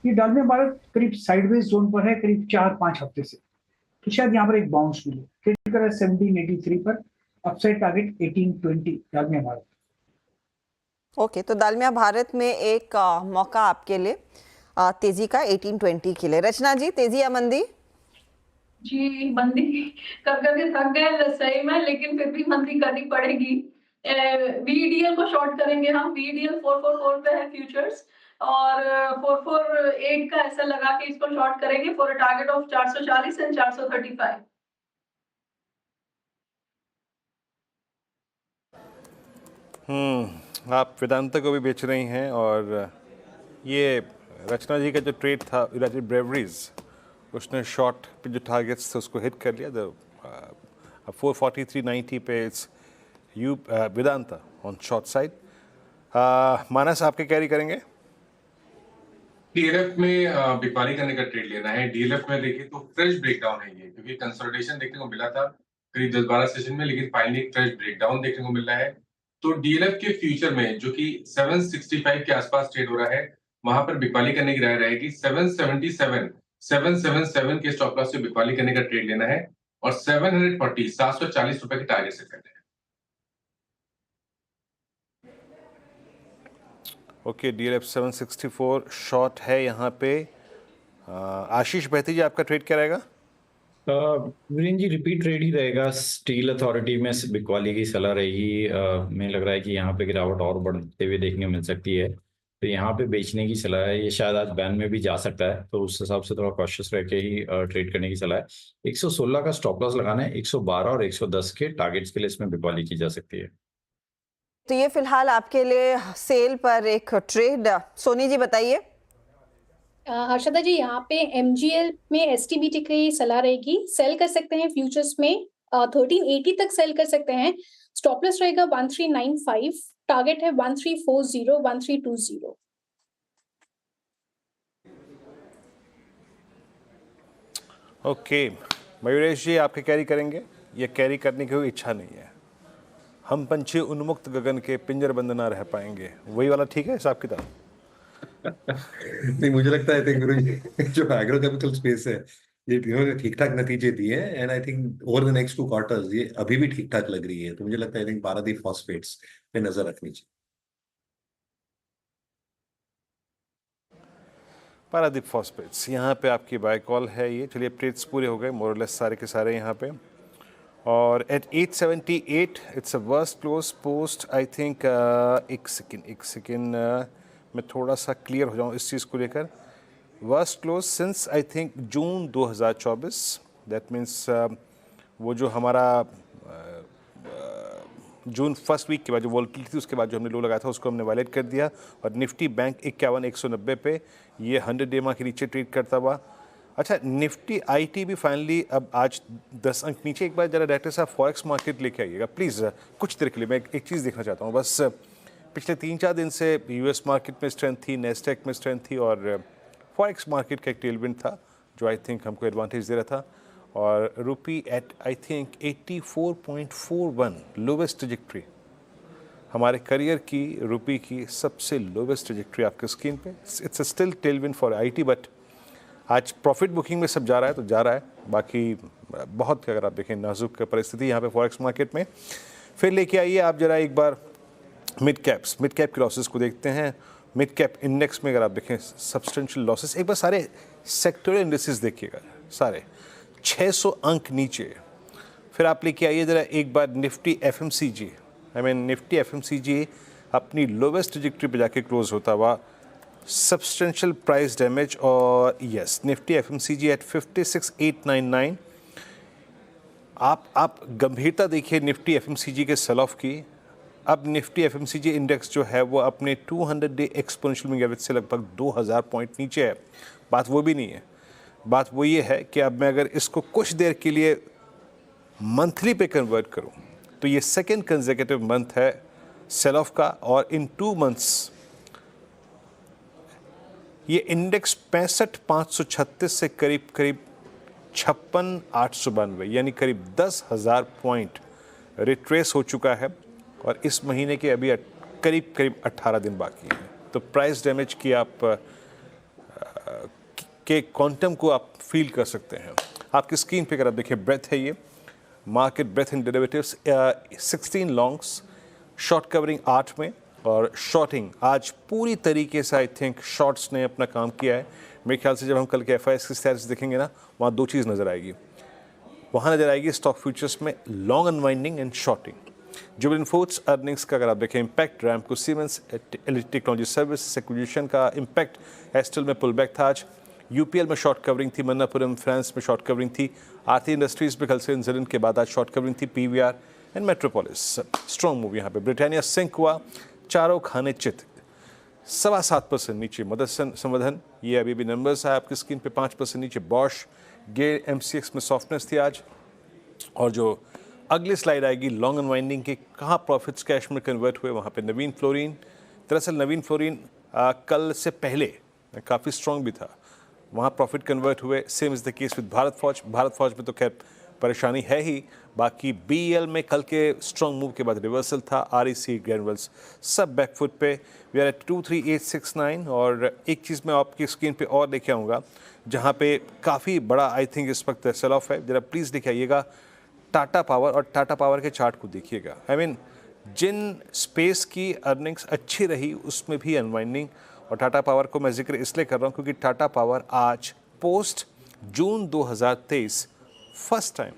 ये डालमिया भारत करीब साइडवेज जोन पर है करीब 4-5 हफ्ते से. तो शायद यहाँ पर एक बाउंस मिले. ट्रेड कर 1783 पर, upside target 1820 Dalmia Bharat. Okay, तो दालमिया भारत में एक मौका आपके लिए तेजी का 1820 के लिए. रचना जी, तेजी या मंदी? जी मंदी कर करके थक गए सही में, लेकिन फिर भी मंदी करनी पड़ेगी. VDL को शॉर्ट करेंगे हम. VDL 444 पे है फ्यूचर्स, और 448 का ऐसा लगा के इसको शॉर्ट करेंगे for a target of 440 and 435. आप वेदांता को भी बेच रही हैं. और ये रचना जी का जो ट्रेड था यूनाइटेड ब्रेवरीज, उसने शॉर्ट पे जो टारगेट्स थे उसको हिट कर लिया. 443.90 पे it's Vedanta on short side. Manas आपके कैरी करेंगे? DLF में बिकवाली करने का ट्रेड लेना है. DLF में देखिए तो फ्रेश ब्रेकडाउन है ये, क्योंकि कंसोलिडेशन देखने को मिला था करीब 10-12 सेशन में, लेकिन फाइनली एक फ्रेश ब्रेकडाउन देखने को मिल रहा है. तो DLF के फ्यूचर में जो कि 765 के आसपास ट्रेड हो रहा है, वहां पर बिकवाली करने की राय रहेगी. 777 के स्टॉप लॉस से बिकवाली करने का ट्रेड लेना है, और 740 740 रुपए के टारगेट सेट करना है. ओके, DLF 764 शॉर्ट है यहाँ पे। आशीष बहती जी, आपका ट्रेड क्या रहेगा? वीरेन जी, रिपीट ट्रेड ही रहेगा। स्टील अथॉरिटी में बिकवाली की सलाह रहेगी। मुझे लग रहा है कि यहाँ पे गिरावट और बढ़ते हुए देखने को मिल सकती है, तो यहाँ पे बेचने की सलाह है। ये शायद आज बैन में भी जा सकता है, तो उस हिसाब से थोड़ा कॉशियस रह के ही ट्रेड करने की सलाह है। 116 का स्टॉप लॉस लगाना है, 112 और 110 के टारगेट्स के लिए इसमें बिकवाली की जा सकती है। तो ये फिलहाल आपके लिए सेल पर एक ट्रेड। सोनी जी बताइए। हर्षदा जी, यहाँ पे MGL में STBT की सलाह रहेगी, सेल कर सकते हैं फ्यूचर्स में 1380 तक सेल कर सकते हैं। स्टॉप लॉस रहेगा 1395, टारगेट है 1340 1320। ओके, मयूरेश जी, आपके कैरी करेंगे? ये कैरी करने की कोई इच्छा नहीं है। हम पंछी उन्मुक्त गगन के पिंजर बंद ना रह पाएंगे, वही वाला ठीक है हिसाब किताब? नहीं, मुझे लगता है आई थिंक जो एग्रोकेमिकल स्पेस है, ये इन्होंने ठीक ठाक नतीजे दिए हैं, and I think over the next 2 quarters ये अभी भी ठीक ठाक लग रही है। तो मुझे लगता है आई थिंक पारादीप फॉस्फेट्स पे नजर रखनी चाहिए। पारादीप फॉस्फेट्स, यहाँ पे आपकी बाय कॉल है ये। चलिए, ट्रेड्स पूरे हो गए मोरलेस सारे के सारे यहाँ पे। और at 878 it's a worst close post I think. एक सेकेंड मैं थोड़ा सा क्लियर हो जाऊँ इस चीज़ को लेकर। Worst close since I think June 2024। That means वो जो हमारा जून फर्स्ट वीक के बाद जो वॉलेटिलिटी थी, उसके बाद जो हमने लो लगाया था उसको हमने वायलेट कर दिया। और निफ्टी बैंक 51,190 पे ये 100 डे के नीचे ट्रेड करता हुआ। अच्छा, निफ्टी IT भी फाइनली अब आज 10 अंक नीचे। एक बार जरा डायरेक्टर साहब फॉरेक्स मार्केट लेके आइएगा प्लीज़ कुछ देर के लिए। मैं एक चीज़ देखना चाहता हूँ बस। पिछले 3-4 दिन से US मार्केट में स्ट्रेंथ थी, नेस्डैक में स्ट्रेंथ थी, और फॉरेक्स मार्केट का एक टेलविंड था जो आई थिंक हमको एडवांटेज दे रहा था। और rupee at I think 84.41 lowest trajectory, हमारे करियर की रुपी की सबसे लोवेस्ट ट्रजेक्ट्री आपके स्क्रीन पे। It's still tailwind for IT, but आज प्रॉफिट बुकिंग में सब जा रहा है तो जा रहा है। बाकी बहुत, अगर आप देखें, नाजुक परिस्थिति यहाँ पे फॉरेक्स मार्केट में। फिर लेके आइए आप जरा एक बार मिड कैप के लॉसेस को देखते हैं। मिड कैप इंडेक्स में अगर आप देखें सब्सटेंशियल लॉसेस। एक बार सारे सेक्टोरियल इंडेक्सेस देखिएगा, सारे 600 अंक नीचे। फिर आप लेके आइए जरा एक बार निफ्टी FMCG। निफ्टी FMCG अपनी लोवेस्ट ट्रजेक्टरी पे जाके क्लोज होता हुआ, सब्सटेंशियल प्राइस डैमेज। और यस, निफ्टी FMCG एट 56,899। आप गंभीरता देखिए निफ्टी FMCG के सेल ऑफ की। अब निफ्टी FMCG इंडेक्स जो है वो अपने 200 डे एक्सपोनेंशियल मूविंग एवरेज से लगभग 2000 पॉइंट नीचे है। बात वो भी नहीं है, बात वो ये है कि अब मैं अगर इसको कुछ देर के लिए मंथली पे कन्वर्ट करूं तो ये सेकेंड कंसेक्यूटिव मंथ है सेल ऑफ का। और इन 2 मंथ्स ये इंडेक्स 65,536 से करीब 56,892 यानी करीब 10,000 पॉइंट रिट्रेस हो चुका है। और इस महीने के अभी करीब 18 दिन बाकी हैं। तो प्राइस डैमेज की आप के क्वांटम को आप फील कर सकते हैं। आपकी स्क्रीन पे अगर आप देखिए, ब्रेथ है ये, market breath in derivatives 16 longs, short covering 8 में, और शॉर्टिंग आज पूरी तरीके से आई थिंक शॉर्ट्स ने अपना काम किया है। मेरे ख्याल से जब हम कल के FIS की स्टैट्स देखेंगे ना, वहाँ 2 चीज़ नज़र आएगी। वहाँ नज़र आएगी स्टॉक फ्यूचर्स में long unwinding and shorting. Jubilant Foods earnings का अगर आप देखें impact, Ramco Siemens technology service acquisition का इम्पैक्ट, एस्टेल में पुल बैक था आज, UPL में शॉर्ट कवरिंग थी, मन्नापुरम फ्रांस में शॉर्ट कवरिंग थी, आरती इंडस्ट्रीज में कल से इंसिडेंट के बाद आज शॉर्ट कवरिंग थी, PVR and metropolis strong move यहाँ पे। ब्रिटानिया सिंक हुआ, चारों खाने चित 7.25% नीचे। मदरसन संवर्धन, ये अभी भी नंबर्स है आपकी स्क्रीन पे, 5% नीचे। बॉश गे MCX में सॉफ्टनेस थी आज। और जो अगली स्लाइड आएगी लॉन्ग अनवाइंडिंग के, कहाँ प्रॉफिट्स कैश में कन्वर्ट हुए, वहाँ पे नवीन फ्लोरीन। दरअसल नवीन फ्लोरीन कल से पहले काफ़ी स्ट्रॉन्ग भी था, वहाँ प्रॉफिट कन्वर्ट हुए। Same is the case with Bharat फौज में तो खैर परेशानी है ही। बाकी BEL में कल के स्ट्रॉन्ग मूव के बाद रिवर्सल था। REC ग्रैनुअल्स सब बैकफुट पे। We are at 23,869। और एक चीज़ मैं आपकी स्क्रीन पे और लेके आऊँगा जहाँ पे काफ़ी बड़ा आई थिंक इस वक्त सेल ऑफ है, ज़रा प्लीज़ लेके आइएगा टाटा पावर। और टाटा पावर के चार्ट को देखिएगा। जिन स्पेस की अर्निंग्स अच्छी रही उसमें भी अनवाइंडिंग, और टाटा पावर को मैं जिक्र इसलिए कर रहा हूँ क्योंकि टाटा पावर आज पोस्ट जून 2023 फर्स्ट टाइम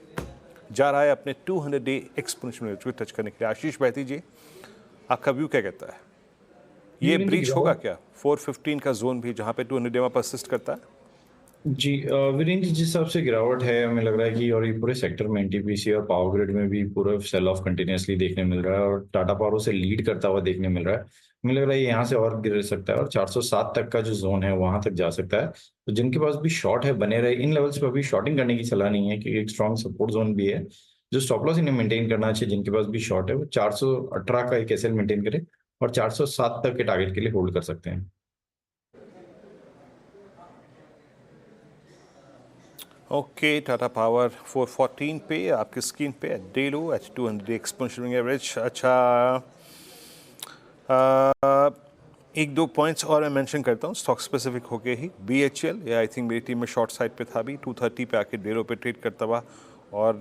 जा रहा है अपने 200 डे एक्सपोनेंशियल को टच करने के लिए। आशीष बैती जी, आपका व्यू क्या कहता है, ये ब्रीच होगा क्या 415 का जोन भी जहाँ पे 200 डे में परसिस्ट करता है? जी वीरेंद्र जी, जिस हिसाब से गिरावट है हमें लग रहा है कि, और ये पूरे सेक्टर में एनटीपीसी और पावर ग्रिड में भी पूरा सेल ऑफ कंटिन्यूसली देखने मिल रहा है और टाटा पावर से लीड करता हुआ देखने मिल रहा है। हमें लग रहा है यहाँ से और गिर सकता है और 407 तक का जो जोन है वहां तक जा सकता है। तो जिनके पास भी शॉर्ट है बने रहे, इन लेवल्स पर अभी शॉर्टिंग करने की सलाह नहीं है क्योंकि एक स्ट्रॉन्ग सपोर्ट जोन भी है। जो स्टॉप लॉस इन्हें मेंटेन करना चाहिए जिनके पास भी शॉर्ट है, वो 418 का एक एसएल मेंटेन करे और 407 तक के टारगेट के लिए होल्ड कर सकते हैं। ओके, टाटा पावर 414 पे आपकी स्क्रीन पे day low at 200 exponential average. अच्छा, एक दो पॉइंट्स और मैं मेंशन करता हूँ स्टॉक स्पेसिफिक होके ही। BHEL, ये आई थिंक मेरी टीम में शॉर्ट साइड पे था भी, 230 पे आके डे लो पे ट्रेड करता हुआ, और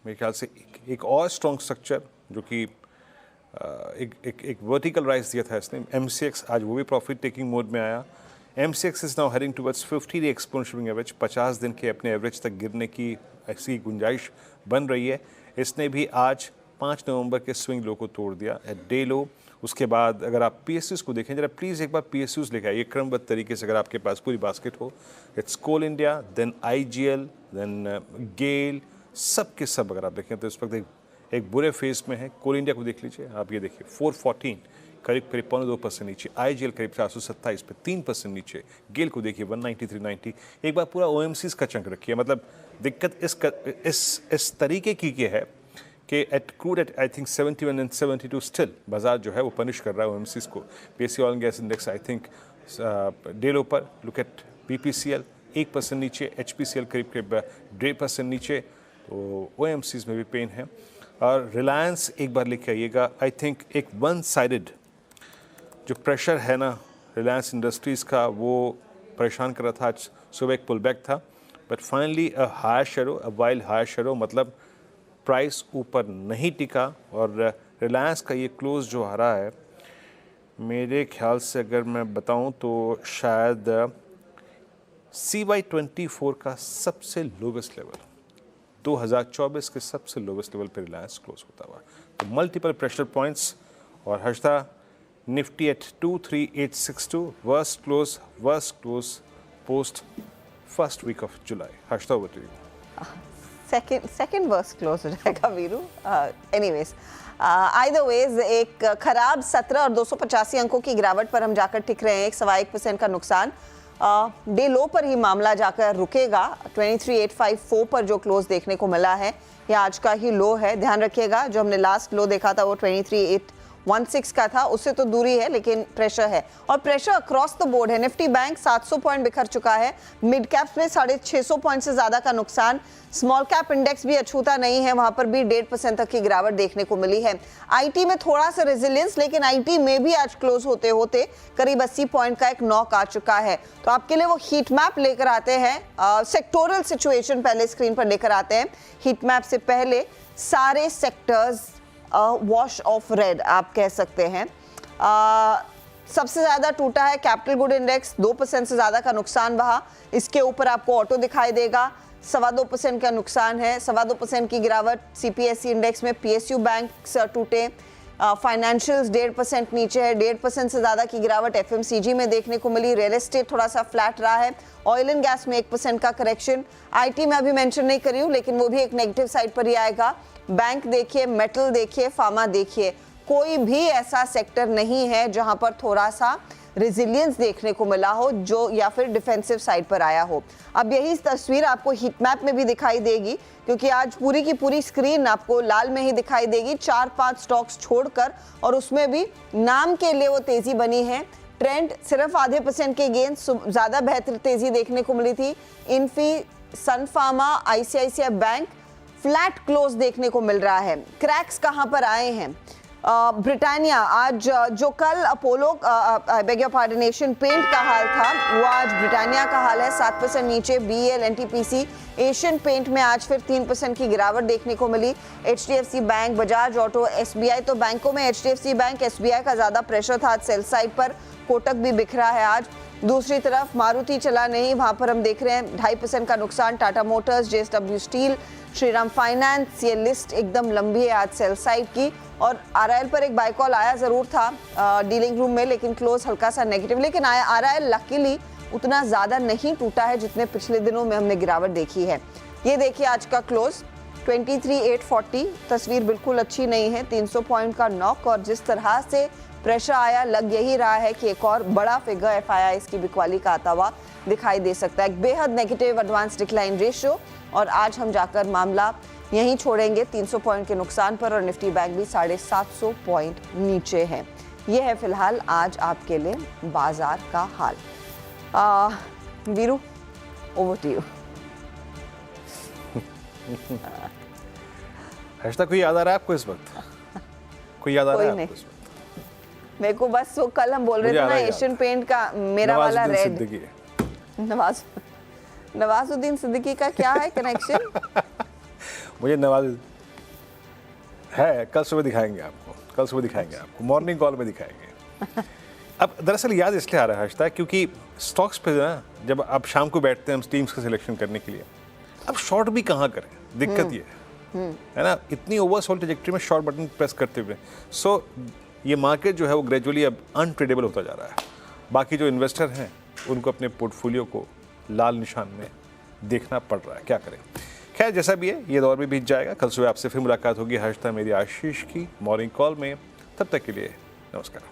मेरे ख्याल से एक और स्ट्रॉन्ग स्ट्रक्चर जो कि एक वर्टिकल राइज दिया था इसने, MCX, आज वो भी प्रॉफिट टेकिंग मोड में आया। MCX is now heading towards 50 day exponential average, 50 दिन के अपने एवरेज तक गिरने की ऐसी गुंजाइश बन रही है। इसने भी आज 5 नवंबर के स्विंग लो को तोड़ दिया एट डे लो। उसके बाद अगर आप PSUs को देखें जरा प्लीज़, एक बार PSUs लेके आइए क्रमबद्ध तरीके से, अगर आपके पास पूरी बास्केट हो। It's coal India, then IGL, then GAIL, सब के सब अगर आप देखें तो इस वक्त एक बुरे फेज में है। कोल इंडिया को देख लीजिए आप, ये देखिए 414 करीब 2.2% नीचे, IGL करीब 427 पे 3% नीचे, गेल को देखिए 193.90। एक बार पूरा OMCs का चंक रखिए। मतलब दिक्कत इस तरीके की है कि at crude at I think 71 and 72 still बाजार जो है वो पनिश कर रहा है OMCs को। PSU oil and gas index I think day लो पर लुक एट BPCL 1% नीचे, HPCL करीब 1.5% नीचे, तो OMCs में भी पेन है। और रिलायंस एक बार लेके आइएगा, आई थिंक एक वन साइडेड जो प्रेशर है ना रिलायंस इंडस्ट्रीज़ का, वो परेशान कर रहा था। आज सुबह एक पुल बैक था, but finally a higher shadow, a wild higher shadow, मतलब प्राइस ऊपर नहीं टिका। और रिलायंस का ये क्लोज जो आ रहा है, मेरे ख्याल से अगर मैं बताऊं तो शायद CY24 का सबसे लोवेस्ट लेवल, 2024 के सबसे लोवेस्ट लेवल पर रिलायंस क्लोज होता हुआ। तो मल्टीपल प्रेशर पॉइंट्स। और Harshada, Nifty at 23862, worst close post first week of July. Harshada, over to you. Second worst close हो जाएगा वीरू। एनीवेज, आइदर वेज एक खराब 17 और 285 अंकों की गिरावट पर हम जाकर टिक रहे हैं। 1.25% का नुकसान। डे लो पर ही मामला जाकर रुकेगा। 23,854 पर जो क्लोज देखने को मिला है यह आज का ही लो है। ध्यान रखिएगा, जो हमने लास्ट लो देखा था वो 23,816 का था, उससे तो दूरी है लेकिन प्रेशर है, और प्रेशर अक्रॉस द बोर्ड है। निफ्टी बैंक 700 पॉइंट बिखर चुका है। मिड कैप्स में 650 पॉइंट से ज्यादा का नुकसान। स्मॉल कैप इंडेक्स भी अछूता नहीं है, वहां पर भी 1.5% तक की गिरावट देखने को मिली है। आईटी में थोड़ा सा रेजिलियंस, लेकिन आईटी में भी आज क्लोज होते होते करीब 80 पॉइंट का एक नॉक आ चुका है। तो आपके लिए वो हीट मैप लेकर आते हैं, सेक्टोरल सिचुएशन पहले स्क्रीन पर लेकर आते हैं। हीट मैप से पहले सारे सेक्टर्स वॉश ऑफ रेड आप कह सकते हैं। सबसे ज्यादा टूटा है कैपिटल गुड इंडेक्स, 2% से ज्यादा का नुकसान रहा। इसके ऊपर आपको ऑटो दिखाई देगा, 2.25% का नुकसान है। 2.25% की गिरावट CPSE इंडेक्स में। PSU बैंक टूटे। फाइनेंशियल्स 1.5% नीचे है। 1.5% से ज्यादा की गिरावट FMCG में देखने को मिली। रियल एस्टेट थोड़ा सा फ्लैट रहा है। ऑयल एंड गैस में 1% का करेक्शन। IT में अभी मेंशन नहीं करी हूँ, लेकिन वो भी एक नेगेटिव साइड पर ही आएगा। बैंक देखिए, मेटल देखिए, फार्मा देखिए, कोई भी ऐसा सेक्टर नहीं है जहां पर थोड़ा सा रेजिलियंस देखने को मिला हो जो या फिर डिफेंसिव साइड पर आया हो। अब यही तस्वीर आपको हीट मैप में भी दिखाई देगी, क्योंकि आज पूरी की पूरी स्क्रीन आपको लाल में ही दिखाई देगी, 4-5 स्टॉक्स छोड़कर, और उसमें भी नाम के लिए वो तेजी बनी है। ट्रेंड सिर्फ 0.5% के गेन, ज्यादा बेहतर तेजी देखने को मिली थी। Infy, Sun Pharma, ICICI bank flat close देखने को मिल रहा है। क्रैक्स कहां पर आए हैं? ब्रिटानिया आज जो कल Apollo beg your pardon Asian paint का हाल था, वो आज ब्रिटानिया का हाल है 7% नीचे। BEL, NTPC, एशियन पेंट में आज फिर 3% की गिरावट देखने को मिली। HDFC bank, Bajaj auto, SBI, तो बैंकों में HDFC बैंक, SBI का ज़्यादा प्रेशर था आज सेल साइड पर। कोटक भी बिखरा है आज। दूसरी तरफ मारुति चला नहीं, वहाँ पर हम देख रहे हैं 2.5% का नुकसान। Tata Motors, JSW steel, Shriram finance, ये लिस्ट एकदम लंबी है आज सेल साइड की। और RIL पर एक बाय कॉल आया ज़रूर था डीलिंग रूम में, लेकिन क्लोज हल्का सा नेगेटिव। लेकिन RIL लकीली उतना ज़्यादा नहीं टूटा है जितने पिछले दिनों में हमने गिरावट देखी है। ये देखिए आज का क्लोज 23,840, तस्वीर बिल्कुल अच्छी नहीं है, 300 पॉइंट का नॉक। और जिस तरह से प्रेशर आया, लग यही रहा है कि एक और बड़ा फिगर FIIs की बिकवाली का आता हुआ दिखाई दे सकता है। एक बेहद नेगेटिव एडवांस डिक्लाइन रेशियो, और आज हम जाकर मामला यहीं छोड़ेंगे 300 पॉइंट के नुकसान पर। और निफ्टी बैंक भी 750 पॉइंट नीचे है। ये है फिलहाल आज आपके लिए बाजार का हाल। Veeru, over to you. Harshada, कोई याद आ रहा है आपको इस वक्त? कोई याद आ रहा है आपको इस वक्त? मेरे को बस वो कल हम बोल रहे थे ना एशियन पेंट का, मेरा वाला रेड। नवाजुद्दीन सिद्दीकी का क्या है कनेक्शन? मुझे नवाज है, कल सुबह दिखाएंगे आपको, मॉर्निंग कॉल में दिखाएंगे। अब दरअसल याद इसलिए आ रहा है हर्षदा, क्योंकि स्टॉक्स पे ना जब आप शाम को बैठते हैं हम टीम्स का सिलेक्शन करने के लिए, अब शॉर्ट भी कहाँ करें, दिक्कत ये है ना, इतनी ओवरसोल्ड ट्रैजेक्टरी में शॉर्ट बटन प्रेस करते हुए। सो ये मार्केट जो है वो ग्रेजुअली अब अनट्रेडेबल होता जा रहा है। बाकी जो इन्वेस्टर हैं उनको अपने पोर्टफोलियो को लाल निशान में देखना पड़ रहा है, क्या करें। खैर, जैसा भी है ये दौर भी बीत जाएगा। कल सुबह आपसे फिर मुलाकात होगी हर्षदा मेरी आशीष की मॉर्निंग कॉल में। तब तक के लिए नमस्कार।